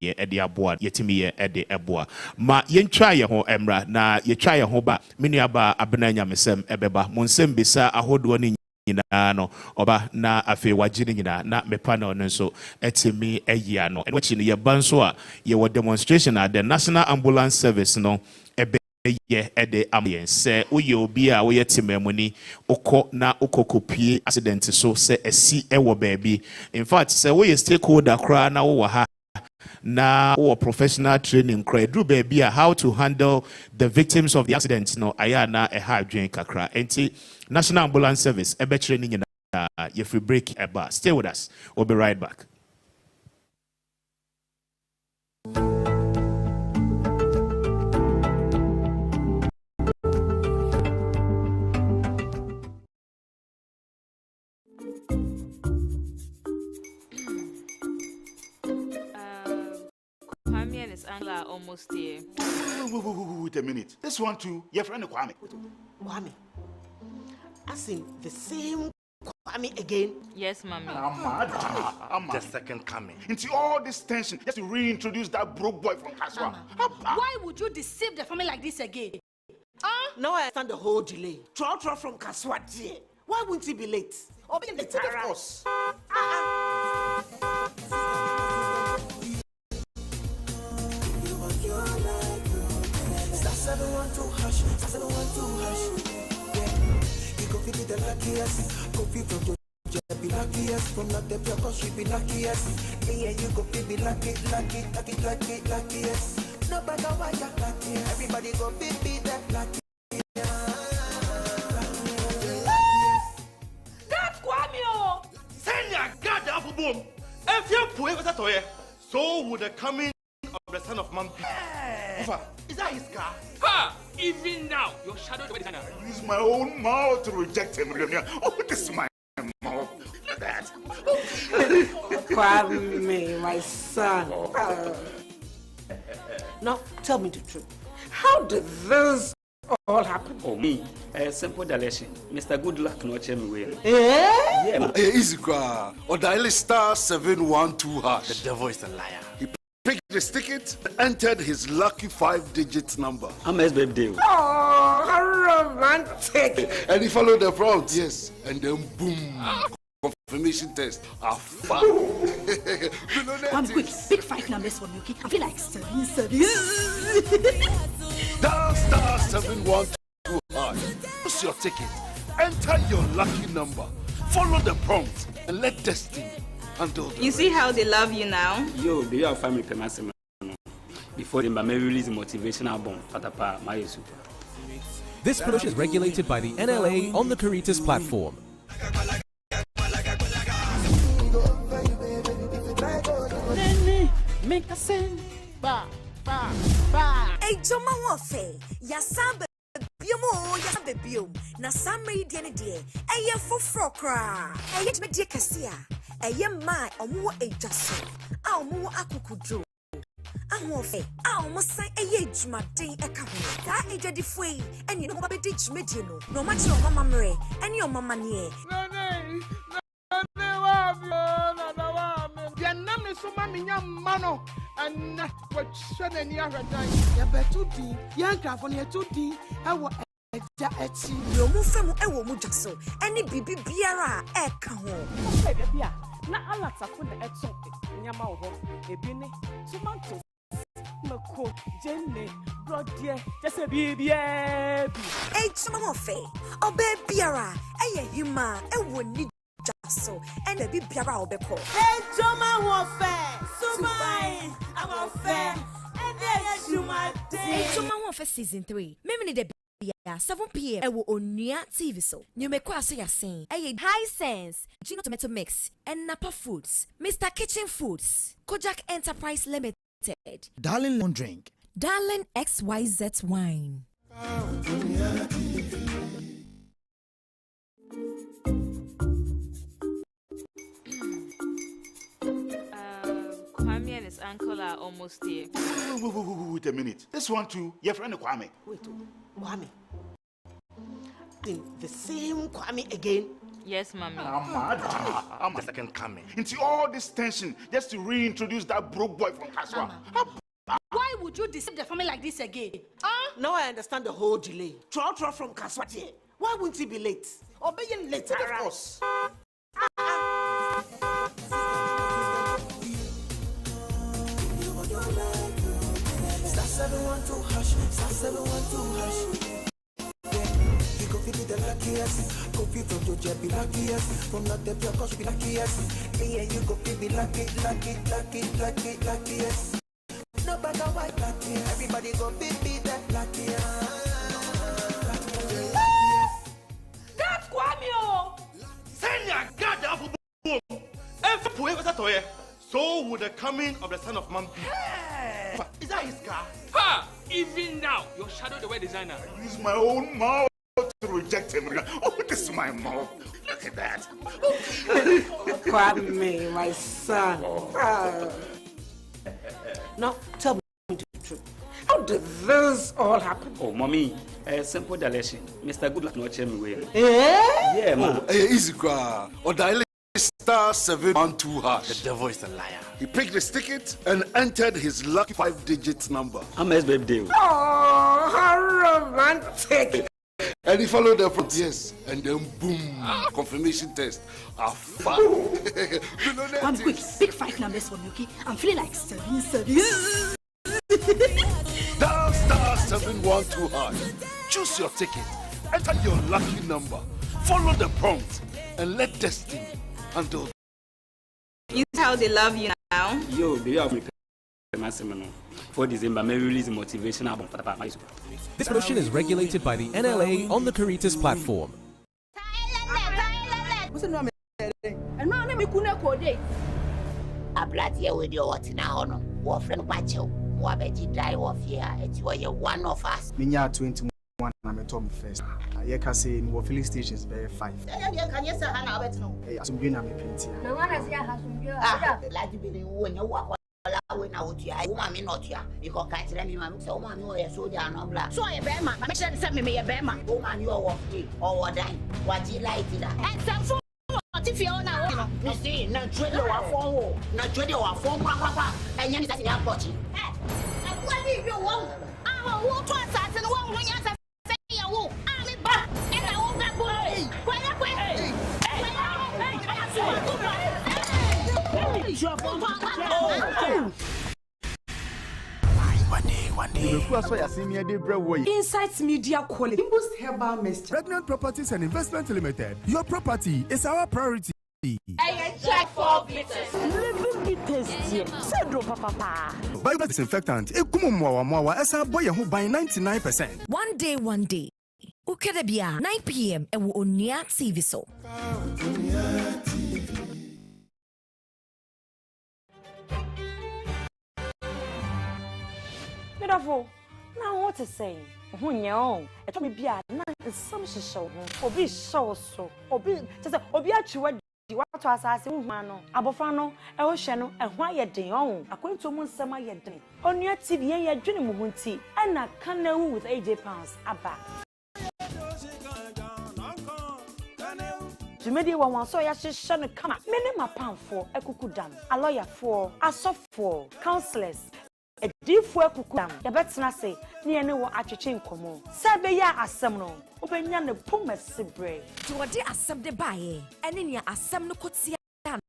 ye ede aboa yetimi ye ede eboa ma yentwa ye ho emra na yetwa ye ho ba menuaba abena nyamesem ebeba monsem bisa ahodo ni nyina no oba na afi wagine nyina na mepa na ono nso etimi ayia no enwachi no ye banso a ye wo demonstration at the National Ambulance Service no ye ede amyen se uye obi a wo yetimamuni okọ na okokopie accident so se esi ewo baabi in fact se wo ye stakeholder kra na wo ha na wo professional training kra do baabi a how to handle the victims of the accident no aya na e ha adwen kakra enti National Ambulance Service ebe training na ye free break eba stay with us, we'll be right back. uncle are almost here. Wait a minute. This one too, your friend Kwame. Kwame. As in the same Kwame again? Yes, mommy. I'm the second coming. Into all this tension, just to reintroduce that broke boy from Kaswa. Why would you deceive the family like this again? Now I understand the whole delay. Trotro from Kaswa, dear. Why wouldn't he be late? Or be late, of course. The luckiest, coffee from your be luckiest, from not the because she be luckiest. Me and you go be luckiest. No matter what you're lucky, everybody go be the luckiest. That's Kwame! Send your goddamn boom. If you put it at all, so would the coming of the son of man be. Is that his car? Ha! Even now, your shadow the way designer. I use my own mouth to reject him. Oh, this is my mouth. Look at that. Kwame, my son. Now, tell me the truth. How did this all happen? Oh, me. Simple direction. Mr. Good Luck no check me well. Yeah? Easy, or dial star 712 hash. The devil is a liar. He picked his ticket, entered his lucky 5-digit number. I'm a baby. Oh, how romantic. And he followed the prompts. Yes. And then boom. Confirmation test. One quick, pick 5 numbers for me, okay? I feel like 7. Dial star 712 hash. Choose your ticket. Enter your lucky number. Follow the prompts and let destiny handle the You see how they love you now? Yo, do you have family permits? Before the Mame release a motivational album, Patapa, my super. This promotion is regulated by the NLA on the Caritas platform. Make a sing. Ba. Hey, Joma Wafe, Yasabe, Biomo, Yasabe Biom, Nasame Dianide, Aya for Frokra, Ayet Media Cassia, Ayam Mai, or more a jasso, our more Akukudro. I'm Wafe, our must say a age, my day a couple. That age a diffway, and you know what I ditch Medino, no matter your mamma Mare, and your mamma near. Your name is so mammy, young mano, and not what should any other time. You better do, young California 2D. I will Your mufemo, a woman jasso, any bibi biara, a cajon. Na alata for the etso nyama ho ebini tomato mako jenne brodier just a baby eh chuma fe obe biara eh hima e woni jasso and baby biara obeko eh chuma wo fe sumai am fe and eh chuma day chuma wo fe season 3 me the 7 p.m. Ewo Onua TV so. You make kwa so yasin. High Sense, Gino Tomato Mix, and Napa Foods, Mr. Kitchen Foods, Kojak Enterprise Limited, Darling Long Drink, Darling XYZ Wine. Kwame and his uncle are almost here. Wait a minute. This one too, your friend Kwame. Wait, Kwame. The same Kwame again? Yes, mommy. I'm the second coming. Into all this tension, just to reintroduce that broke boy from Kaswa. Why would you deceive the family like this again? Now I understand the whole delay. Trotro from Kaswa, dear. Why wouldn't he be late? Or be late, of course. Star 712 hash, star 712 hash. You go be the luckiest, coffee from your be luckiest, from not the because be luckiest. Me and you go be luckiest. No matter what lucky, everybody go be the luckiest. That's Kwame! Send your goddamn boom. If you put it at all, so would the coming of the son of man be. Is that his car? Ha! Even now, your shadow the way designer. I use my own mouth to reject him. Oh, this is my mouth. Look at that. Kwame, my son. Now, tell me the did this all happen? Oh, mommy, simple dilution. Mr. Goodluck not check me well. Yeah, man. Easy cry. Or dial *712#. The devil is a liar. He picked his ticket and entered his lucky 5-digit number. I'm his birthday. Oh, how romantic. And he followed the process, and then boom, confirmation test. Fun. One quick, pick 5 numbers for me, okay? I'm feeling like 7. Dial *712#. Choose your ticket. Enter your lucky number. Follow the prompt and let destiny handle. Is how they love you now? Yo, do you have me? For December, may release a motivation album. This promotion is regulated by the NLA on the Caritas platform. One of us. Minya 21 I'm Tommy first. I can say in what filling stations be 5. Can you say how about no? Some green am plenty. No one has here has some Like be when you walk when out here. Woman me not here. You can catch them man. So woman you a soldier no bla. So a bear man. Make sure send me a bear man. Woman you are or dying. What you like that? And some if you now, you see, no trade your phone, no trade your phone, and you say I'm watching. What do you want? I want to assassin one when you say you want. I'm back and I want that boy. Insights Media Quality. Boost Herbal Mist. Pregnant Properties and Investment Limited. Your property is our priority. Check for bitters. Living bitters. Cedro papa. Bible disinfectant. Ekumu esa boy who by 99%. One day. Ukadabia 9 p.m. ewo Onua TV so. Beautiful. Now what to say? Hunyo. E to me bia na some show. Obi show so. Obi achiwa di wato asase hu ano. Abofra no e wo hwe no e ho ayeden on. Akwanto mu nsem ayeden. Onua TV ye dwene mu hunti. E na Kanewu with AJ pounds aba. Jumedi wa wan so ya hye no kama. Mene mapamfo ekukudam. A lawyer for, asofo, counselors. A deep for Kukam, the better say, near no atching common. Sabeya asem no, open yan the pumas sibre. To a dear asem de baye, and in your asem no could see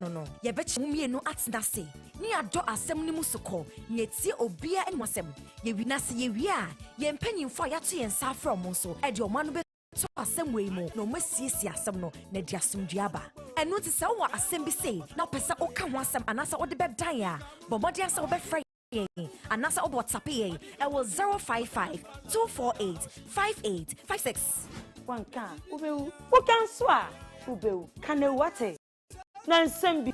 no. Ye bet me no at nase. Near do asem ni musoko, yet see obia and wasem. Ye winasi ye wea, ye penny for yati and saffron monso, and your man be so asem way more, no mercy asem no, nediasum diaba. And notice how asem be say, now pesa oka wasem and asa or the bed dia, but what dear so be free. And NASA of WhatsApp it was 055-248-5856. One can Ubeu, what can swa? Ubeu, can you what it? Nansembi,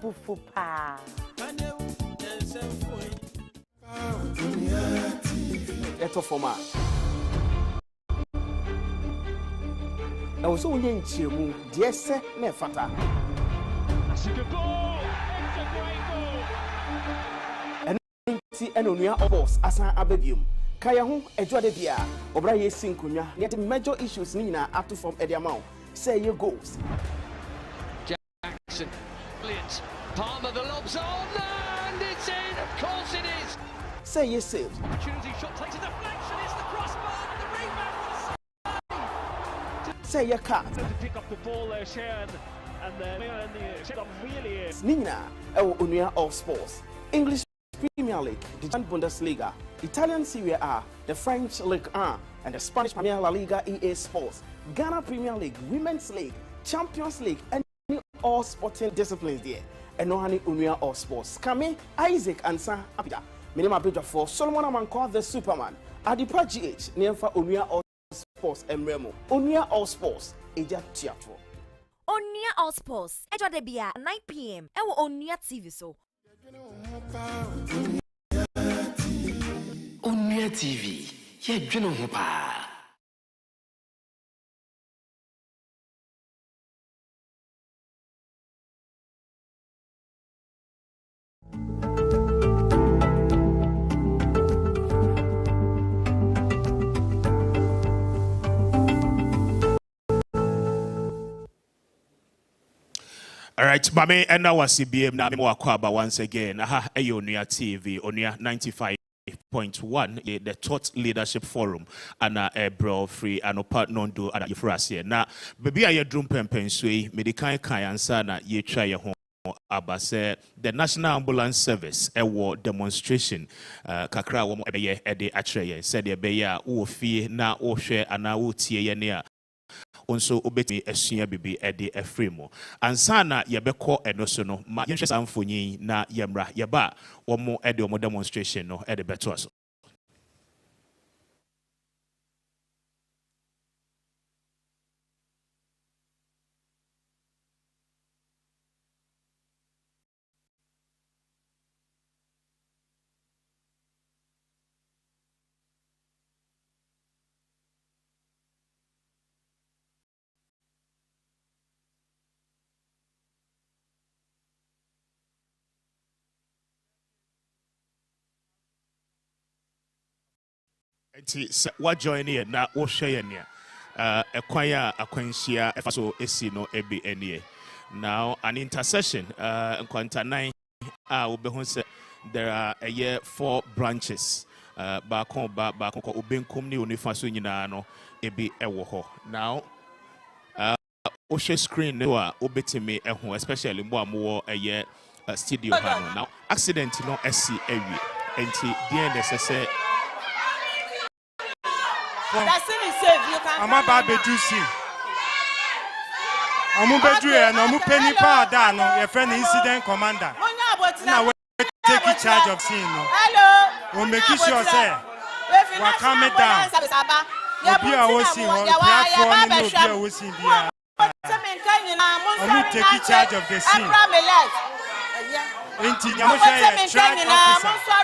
bufupa. Eto format. I was only in Chimu, dear sir, ne fata. That's a good ball. It's a great ball. And Onua boss asan ababium kaya ho adwo de bia obra ye sinkonwa yet major issues ni na ato from ediamount say ye goals Jackson brilliant Palmer the lobs on and it's in, of course it is. Say ye saves Opportunity shot takes a deflection, it's the crossbar and the rebound. Say ye cut to pick up the ball there Sharon and the really is Nina Onua of sports English Premier League, the German Bundesliga, Italian Serie A, the French Ligue 1, and the Spanish Premier La Liga EA Sports, Ghana Premier League, Women's League, Champions League, and all sporting disciplines there. And no honey Onua of sports. Kame, Isaac, and San Apida. Minima Bidra for Solomon Amanko, the Superman. Adipa GH, Nefa Onua of sports and Remo. Onua of sports, Eja Theatre. Onua All Sports, Eja Debia, 9 p.m. Ewo Onua TV so. Onua TV, ye dwene ho pa. All right, mame, and now I see BM now Mwakaba once again. Aha, Onua TV, Onua 95.1, the Thought Leadership Forum, and a bro free and a partner do at Euphrasia. Now, baby, I drum pen sui, medikai kayansana, ye try your home. Abase the National Ambulance Service war demonstration kakra wo ebe ede atreye said e be ya wo fie na wo hwe ana wo tie ye ne a onso obetimi asua bibi ede afrimo ansana yebekọ eno so no ma yehwe samfonyin na yemra yeba wo mo ede wo demonstration no ede beto aso. What join here na wo hwe ne ekwan a akwanhia efaso esi no ebi enie now an intercession nkwantanan a obehu se there are a year 4 branches baako ko obenkum ne onifaso nyina no ebi ewo ho now wo hwe screen no a obetimi ehu especially mo amwo eye studio ha no now accident no esi ewie enti dey necessary. I'm about to see. I'm about to and I'm penny powder. No, your friend incident commander. Now we take charge of scene. Hello. We'll make sure say we're coming down. We'll be our scene. We'll be our scene. I'm take charge of the scene. Inti Yamusha track officer.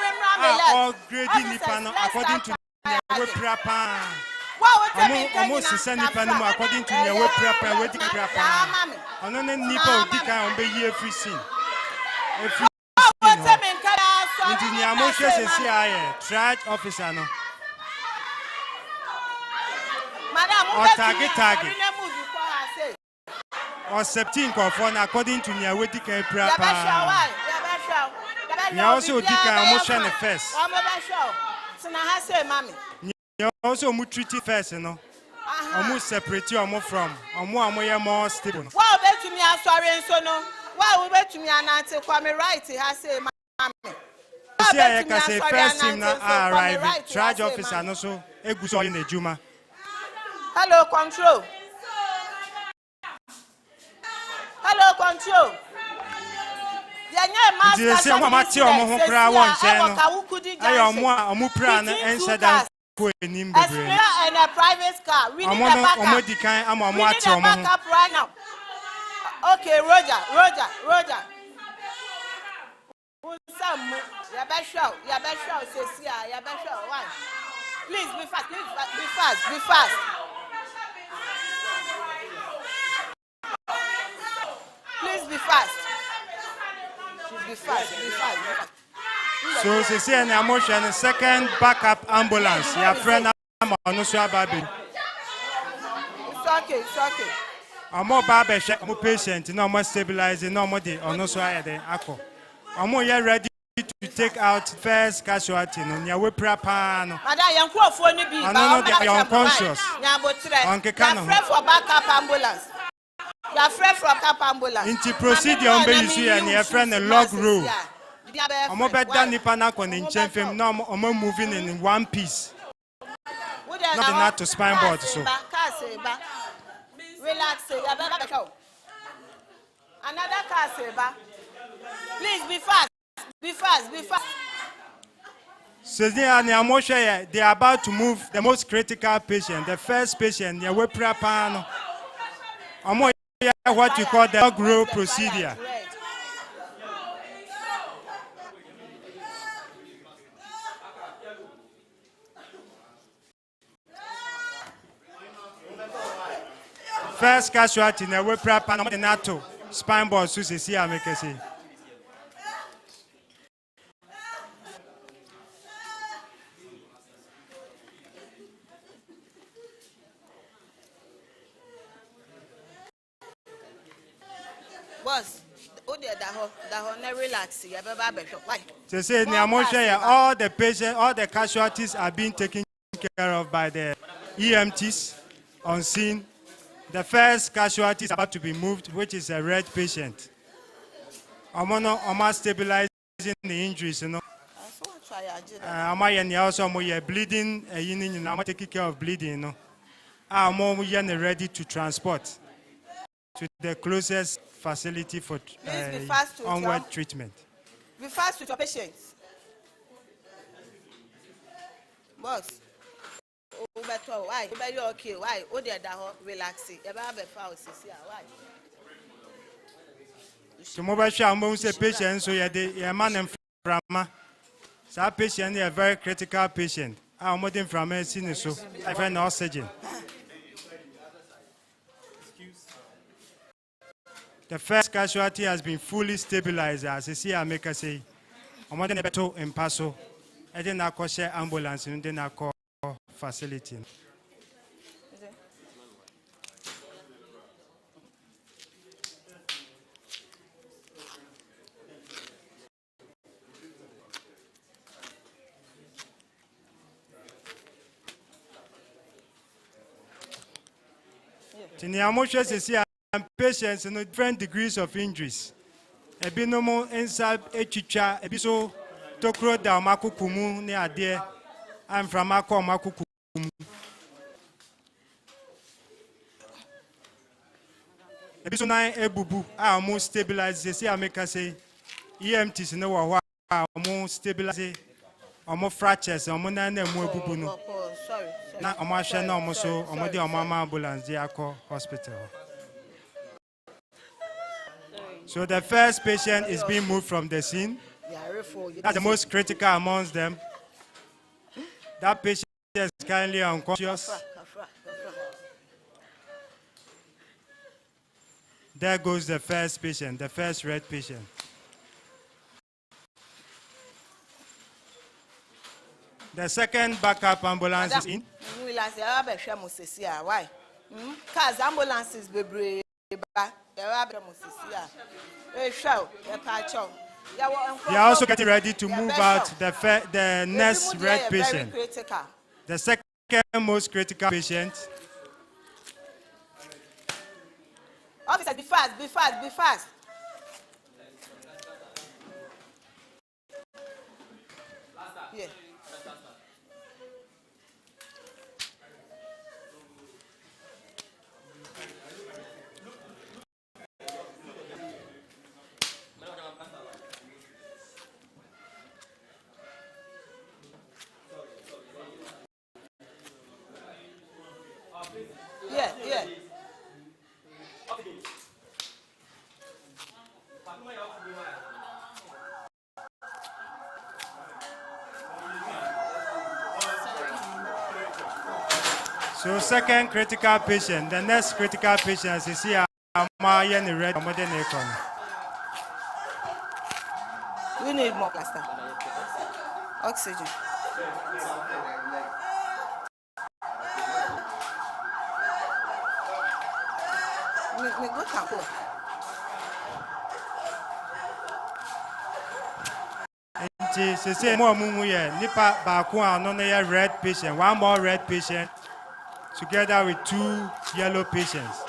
All grading Nipano according to we prapa. Almost send Nipano according to your work prapa, waiting prapa. And then Nipo Dika on the year free scene. Every scene. Yamusha is CIA track officer. No. Or target. Or 17 of one according to your wedding prapa. You also think I'm motion first. You also treat first, you know. Almost separate you from more stable. Wow, bet to me, I'm sorry, so no. Wow, bet to me, and I say, Kwame right, he has say, mammy. See, I can say first team now arrive. Charge officer and also a good in the Juma. Hello, control. Hello, control. You say, I'm a team of one channel. I am more plan and said that. And a private car. We need a backup right now. Okay, Roger. Please be fast. Please be fast. Be fast. So, they say an emotion, a second backup ambulance. Your friend, I'm on the baby. It's okay. I'm more baby, more patient, no more stabilizing, no more day, or no so I had I'm more ready to take out first casualty. No, you're with Prapano. Madam, you're unconscious. You're for backup ambulance. You're afraid for backup ambulance. Into procedure on baby, and your friend a log rule. I'm about done if I'm in champion. No, I'm moving in one piece. Not enough to spine board. So relax. Another car saver. Please be fast. So they are about to move the most critical patient, the first patient. They will prepare. I'm what you call the log rule procedure. First casualty na we prapa na NATO spine board so see amekese. Boss, relax. They say all the patients, all the casualties are being taken care of by the EMTs on scene. The first casualty is about to be moved, which is a red patient. I'm stabilizing the injuries, you know. I'm also bleeding, I'm taking care of bleeding, you know. I'm ready to transport to the closest facility for onward treatment. Be fast with your patients. Boss. Why? You okay? Why? Relaxing. Why? So mobile shall say patient, so you're man and from so patient is a very critical patient. I'm moving from a scene, so I find oxygen. The first casualty has been fully stabilized, as you see, I make a say. I'm more than a better in Paso. I didn't call share ambulance and then I call facility. In the emotions, you see, patients in different degrees of injuries. Ebi no mo inside echicha ebi so tokro da makukumu ne ade am from akọ makukumu. Ebi so na ebubu a mo stabilize say ameka say EMTs no wo a mo stabilize omo fractures omo na na mo ebubu no. Na omo ahwe na omo so omo de omo ambulance dey akọ hospital. So the first patient is being moved from the scene. That's the most critical amongst them. That patient is currently unconscious. There goes the first patient, the first red patient. The second backup ambulance is in. Why? Cars ambulances be they are also getting ready to move out the next red patient. The second most critical patient. Officer, be fast, be fast, be fast. Yeah. Yeah, yeah. So second critical patient, the next critical patient, as you see, I'm in the red. We need more plaster. Oxygen. Me go tackle. Say more nipa baku red patient, one more red patient, together with 2 yellow patients.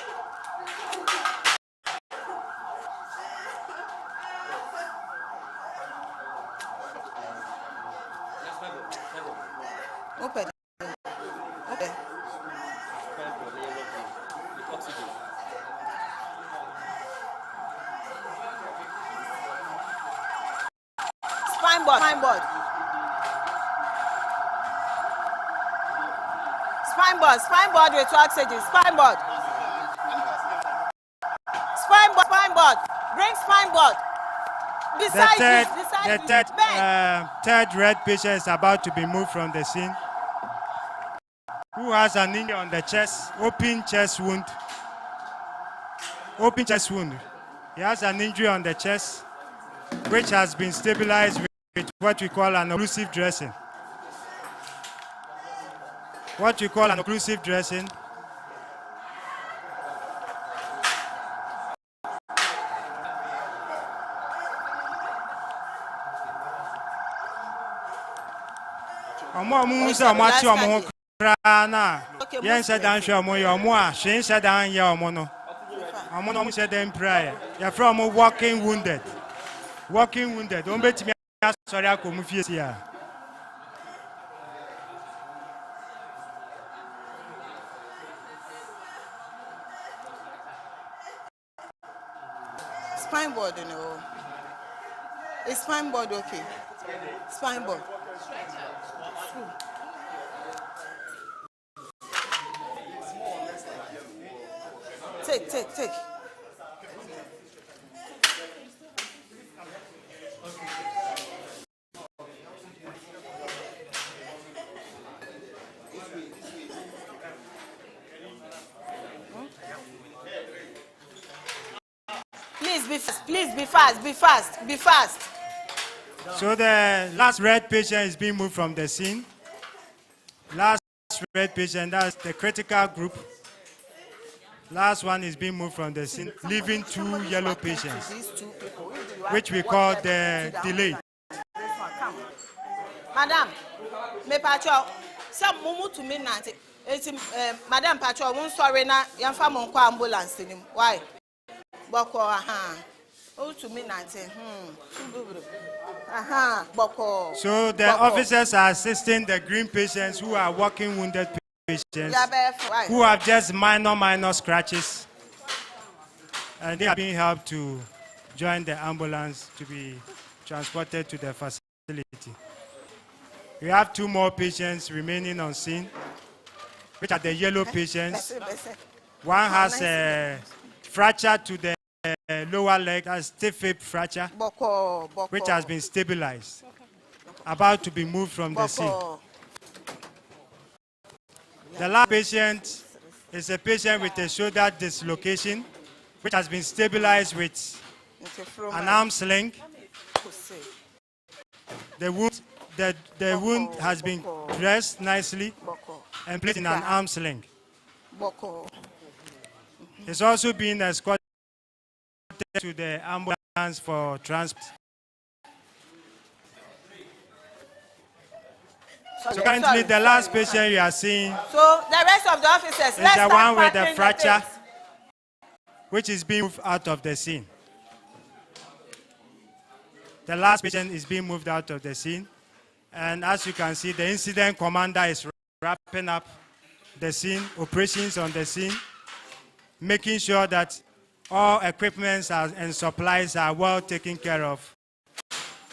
Open. Okay. Spine board. Spine board. Spine board. Spine board with oxygen. Spine board. Spine board. Spine board. Bring spine board. Beside The third red patient is about to be moved from the scene. Who has an injury on the chest, open chest wound. Open chest wound. He has an injury on the chest, which has been stabilized with what we call an occlusive dressing. What we call an occlusive dressing Omo mu se omo ati omo ho kra na. Yen se dan hwe omo ye omo a hwen se dan ye omo no. Omo no se dan prayer. Ya from walking wounded. Walking wounded. Don't bet me sorry akomu fie sia. Spine board, you know. Is spine board okay? Spine board. Take. Please be fast. So the last red patient is being moved from the scene. Last red patient, that's the critical group. Last one is being moved from the scene, leaving 2 yellow patients, which we call the delay. Madam, me pacho, some mumu to me nanti. Madam pacho, won sorry na yamfa mo kwa ambulance ni. Why? Boko aha. Oh to me nanti. Boko. So the officers are assisting the green patients who are walking wounded patients who have just minor scratches, and they are being helped to join the ambulance to be transported to the facility. We have 2 more patients remaining on scene, which are the yellow patients. One has a fracture to the lower leg, a stiff hip fracture, which has been stabilized, about to be moved from the scene. The last patient is a patient with a shoulder dislocation, which has been stabilized with an arm sling. The wound has been dressed nicely and placed in an arm sling. It's also being escorted to the ambulance for transport. So currently, the last patient you are seeing So the rest of the officers, is the one with the fracture, which is being moved out of the scene. The last patient is being moved out of the scene. And as you can see, the incident commander is wrapping up the scene, operations on the scene, making sure that all equipment and supplies are well taken care of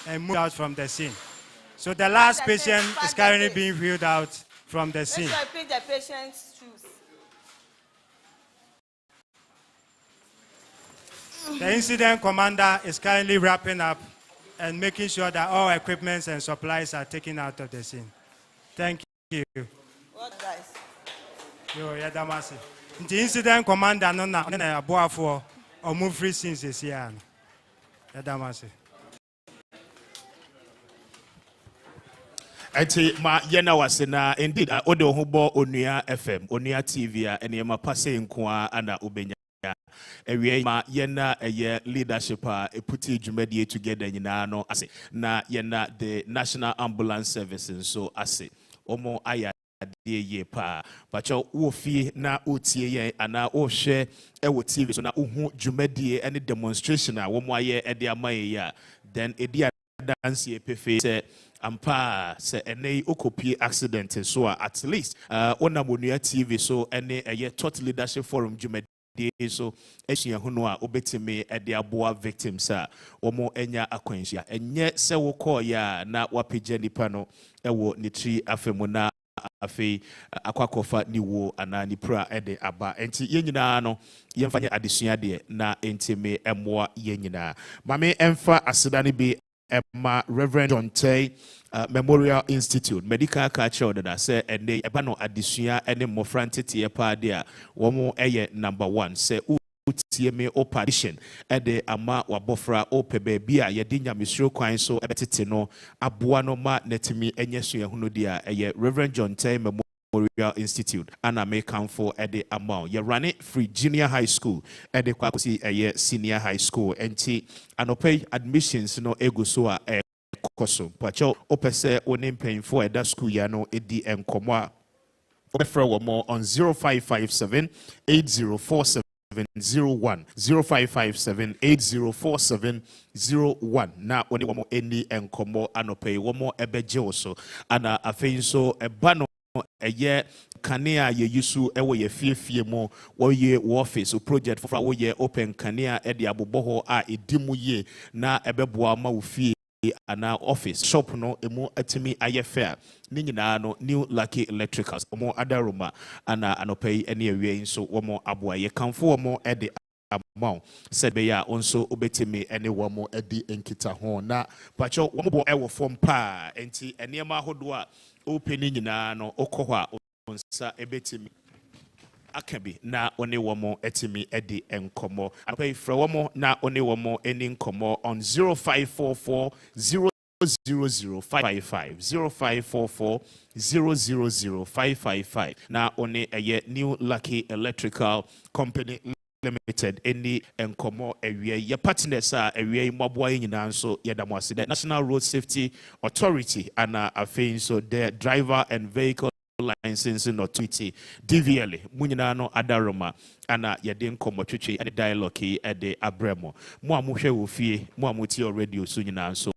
and moved out from the scene. So the last patient is currently being wheeled out from the scene. Pick the patient's shoes. The incident commander is currently wrapping up and making sure that all equipment and supplies are taken out of the scene. Thank you. What guys? Yo, Yadamasi. The incident commander no na aboafo or move free since this year. Yadamasi. Enti ma yena wasena indeed odo hubo Onua FM, Onua TV ene ma pase nkoa ana ubenya. Ewie ma yena eye leadership eputi dwumadie together nyina no ase na yena the National Ambulance Services so ase omo aya de ye pa bacho wo fie na otie ye ana o hwe ewo TV so na ohu dwumadie ene demonstration a wo mo aye e de amaye ya then edi dance epefe se ampa se ene okopie accident so at least ona Onua TV so ene eye thought leadership forum dwumadie so ehia hono a obetime ede aboa victims a omo enya akwanhia enye se wo call ya na wapegya nipa no ewo ne tri afemu na afi akwakofa niwo ana nipra ede aba enti yenyina no yemfanye adesua de na entime emoa yenyina mame emfa asedane bi Emma Reverend John Tay Memorial Institute Medical Culture that say and they ebano adisua ene mofrante tie pa de a womo eye number 1 say utie me operation ede ama wabofra opebe bia ye de nyamesuro kwan so ebetete no aboa no ma netimi enye so ehunu de a eye Reverend John Tay Memorial Institute ana me for ede ama ye run free junior high school ede kwakosi eye senior high school enti anope admissions no ego so a koso pacho opese onim painfo eda school ya no edi enkomo a offer more on 0557 8047 01 0557 804701 na oni womo eni enkomo anope womo ebeje oso ana afei so eba no eye kanea ye yusu ewo ye fiefie mo wo ye office o project for wo ye open kanea e de abobo ho a edimu ye na ebeboa ma wo fie ana office shop no emu atimi aye fair ni nyina no New Lucky Electricals omo adaroma ana anopai ene awie nso womo aboa ye kanfo womo e de amount said be ya onso obetimi ene womo e de enkita ho na pacho womo bo e wo form pa enti enema ahodo a open nyina no okoho a onsa ebetimi akabi na one womo etimi edi enkomo apai fra womo na one womo eni nkomo on 0544 00055 0544 00055 na one eye New Lucky Electrical Company Limited any enkomo ewie ye partners a ewie mboboa nyina nso yedamwase the National Road Safety Authority ana afei so the driver and vehicle licensing authority DVL munyina no adaroma ana yede nkomo twetwe ene dialogue e de abremo mo amuhwe wo fie mo amuti radio so nyina nso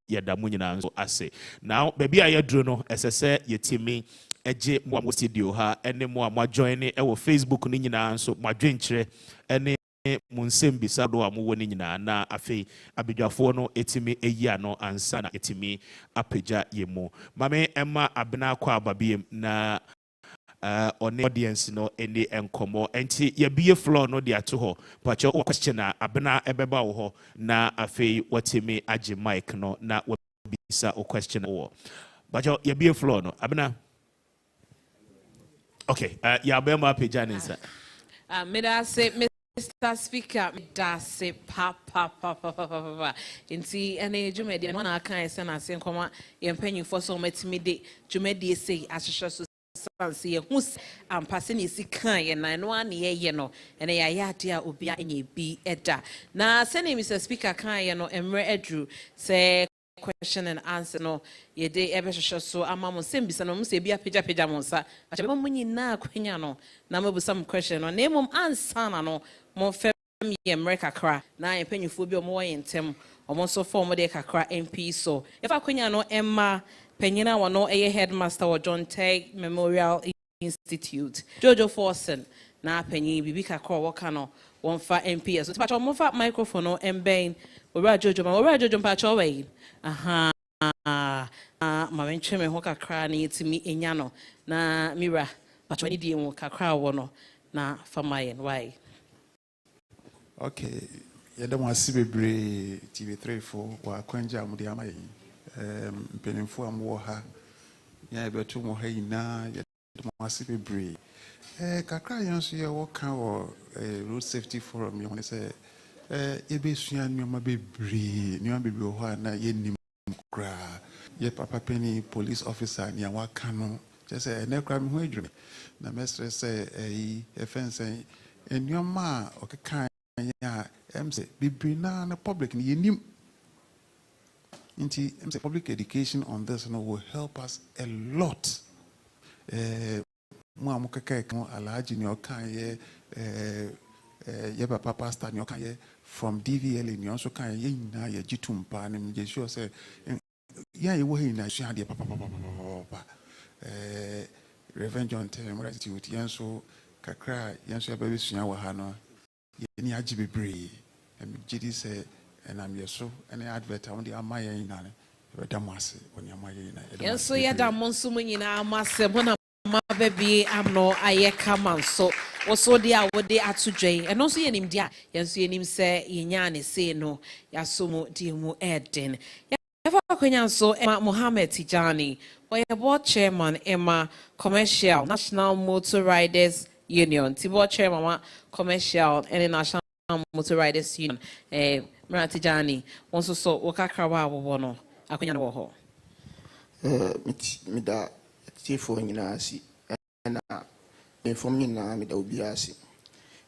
yeda munyina nso ase now baby ayedro no esese yetimi eje mo amu studio ha ene mo amu join e wo Facebook ni nyina nso mo adwenkyere ene mo nsem bisa do amu woni nyina na afei abedwafo no etimi eyia no ansa na etimi apagya yemu mame emma abena kwa ababiem na on audience no any enkomo enti ye bie floor no de ato ho pacho question na abena ebeba wo ho na afei watimi age mic no na wabisa o question wo pacho ye bie floor no abena okay ya abema pagya nsa me da say Mr. Speaker, that's pa. Inti ene jumedi no na kan ese na se nkoma ye mpanyin for so metimi de jumedi say ahwehwe so sanse ye hu ampase ne si kan ye na no ane ye no ene ya yade a obi anye bi eda na se ne Mr. Speaker kan ye no emre edru se question and answer no ye de ebe hwehwe so ama mo sembisa no mo se bia pagya mo nsa acha mo nyina akwanya no na mo busam question no na emom answer na no mo fem ye America kra na ye panyufo bi o mo ye ntem o mo so form de kakra MP so if akwanya no emma panyina wo no eye headmaster wo John Tag Memorial Institute Jojo Forsen na panyin bibi kakra wo ka no won fa MP so pacho mo fa microphone no emben owura Jojo pacho we aha ma mentwe me ho kakra na yetimi enya no na mira pacho ni die wo kakra wo no na famayen why. Okay, yadam wasi bebre TV3 for wa kwanja amudi amayi mpenimfo amwo ha ya beto mo ha ina yadam wasi bebre kakra yonso ye wo kan wo road safety forum yo ne se ebe sua nyoma bebre ho na ye nim kra ye papa penny police officer ni wa kan no je se ene kra me ho adwumi na mestre se efense nyoma okeka ya MC Bibrina na public ni yenim inti MC public education on this will help us a lot mo amukaka kan alaji ni okan ye papa pastor ni okan ye from DVL ni also kan ye nyina ye gitumpa ni me sure say ya ye wo he na sua de papa Reverend John Terry Institute yanso kakra yanso ababe sua wa ha no ni agi bebre gidi say and I'm yeso and advert on the amaye ina ne damase on the amaye ina yenso ya damonso munyina amase bona ma baby amno aye kama so woso dia wode atudwen eno so yenim dia yenso yenim se yenya ne se no yasomo di mu eden Eva Kwenyanso Emma Mohammed Tijani, or board chairman Emma Commercial National Motor Riders Union, Tibo chairman Commercial and National Motor Riders Union, Mra Tijani, also so Wakakrawa Wono, Akwenyan Woho. Mida Tifo in Nasi, and informing na Mida Ubiasi.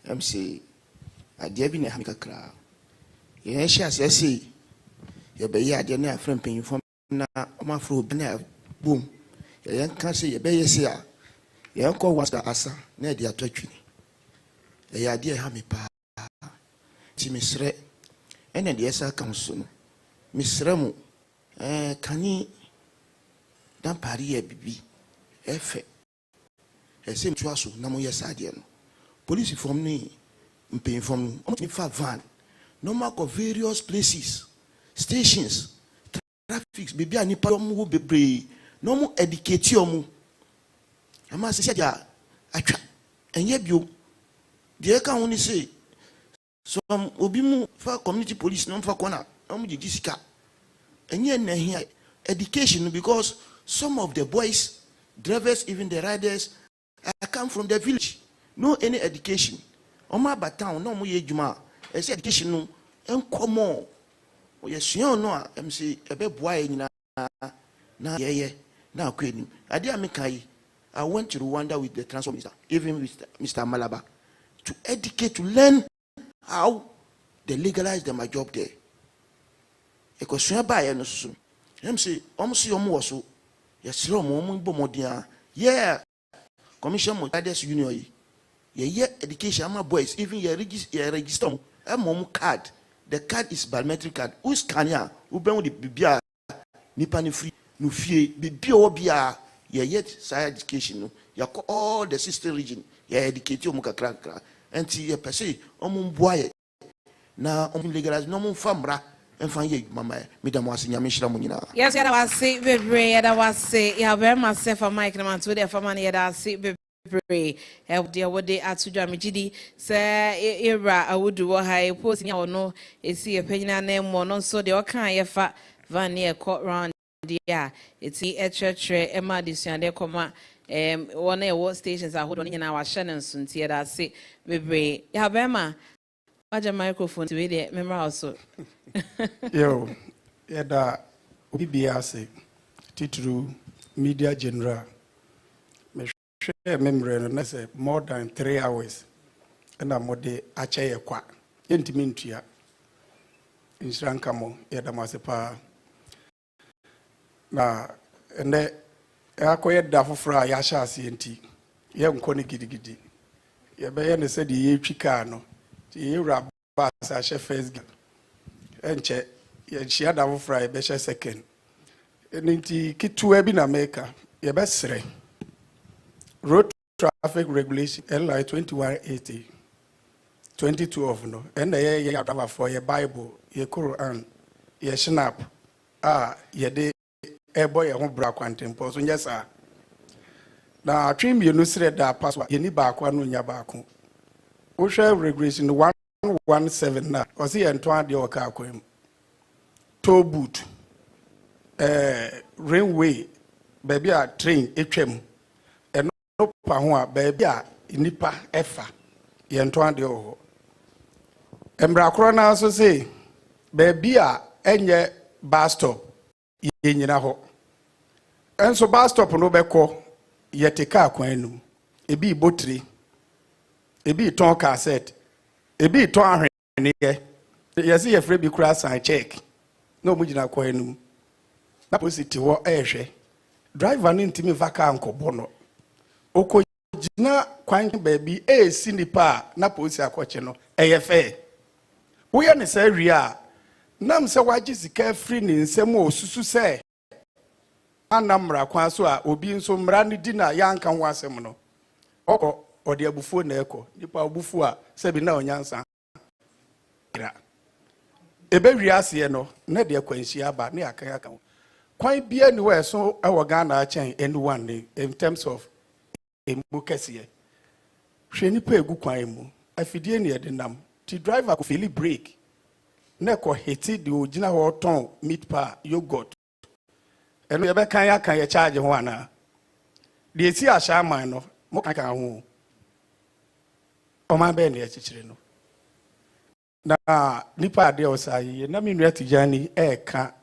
MC, I dare be a Hamika Kra. Yes, yes, yes. Your baby, I didn't have friend paying for na omafro bena boom ye kan se ye be yesi a ye nko wasa asa na e de atwatwi ye ade e ha me pa ti misre ene de esa kan so no misre mu kani dan pari e bibi efe ese mtu aso na mo yesa de no police form ni mpin form no o me fa van normal go various places stations traffics bibi ani pa mo bebre no mo educate omo ama se sia ja atwa enye bio de ka ho ni say so obi mu fa community police no fa kona no mo gigi sika enye na here education because some of the boys drivers even the riders come from the village no any education oma batown no mo ye djuma e say education no enkomo o ye sua no a mc ebe boa e nyina na ye na akwani ade amekai I went to Rwanda with the transport minister even with Mr. Malaba to educate to learn how they legalize my job there e ko sua ba ye no so mc omso yo mo so ye sere mo bomodia yeah commission mo riders union ye education ama boys even ye register mom card. The card is biometric card. Who scan ya? Who bring the bibia nipa ni free no fie bibia obia ye yet science education no. Ya all the sister region ye educate you kakra kakra. Enti ye pese omo mboaye na omo legalize no mo famra enfan ye mama me da mo asenya me hira mo nyina. Yes, ya da wase bebre ya da wase ya be myself for Mike na man to the for man ya da se bebre help dear what they are to jam gidi say era awudu wo ha e post nya ono esi e panyina na mo no so de o kan ye fa van near court round dia eti e church e ma disuande koma one e wo stations ahodo nyina wa hye ne nsunti ya da se bebre ya be ma waja microphone to we de member also yo yada obibiase titru media general me share memory no na say more than 3 hours and I'm de ache ye kwa entimi ntua insranka mo yada masepa na ene akoye da fofra ya sha ase enti ye nko ne gidigidi ye be ye ne se de ye twika no ye wura ba sa she first enche ye chia da fofra ye be she second enti kitu bi na America ye be sere road traffic regulation LI 2180 2012 no and ye driver for your Bible ye Quran ye snap ye de ebo ye ho bra kwantempo so nyesa na twim ye no sire da password ye ni ba kwa no nya ba ko wo hwe regulation 117 na o se ye nto ade o ka akwam toll booth railway baby a train etwam eno pa ho a baby a nipa efa ye nto ade o embra kro na so say baby a enye bus stop ye nyina ho enso bus stop no beko ye teka akwan nu ebi botri ebi ton cassette ebi ton ahwene ye se ye free bi kura sign check no mu gina akwan nu na positi ho ehwe driver ni ntimi vaka ankobo no oko gina kwan baby esi nipa na posi akoche no eye fe wo ye ne sa wi a nam se waji sika free ni nsem osusu se anamra kwa so a obi nso mra ni di na ya nka ho asem no oko ode abufuo na eko nipa abufuo a se bi na onyansa ebe wi ase no na de kwanhia ba na akan akan kwan bia ni we so e wo Ghana a chen anyone in terms of embu kese hwe nipa egu kwan mu afidie ne de nam ti driver ko feel break na ko hiti de ogina ho ton meat pa yogurt eno ye be kan ya kan ye charge ho ana de esi ahya man no mo kan ho o ma be ne e chichire no na nipa de o sai na me nua tijani e ka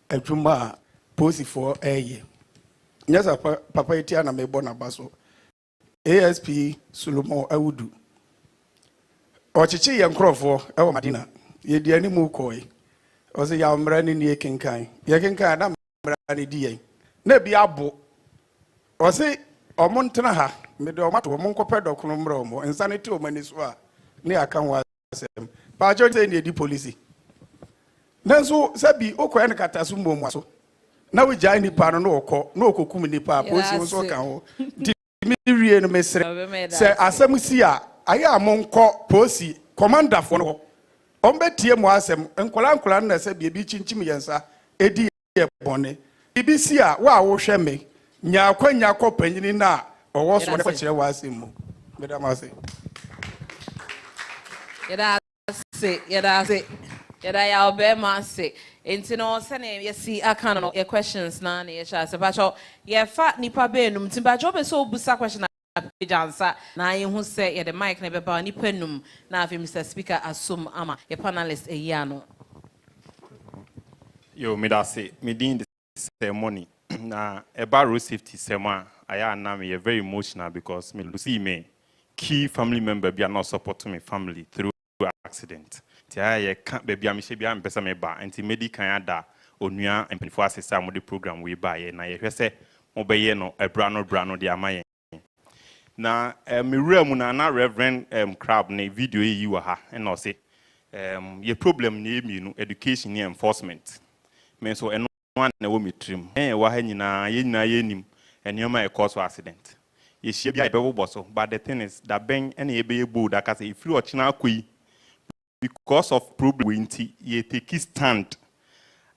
adwuma posifo eye nyasa papa eti na me bo na baso ASP Solomon Awudu ochichi ye nkrofo e wo Madina ye di animu koi o se ya mra ni kenkan ye kenkan na brani di na bi abo o se omo ntena ha me de omato omo nkopɛ dɔkono mra omo insanity o mani so a ne aka ho asɛm pa jo say ne di police nanso sabi okɔ ne kata so mmomu so na we jai nipa no okɔ na okokum nipa police so ka ho di mi wie no mesre se asɛm si a aya amonkɔ police commander fo no ombetie mu asɛm nkola na sabi bi chinchim yensa edi e bone bibi si a wa wo hwɛ me nya akwanya kɔ panyini na ɔwɔ so ne kyerɛ wa asɛm mu medam ase yɛda ya obema ase enti no sɛne yɛsi aka no yɛ questions na ne yɛhyɛ ase bakyɛ yɛfa nipa beenum nti bakyɛ wobɛ sɛ wobusa question na pagyansa na yɛhu sɛ yɛde mic na bɛba nipa num na afei Mr. Speaker asom ama yɛ panelist ɛyi ano yo medase medin the ceremony na about road safety sema I am very emotional because me see me key family member be not supporting my family through accident. I can't baby I'm sure I'm person me ba anti medical ada Onua and before assessor mo the program we buy na ye say mo be no brano de amaye. Na me realm na Reverend Crab na video yi wa ha and no say ye problem na me no education and enforcement. Me so one na wo metrim wa ha nyina ye nim enyoma e cause accident ye hia bia be wo so but the thing is that ben and ye be bold that say if you ochina akoi because of problem we nti ye take stand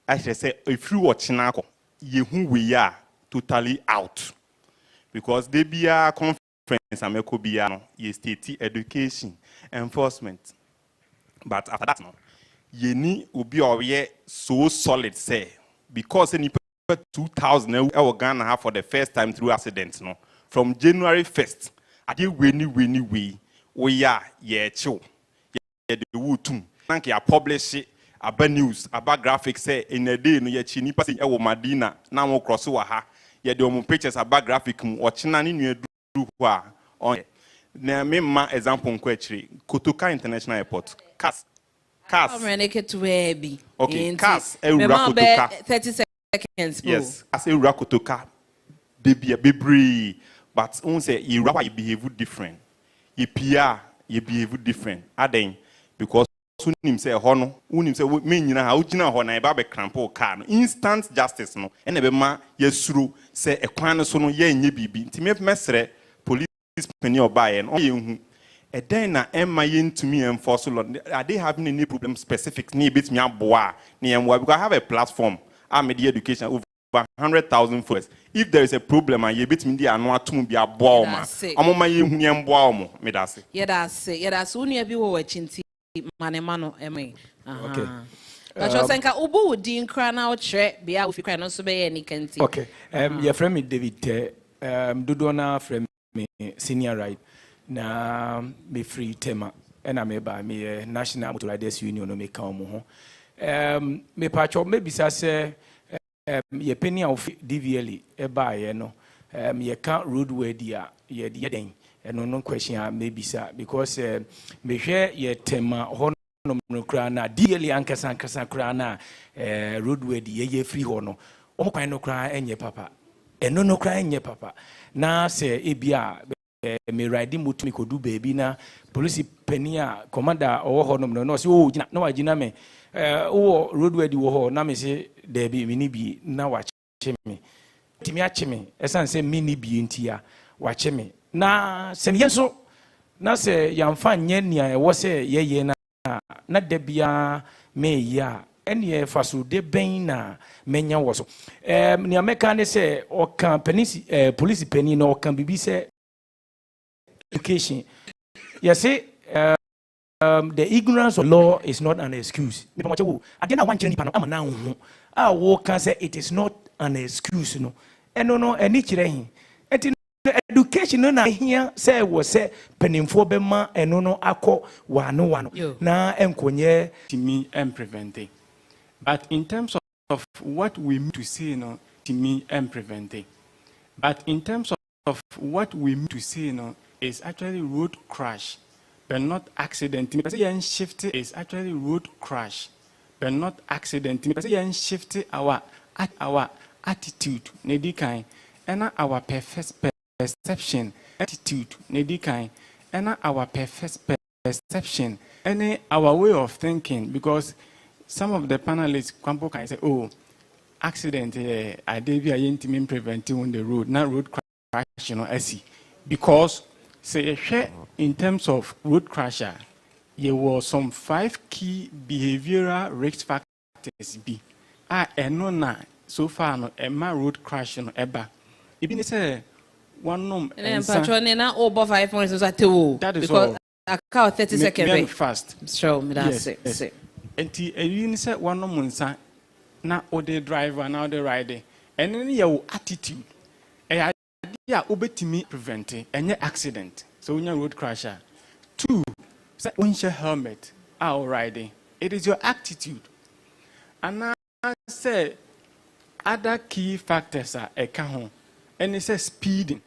I say if you ochina akọ ye hu we are totally out because they be a conference ameko bia no ye state education enforcement but after that no ye ni obi oye so solid say because any 2000 Ghana have for the first time through accidents no from January 1st I did we are chill the wood thank you publish it about news about graphics say in a day no ye chini pass Madina now cross ha ye the pictures about graphic or chinani new do on na me ma example nkwachiri Kotoka International Airport cars okay cars Kotoka 30 seconds yes as a Kotoka baby but on say you behave different you PR you behave different aden because unim say hono unim say me nyina ha ugina ho na e ba be crampo car no instant justice no e na be ma yesuru say ekwan no so no ye nye bibi nti me mesre police penny obaye no ye hu e den na emma ye ntumi enforce law are they having any problem specific ni bit me aboa na emwa because I have a platform media education over 100,000 followers. If there is a problem and you bit me there no atum bi aboa ma amoma ye hu ye mboa omo me da se yeda se unu bi wo wachinti manemano eme okay senka ubu wudi nkra na o chere bia ofi kra no so be ye ni kanti okay your friend me David dodo na friend me senior right na me free tema na me ba me National Motor Riders Union no me ka omo ho me pacho me bisa se ye penny of DVL eba ye no ye can roadway dia ye den no question maybe sir because me hwe ye tema ho no kra na DVL ankasa kra na roadway dia ye free ho no o kwan no kra enye papa eno no kra enye papa na se ebia me ride moto me kodu baby na police penny a commander o ho no se o gina na wagina me o roadway di wo ho na me se there be mini bi na wache me timi ache me esan se mini bi ntia wache me na se yenso na se yamfa nye nia e wo se ye na da bia me ya ene faso de ben na menya wo so nia meka ne se o kan police penny na o kan bibi se education you see the ignorance of law is not an excuse. Again, I want you to can say it is not an excuse. No, and no, and each education no here say was say penifo bema and no ako one na enkonye to me and preventing. But in terms of what we mean to say no to me and preventing. But in terms of what we mean to say no is actually road crash. But not accident. Shift is actually road crash, but not accident. Shift our attitude nedikai and our perception attitude nedikai and our perception and our way of thinking, because some of the panelists can say, oh, accident I did be a preventing on the road, not road crash, you know, I see. Because say in terms of road crasher, there were some 5 key behavioral risk factors be. Na so far no Emma road crash no eba. Even say one num and patron na over 5 points was at two. That is because all. I count 30 seconds. Fast. Show me that's yes, it. And even say one num nsa na ode driver na ode rider. And then your attitude. Yeah, obetimi preventing any accident. So when you road crasher. 2, say windshield helmet or riding. It is your attitude. And now say other key factors are home. And it says speeding.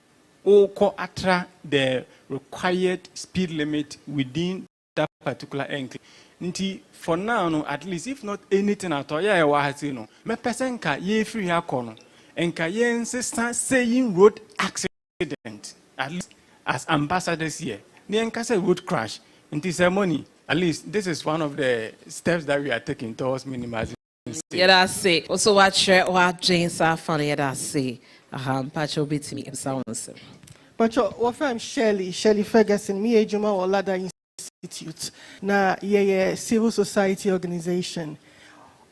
Or atra the required speed limit within that particular angle. For now, no, at least if not anything at all, yeah, I say no. Me person ka ye free hakono. And ka ye insist saying road accident. At least as ambassadors here. Ni enka say road crash. In this ceremony, at least this is one of the steps that we are taking towards minimizing. Yeah, that's it. Also, watch what James are funny. Yeah, that's it. Pacho bit me. Sounds. But what I'm Shirley Ferguson, me Ejuma Olada Institute. Na ye civil society organization.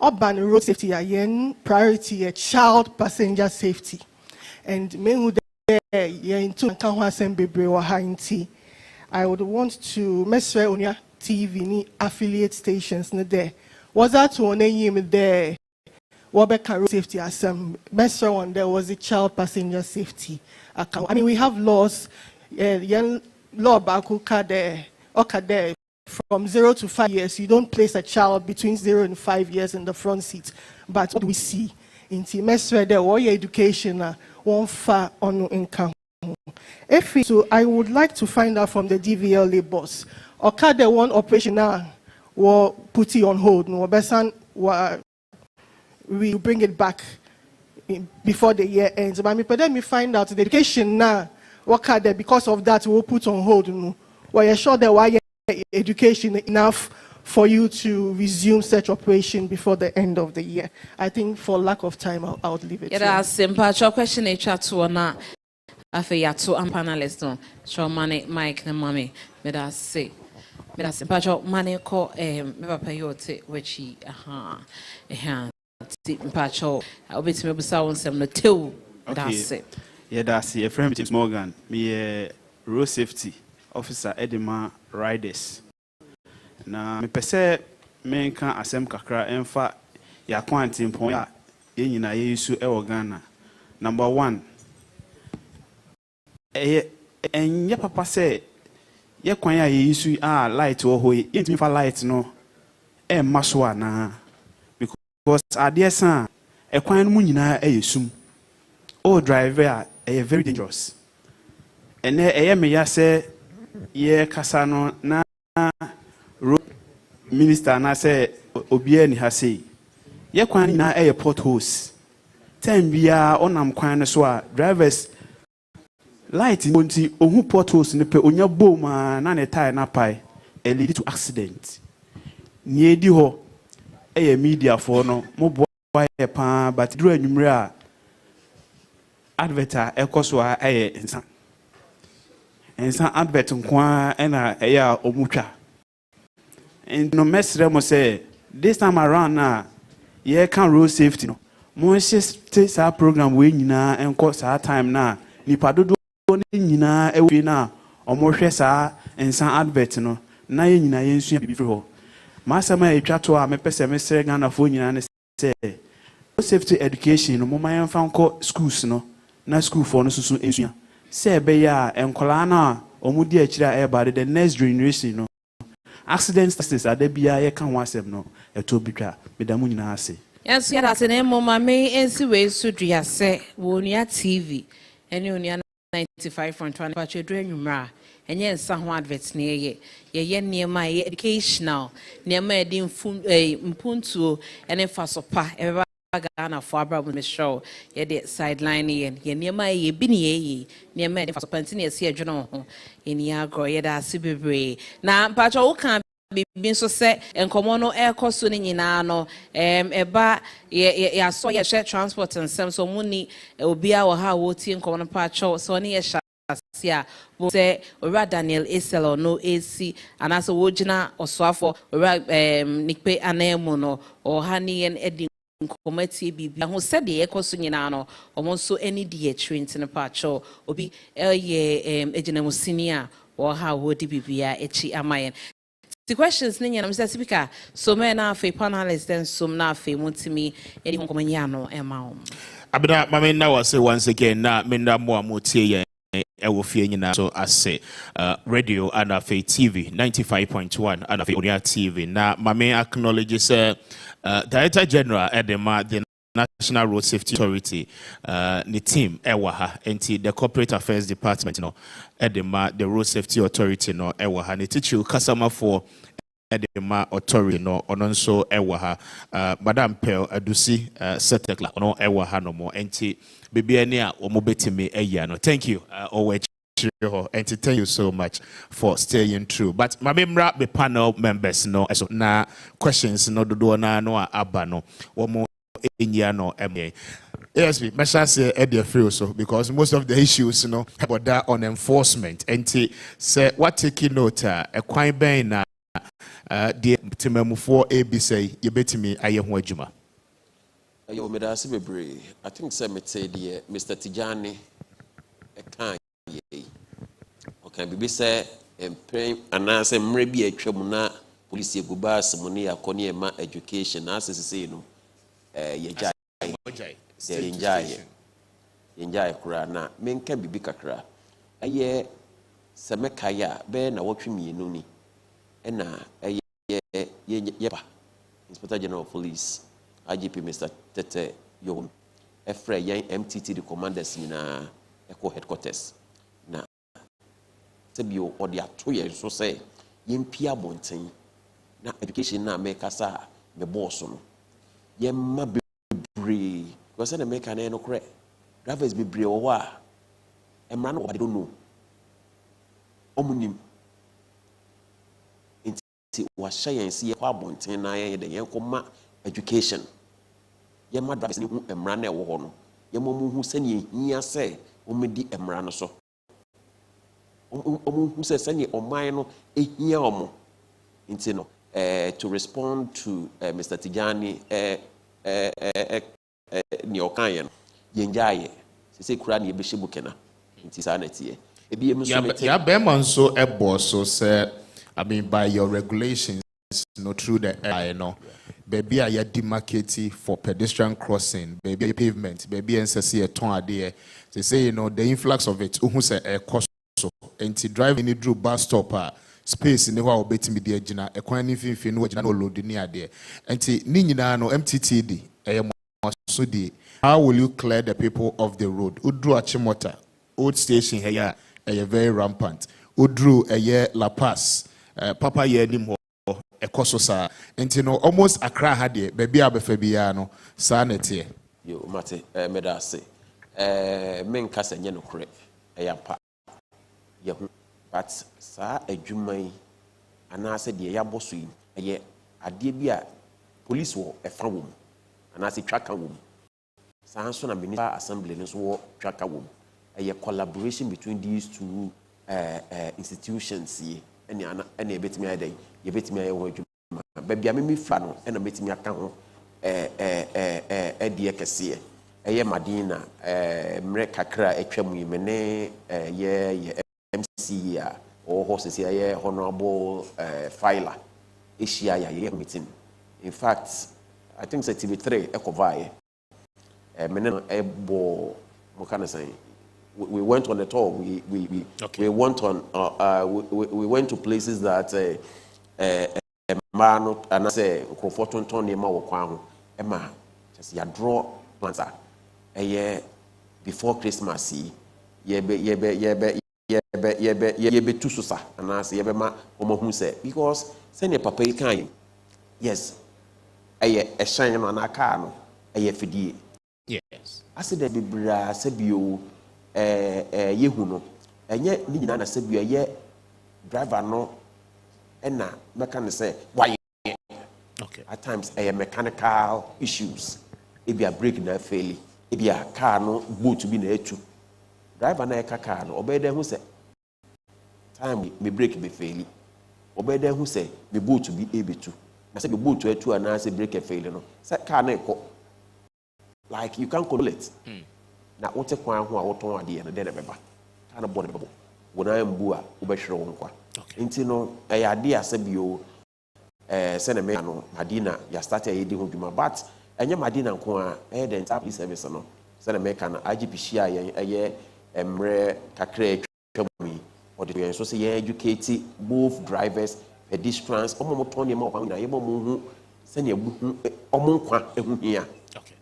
Urban road safety yen priority child passenger safety. And me who there ye into Kanwa Assembly wa hainti. I would want to mesre Onua TV ni affiliate stations ne there. Was that one name there? Wabeka road safety assembly. Mesre one there was the child passenger safety account. I mean we have laws. Law bakuka there. Okay there. From 0 to 5 years, you don't place a child between 0 and 5 years in the front seat. But what we see in mesre there, what your education one far on income. So I would like to find out from the DVLA boss. Okay, the one operation now will put it on hold. No, Besan we bring it back before the year ends. But let me find out the education now. Okay, there because of that we'll put on hold. No, well, you're sure that why education enough for you to resume such operation before the end of the year. I think for lack of time, I'll leave it. Yeah, that's simple. Your question is chat to na. Afe ya to panelists no. Show money Mike na mommy. Me da say. Me da simple. Your money ko me papa yo te wechi ti mpacho. Obeti me busa wonsem no tew. That's it. Yeah, that's it. Friend James Morgan. Me road safety officer Edema Riders. Na me pese me kan asem kakra emfa ya kwanti mpon ya nyina ye isu e Ghana. Number 1. Enye papa se ye kwan ya ye isu light wo ho ye ntimi fa light no e maso ana because ade san e kwan no mu nyina e yesum. O driver e very dangerous. Ene eye me ya se ye kasa no na road minister na say obia ni ha say ye kwan na e potholes time bia onam kwan no so a drivers light monti ohu potholes ne pe onya bom na ne tire na pai e lead to accident ni edi ho e media for no mo boy e pa but duru anwumre a adverter e koso a e nsa advert nkwa na e ya omutwa. And no mesre mo say this time around na ye can road safety no mo say sa program we nyina enko sa time na nipa dodo ne nyina e we na omo hwe sa ensa advert no na ye nyina ye nsu bibi ho ma sama e twa to a me pese mesre Ghana fo nyina ne say road safety education no mo man fa nko schools no na school for no susu ensu say be ya enkola na omo di akira e ba the next generation no accident statistics are there ye can wasem no eto bitwa medamu nyina ase. Yes, yeah, that's an mama me ensi we sudria se Onua TV ene Onua 95.1 pa chedru anwumra enye nsa ho advert ne ye niema ye educational niema edi mpuntuo ene fa sopa Ghana for Abraham show, ye the sideline and ye near my ye bini ye, near me for spontaneous here, Jono, in Yagro, ye da Sibibre. Now, Pacho can be being so set and Comono air costume in Yano, eba ye saw your share transport and some so money, it will be our how woty and Common Pacho, so near Sia, will say, or Daniel Isel or no AC, and as a Wojina or Swafo, or Nipe Anemono, or Honey and Eddie. Committee be who said the echo suninano almost so any dear train in a pacho or be a senior or how would it be echi amayan. The questions Ninian Mr. Speaker, so many fe panelists then some na fe muntimi any comaniano amount. Abena mame na was say once again na menda mo amotie ewo fie nyina so ase radio and afi TV 95.1 and afi Onua TV na mame acknowledges Director General Edema the National Road Safety Authority the team ewaha enti the Corporate Affairs Department no Edema the Road Safety Authority no ewaha ne teacher customer for Edema Authority no ononso ewaha Madam Pearl Adusi Setekla no ewaha no mo enti bibia ne a omobetime eya no. Thank you always and to thank you so much for staying true. But my member the panel members no so na questions no do na no aba no omo enya no eme. Yes, me say e dey free so because most of the issues no about that on enforcement and say what taking note e kwan ben na the temamufo ABC yebetimi aye ho adwuma. Ayo me da se bebre. I think say me say the Mr. Tijani e kan okay, bibi say employ anase mre bi atwam na police eguba asmuni akoni ema education asese say no yenjai kura na menka bibi kakra aye semekaya be na wotwemienu ni na aye yepa Inspector General of Police IGP Mr. Tete Yohun efre yan MTT the commanders na eco headquarters na sebio or the atoye so say yempia bonten na education na make asa me boss no yemma bebre because na make na no correct drivers bebre o wa emra no don't know omunim inti wa science ye kwa bonten na ye de yenkoma education yemma drivers ni emra na wo ho no yemma mu hu sane hia se omedi emra no so who says any or mine no to respond to Mr. Tijani Nyokayan Yenjaye say Kurani Bishibukena inti sanity ya beman so so say I mean by your regulations no through the air no baby I demarcated for pedestrian crossing baby pavement baby NCC a ton ade they say you know the influx of it who say a cost enti driving ni drew bus stop space ni ho obetimi de agina ekwan ni finfin no agina no load ni ade enti ni nyina no MTTD so di how will you clear the people of the road udru achimota old station here very rampant udru La Paz papa ye nim ho ekoso sa enti no almost Accra ha de baby abefa bia no sa nete yo mate medase menka se nye no kore eyampa yehu but sa adwuman anase de yaboso yi eye ade bia police wo efa wo anase twaka wo sa so na municipal assembly no so wo twaka wo eye collaboration between these two institutions yi ene ebetimi adan yebetimi aye wo adwuma ba bia me fa no ene betimi aka ho de kese eye madina mre kakra atwam yi mene ye MC or horses here, honorable filer, Asia meeting. In fact, I think it's TV3 Ekovai. We went on a tour. We went on. We went to places that man and I say Crawford Tony Emma just ya draw planter a year before Christmas. Yebe tususa and I say yebema omohu say because send your papa kan yes a shine on a car no ɛyɛ fidie. Yes. Accident bibra sebio yehu no. Ɛnyɛ ni nyina na sebio ɛyɛ driver no ɛna mechanic say why. Okay. At times mechanical issues. Ebi a brake na fail. Ebi a car no boat bi na etu. Driver na eka car no obey dem who say time me brake be fail. Obey dem who say me boat bi ebetu. Na say me boat etu and na say brake fail no. Say car na ekọ. Like you can't control it. Na wote kwan ho a woton ade no de na beba. Car na bo na bebo. Wona mbu a wo be hwere wo nkwa. Nti no ade asebio send me no Madina ya start a yedi ho dwuma but enye Madina nko a the entire police service no send me kan IGP hia ye emre kakra twami or the so say ye educate both drivers pedestrians omo moton ne ma o na ye mo hu send ye bu omo nkwa ehu hia. Okay.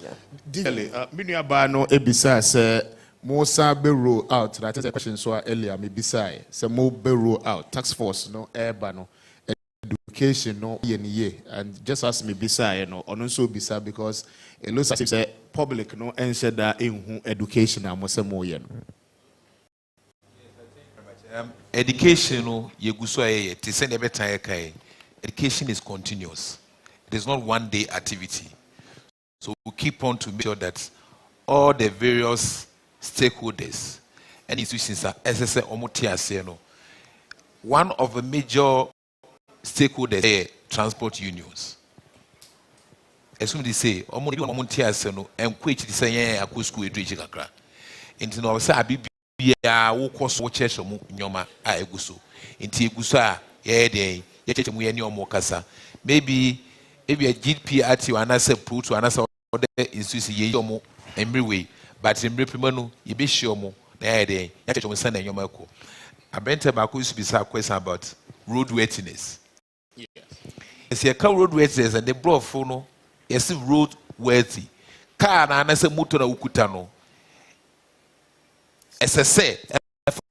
Yeah. Dile minu aba no ebisa say Mosa be roll out. That is a question so earlier me beside say mo be roll out tax force no airba no education no ye and just ask me beside no on so beside because it looks as if say public no ensure that in education am say mo ye no. Education no ye guso aye te say na betan kai. Education is continuous. It is not one day activity. So we keep on to make sure that all the various stakeholders and institutions are SSA omotiase no. One of the major stakeholders are transport unions. As soon as they say omotiase no encourage say yen akọ school education kakra. Nti no say abibia wo koso church mu nyoma a eguso. Nti eguso a ye den ye church mu ye ne omo kasa. Maybe a GP at you and I say put to another institution ye omo every way. But in reprimand, you be sure more. There, you send your Marco. I bent about used to be question about road worthiness. Yes. It's a car road worthiness and they brought phone. Yes, road worthy. Car and I say motor ukutano. As I say,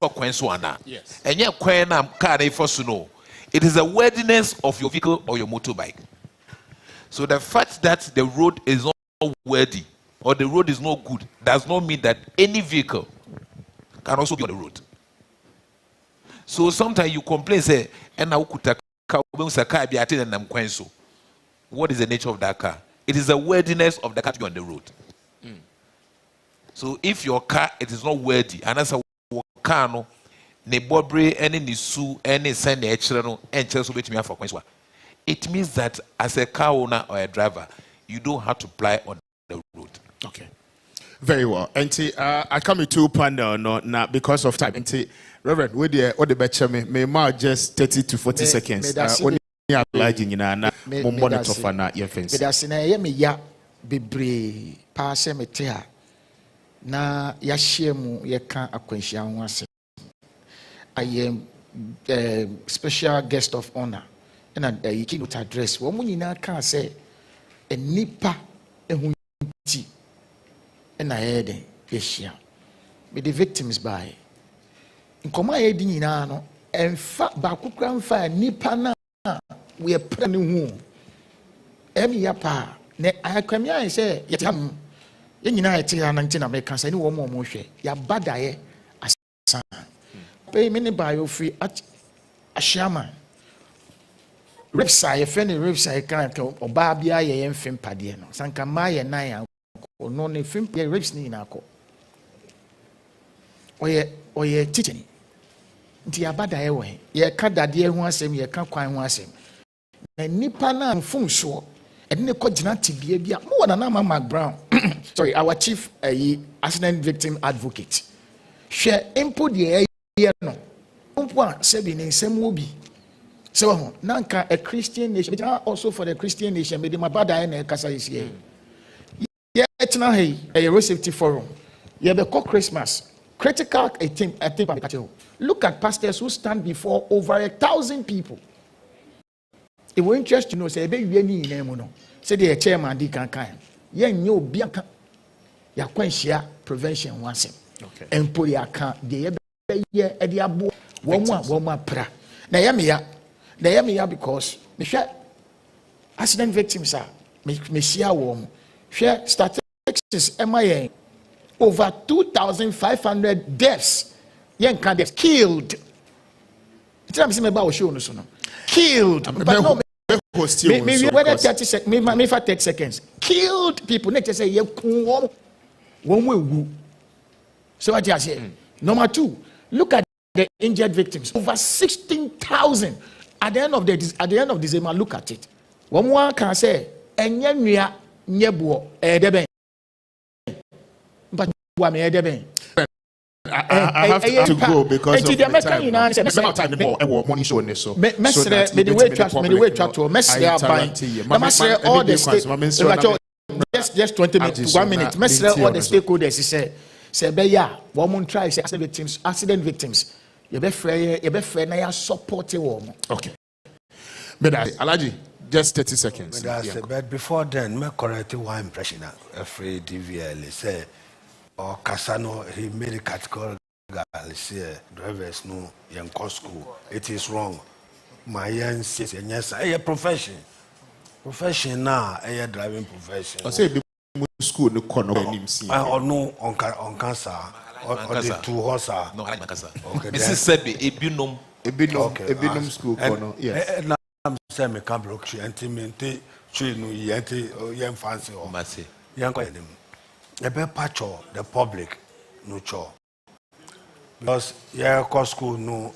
for Quenswana. Yes. And yet, Quenam car they first to know. It is a worthiness of your vehicle or your motorbike. So the fact that the road is not worthy or the road is not good does not mean that any vehicle can also be on the road. So sometimes you complain, say, and now what is the nature of that car? It is the worthiness of the car to be on the road. So if your car it is not worthy, and as a car no, ne bobre any nisu any send the extra and chelsea wait me for question. It means that as a car owner or a driver, you don't have to ply on the road. Okay. Very well. And I come to panel no now because of time. And Reverend, with the or the betcha may mark just 30 to 40 seconds. Only obliging in a monitor for na your fence. But that's in a ya be pass metea na ya shemu ya can acquaintia once. I am special guest of honor. And you cannot address one you can say a nipa a hunti and I had a with the victims by in Koma Edinano and fat Bakukran fire nipa na we are planning who Emi Yapa ne I come here and say Yatam United and Americans any one more motion ya badaye as pay many bio free at a shaman. Ripside, if any ripside can't or Babia, ye and Fim Padiano, Sanka Maya Naya, or no name Fim Rips Ninako. Or ye teaching. Diabada away, ye cut that dear once him, ye can't quite once him. And Nipana and Fung Shaw, and Nico Janati be more than Mark Brown. Sorry, our chief accident victim advocate. Share input the air no. One, seven in some will be. So, Nanka, a Christian nation, but also for the Christian nation, but my bad and a Casa is here. Yet, now, a road safety forum. You have a call Christmas. Critical, I think, look at pastors who stand before over 1,000 people. It will interest you know, say, baby, any name, no. Say, the chairman, Deacon Kine. Ye know, Bianca, ya quenchia prevention once. Okay. And put your account, the year at the abo, one pra. Nayamia. Because the ascendant victims are me share warm. Share statistics MIA over 2,500 deaths. Young candidates killed. Tell me about show no killed. But no, maybe whether 30 seconds, maybe 30 seconds. Killed people. Next say you one way. So what you say? Number two, look at the injured victims. Over 16,000 at the end of December. Look at it. One more can say, "Enya nyebuo edeben." But what me edeben? I have to go because of the time. Money show this so. Me the way track to mesre buying. All the state. Just 20 minutes, 1 minute. Mesre all the stakeholders say be ya. Woman try say accident victims. You be fair na ya support you. Okay. But Alaji, just 30 seconds. But before then, me correct one impression. Afraid DVL say. Or Casano, he made a categorical drivers no young school. It is wrong. My young says, yes, a profession. Profession now, a driving profession. I say, school no corner or no on cancer or the 2 horse. No, I like cancer. Mrs. Sebi, Ebinum school corner. Yes. Now I'm saying, me can't block you and me, young fancy or massy. Young a better patch the public no cho because school no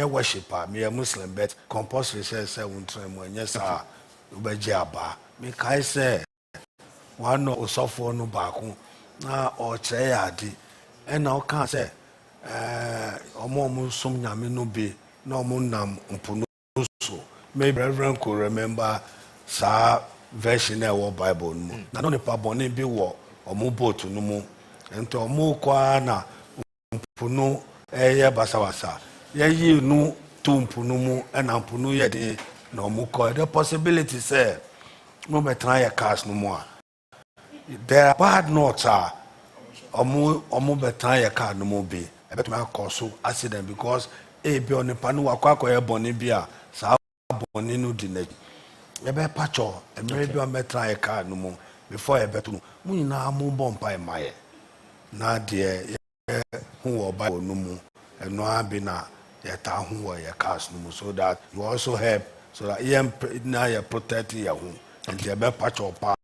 worshiper me a Muslim but compulsory say won't try mo yes sir ubeje aba me kai say one no osofo no baako na o che ade and now can say omo som nyame no be na omo nam mpuno so maybe reverend could remember sa version of Bible no na no ne pa bone bi wo omo boat no mu ento omo kwa na mpuno eye basawasa ye no to mpuno mu na mpuno ye de na omo kwa the possibility say mo betra ya cars no mu a there are bad notes omo betra ya car no mu be e betuma cause accident because e bi on panu akwa ye boni bi a sa boni no di na e be pacho e mere bi on betra ya car no mu before a better no na mo bompa e maye na de hu Bible no mu and no abi na ya ta hu your cars no mu so that you also help so that na you protect your home and the be patch up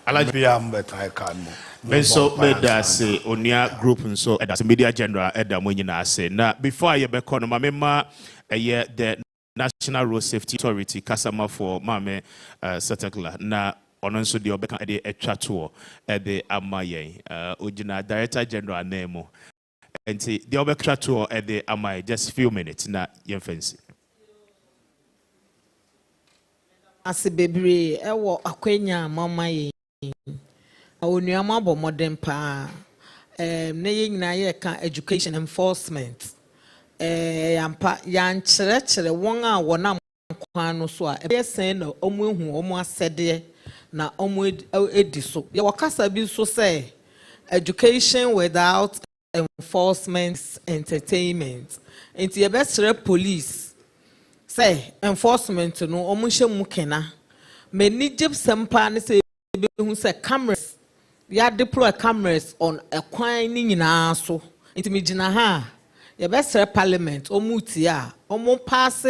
alaji am better car no Benso meda say Onua group nso as media general eda mo nyina say na before you be kono ma mema the National Road Safety Authority customer for mame Satakla na ono nso de obeka de etwa to de amaye ojina director general name enti de obeka to de amaye just few minutes na yemfancy ase bebre ewo akwanya mamaye Onua mabo modern pa na ye nyina ye ka education enforcement yampa yan chere won a wona kwan no so a e sen na omu ehu omu asede na omu edi so ye wakasa bi so say education without enforcement entertainment enti ye be police say enforcement no omu hye mu kena mani jib sempa ne say be hu say cameras ya deploy cameras on a kwan ni nyina so enti me gina ha ye be parliament omu tia omu pass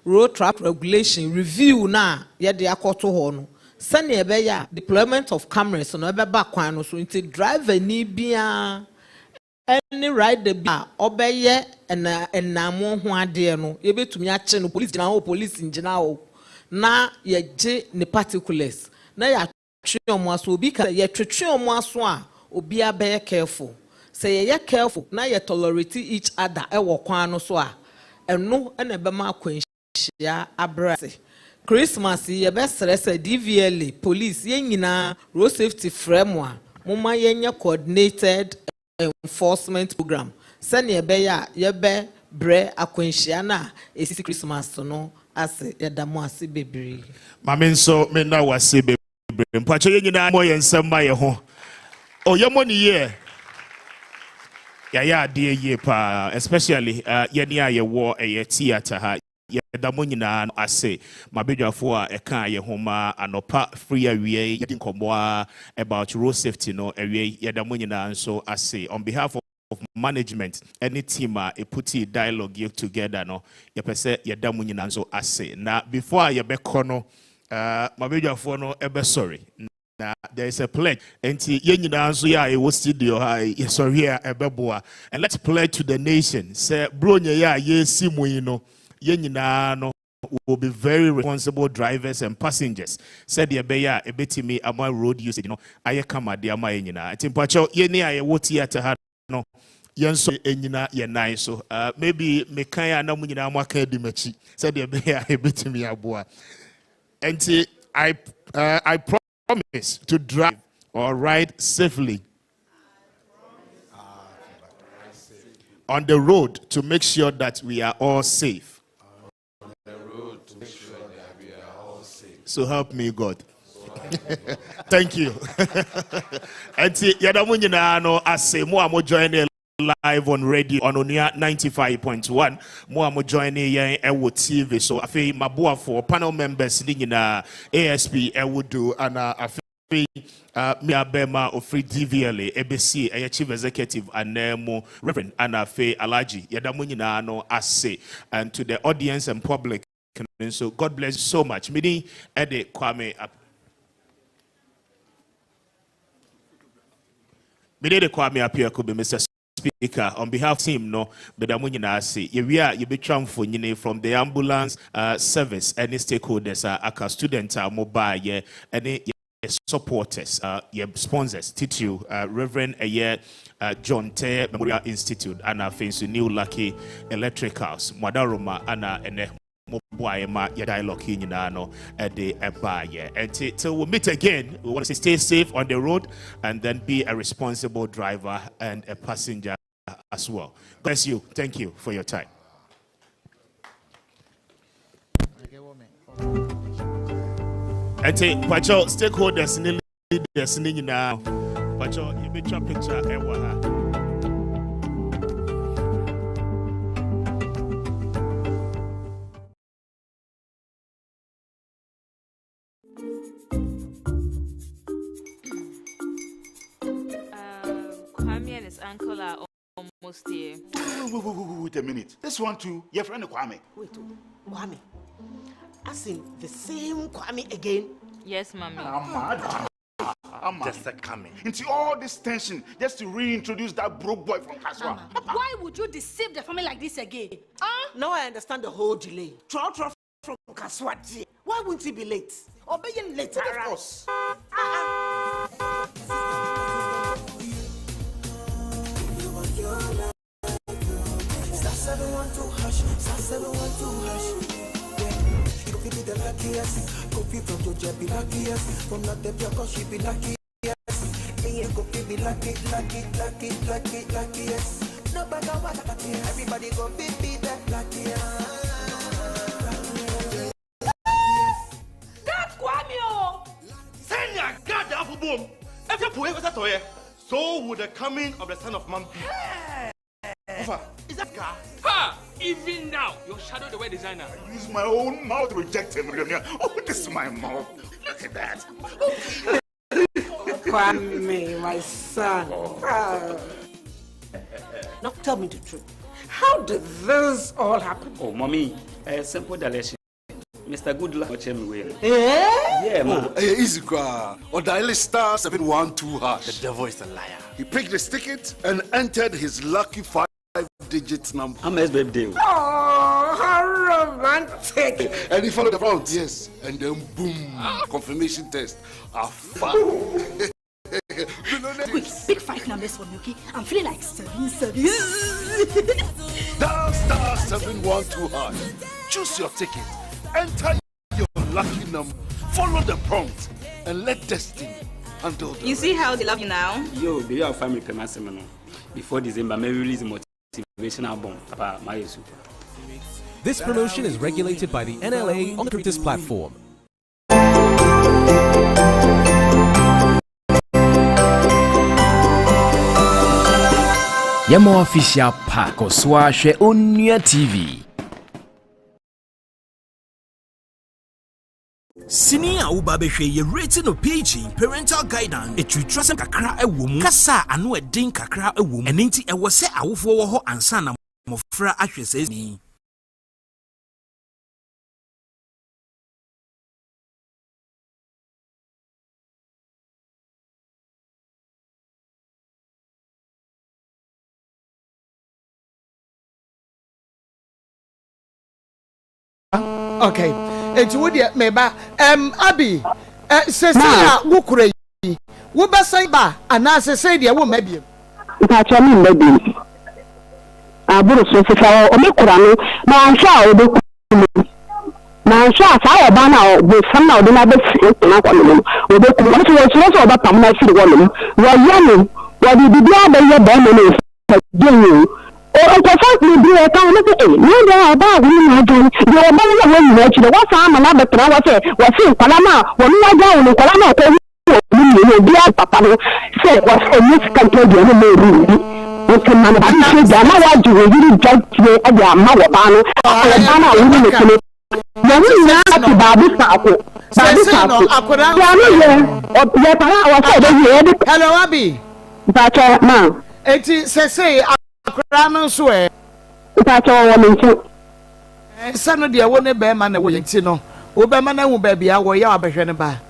road traffic regulation review na ye de akoto ho no sani ebe ya deployment of cameras no ebe ba kwan no so nti driver ni bia any ride bia obeye enamo ho ade no ye betumi a che no police gina ho police ngina ho na ye je ne particulars na ya twe omo aso obi ka ye twetwe omo aso a obi abe careful say ye careful na ye tolerate each other e wo kwan no so a eno na ebe ma kwan ya abrase Christmas ye be stress DVLA police ye nyina road safety framework moma ye nya coordinated enforcement program sane ye be ya ye be bre akwanhia na esi Christmas no ase ye da mo ase bebre mame nso me na wase bebre mpacho ye nyina mo ye nsem ma ye ho oyemo ni ye ya ade ye pa especially ye ni aye wo ye theater ha ye yɛda mo nyinaa ase mabedwafo a ɛka yɛ homa anopa free awie yɛdi nkɔmmɔ about road safety no awie yɛda mo nyinaa nso ase on behalf of management any team a put dialogue here together no yɛpɛ sɛ yɛda mo nyinaa nso ase na before yɛbɛkɔ no mabedwafo no sorry. Now, there is a pledge. And it was studio sorry ebeboa. And let's pledge to the nation. Say bronya ya ye simuino. No will be very responsible drivers and passengers. Said the beya ebetimi ama road usage. You know, aye kama de ama yenyina. Timpacho ye ni aye woti ata no. Yenso enyina ye nine so. Maybe mekaya na munyina amwaka di mechi. Said the beya ebetimi aboa. And I promise to drive or ride safely on the road to make sure that we are all safe. So help me, God. Thank you. And yadamunyina no ase mo amo join live on radio on Onua 95.1. Mo amo join yen ewo TV. So afi maboa for panel members ni nyina ASP ewo do ana afi me abema ofri DVLA ABC chief executive and Reverend ana afi Alaji yadamunyina no ase and to the audience and public. And so God bless you so much. Mini Ede Kwame appear could be Mr. Speaker on behalf of team no bedamunyina say we are you be for from the ambulance service any stakeholders aka students mobile any supporters your sponsors Titu Reverend John Tay Memorial Institute and face New Lucky Electricals Madaroma and Mobuaema ya dialogue no at the empire. Until we meet again, we want to say stay safe on the road and then be a responsible driver and a passenger as well. God bless you. Thank you for your time. And Pacho stakeholders listening now. Pacho, you be your picture ewa. Kwame and his uncle are almost here. Wait a minute. This one too, your friend Kwame. Wait, Kwame. As in the same Kwame again? Yes, Mommy. I'm just coming. Into all this tension just to reintroduce that broke boy from Kaswa. Why would you deceive the family like this again? Now I understand the whole delay. Trout from Kaswa. Why wouldn't he be late? Obey him later. Of course. The luckiest, coffee from Georgia be luckiest, from not the cause she be luckiest. And coffee be luckiest. No matter what, everybody go be the luckiest. God, Kwame! Send your God down for boom. If you put it away, so would the coming of the Son of Man be. Is that God? Ha! Even now, your shadow the way designer. I use my own mouth to reject him. Oh, this is my mouth. Look at that. Kwame, my son. Now tell me the truth. How did this all happen? Oh, mommy, a simple direction. Mr. Goodluck, watch him away. Yeah, man. Easy, or dial star 712 hash. The devil is a liar. He picked his ticket and entered his lucky 5-digit number. I'm his birthday. Oh, how romantic! And he followed the prompts. Yes, and then boom, confirmation test. Quick, pick 5 numbers for me, okay? I'm feeling like 7. Dial star 712 hash. Choose your ticket. Enter your lucky number. Follow the prompt and let destiny handle the You see how they love you now? Yo, baby, I'll find me payment seminar. Before December, maybe release a motivation album about my super. This promotion is regulated by the NLA on the Creators platform. Yamo official pack or Onua TV. Senior Ubabeshe, ye rating of PG, parental guidance, a trust kakra a woman, Kasa, and no a din kakra a woman, and inti a was set out for her and son of Fra Ashes says me. Okay. It's would ya meba Abi Cecilia Wukure Wuba Saiba and I say dear wo maybe Patchami maybe Aburu so for Omekurano na ansha obo na ansha fa obana we some now na be na kwanu obo ku so so oba pam na firi wonu wa yanu wa bibia be ye ba me no o to fa ni bi e kan no say no dey about we na gan dey oba na we na chi dey what am na betra wa say wa fi kwala ma wo ni wa gan ni kwala ma ko ni bi a papa no say was a mix control dey no me ru o kan na ba say da na wa ju we just we a ya ma wa ba no ba na we ni kele ya ni na ati ba bi sa ko akura ya ni ye o ye para wa say dey ye hello Abi ba cha ma eti say akura no so e ba cha wo mi nti sanu de wo ne be ma na wo nti no wo be ma na hu ba bia wo ya abehwe ne ba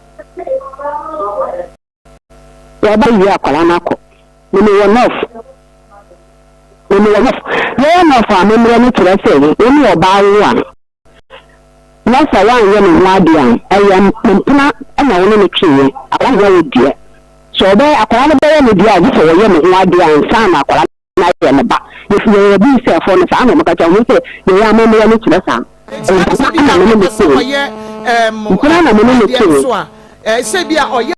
ya ba yi akwala na ko ni wo nof no no fa me mre ni ture se ni oba wa na sa wa ye ni wadian ayam mpena na wo ni twie akwa wo die so be akwala be ni die agi so wo ye ni wadian sa na akwala na ye ne ba if you be say for no sa na maka cha wo se ye ya me mre ni ture sa say bia oye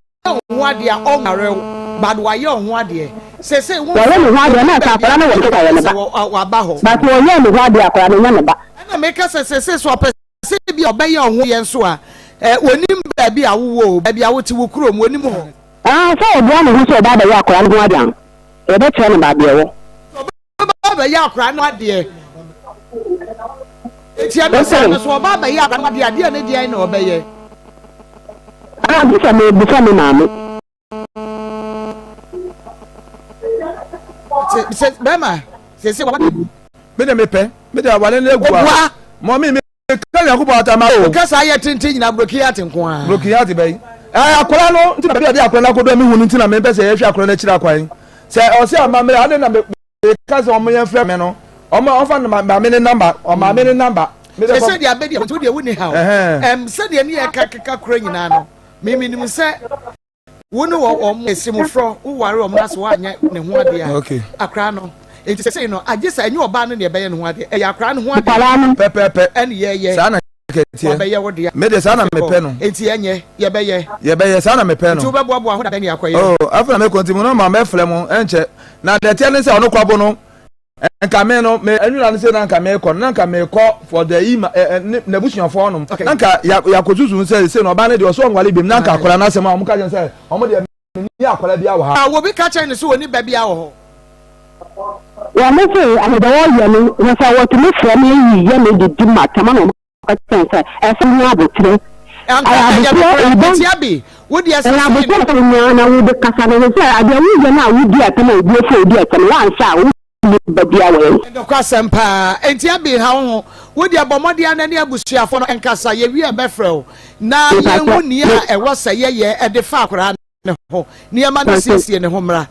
wadian o mare bad wa ye wadian say wo ni wadian na ka akwala na wo ka ye ne ba wa ba ho but wo ye ni wadian akwala na ne ba na make say so say bia obey ohun ye nso a onim ba bia wo ba bia wo ti wo kuro mo onim ho so obo na hu so ba ba ye akwala na wadian e be tell na ba bia wo ba ba ye akwala na wadian eti abi so ba ba ye akwala na wadian ne dia na obeye bisa me mama se bema se wa me de mepe me de awale na egua mo mi ka ya ko bata ma o ka sa ye tintin na brokiat nko a brokiat bai akola no nti na be de akola na ko do mi hunu nti na me be se ye hwe akola na kira kwan se o se amamre ade na me ka se o mo ye frɛ me no o ma ofa na ma me ne number o ma me ne number se se dia be dia to dia woni ha se dia ne ye ka kora nyina no mimi nim se wonu wo esimfro wo ware o mnaso wa anya ne ho ade a akra no enti se no agisa enye oba no ne be ye ne ho ade e akra no ho ade pepepe ene ye sa na ketie be ye wo de me de sa na mepe no enti enye ye be ye sa na mepe no tu be boabo ho da ne akoye afuna me continue no ma me frɛ mo enche na de tie ne se ono kwabo no nka me no me anwura ne se na nka me kɔ na nka me kɔ for the na busuafo no na nka yakozuzu se no ba ne de o so ngwale bim na nka akola na se ma mo ka je se o mo de ni akola bia wo ha wo bi ka chen so oni ba bia wo ho wa mo se ameda wo ye no na sa wo tumi frɛ me yi ye me de di matama no ka chen se e se ni abotire ati abi wo di ase na abotire na wo de kasa na se ade wo ye na wo di atama wo fo di atama wa nsa babia we ndo kwasempa enti abi ha ho wo di abomode anani abusuafo no enkasa ye wi e befrɛ na ye hu ni a e wo sɛ ye e de fa akora ne ho ni e ma no siesie ne ho mra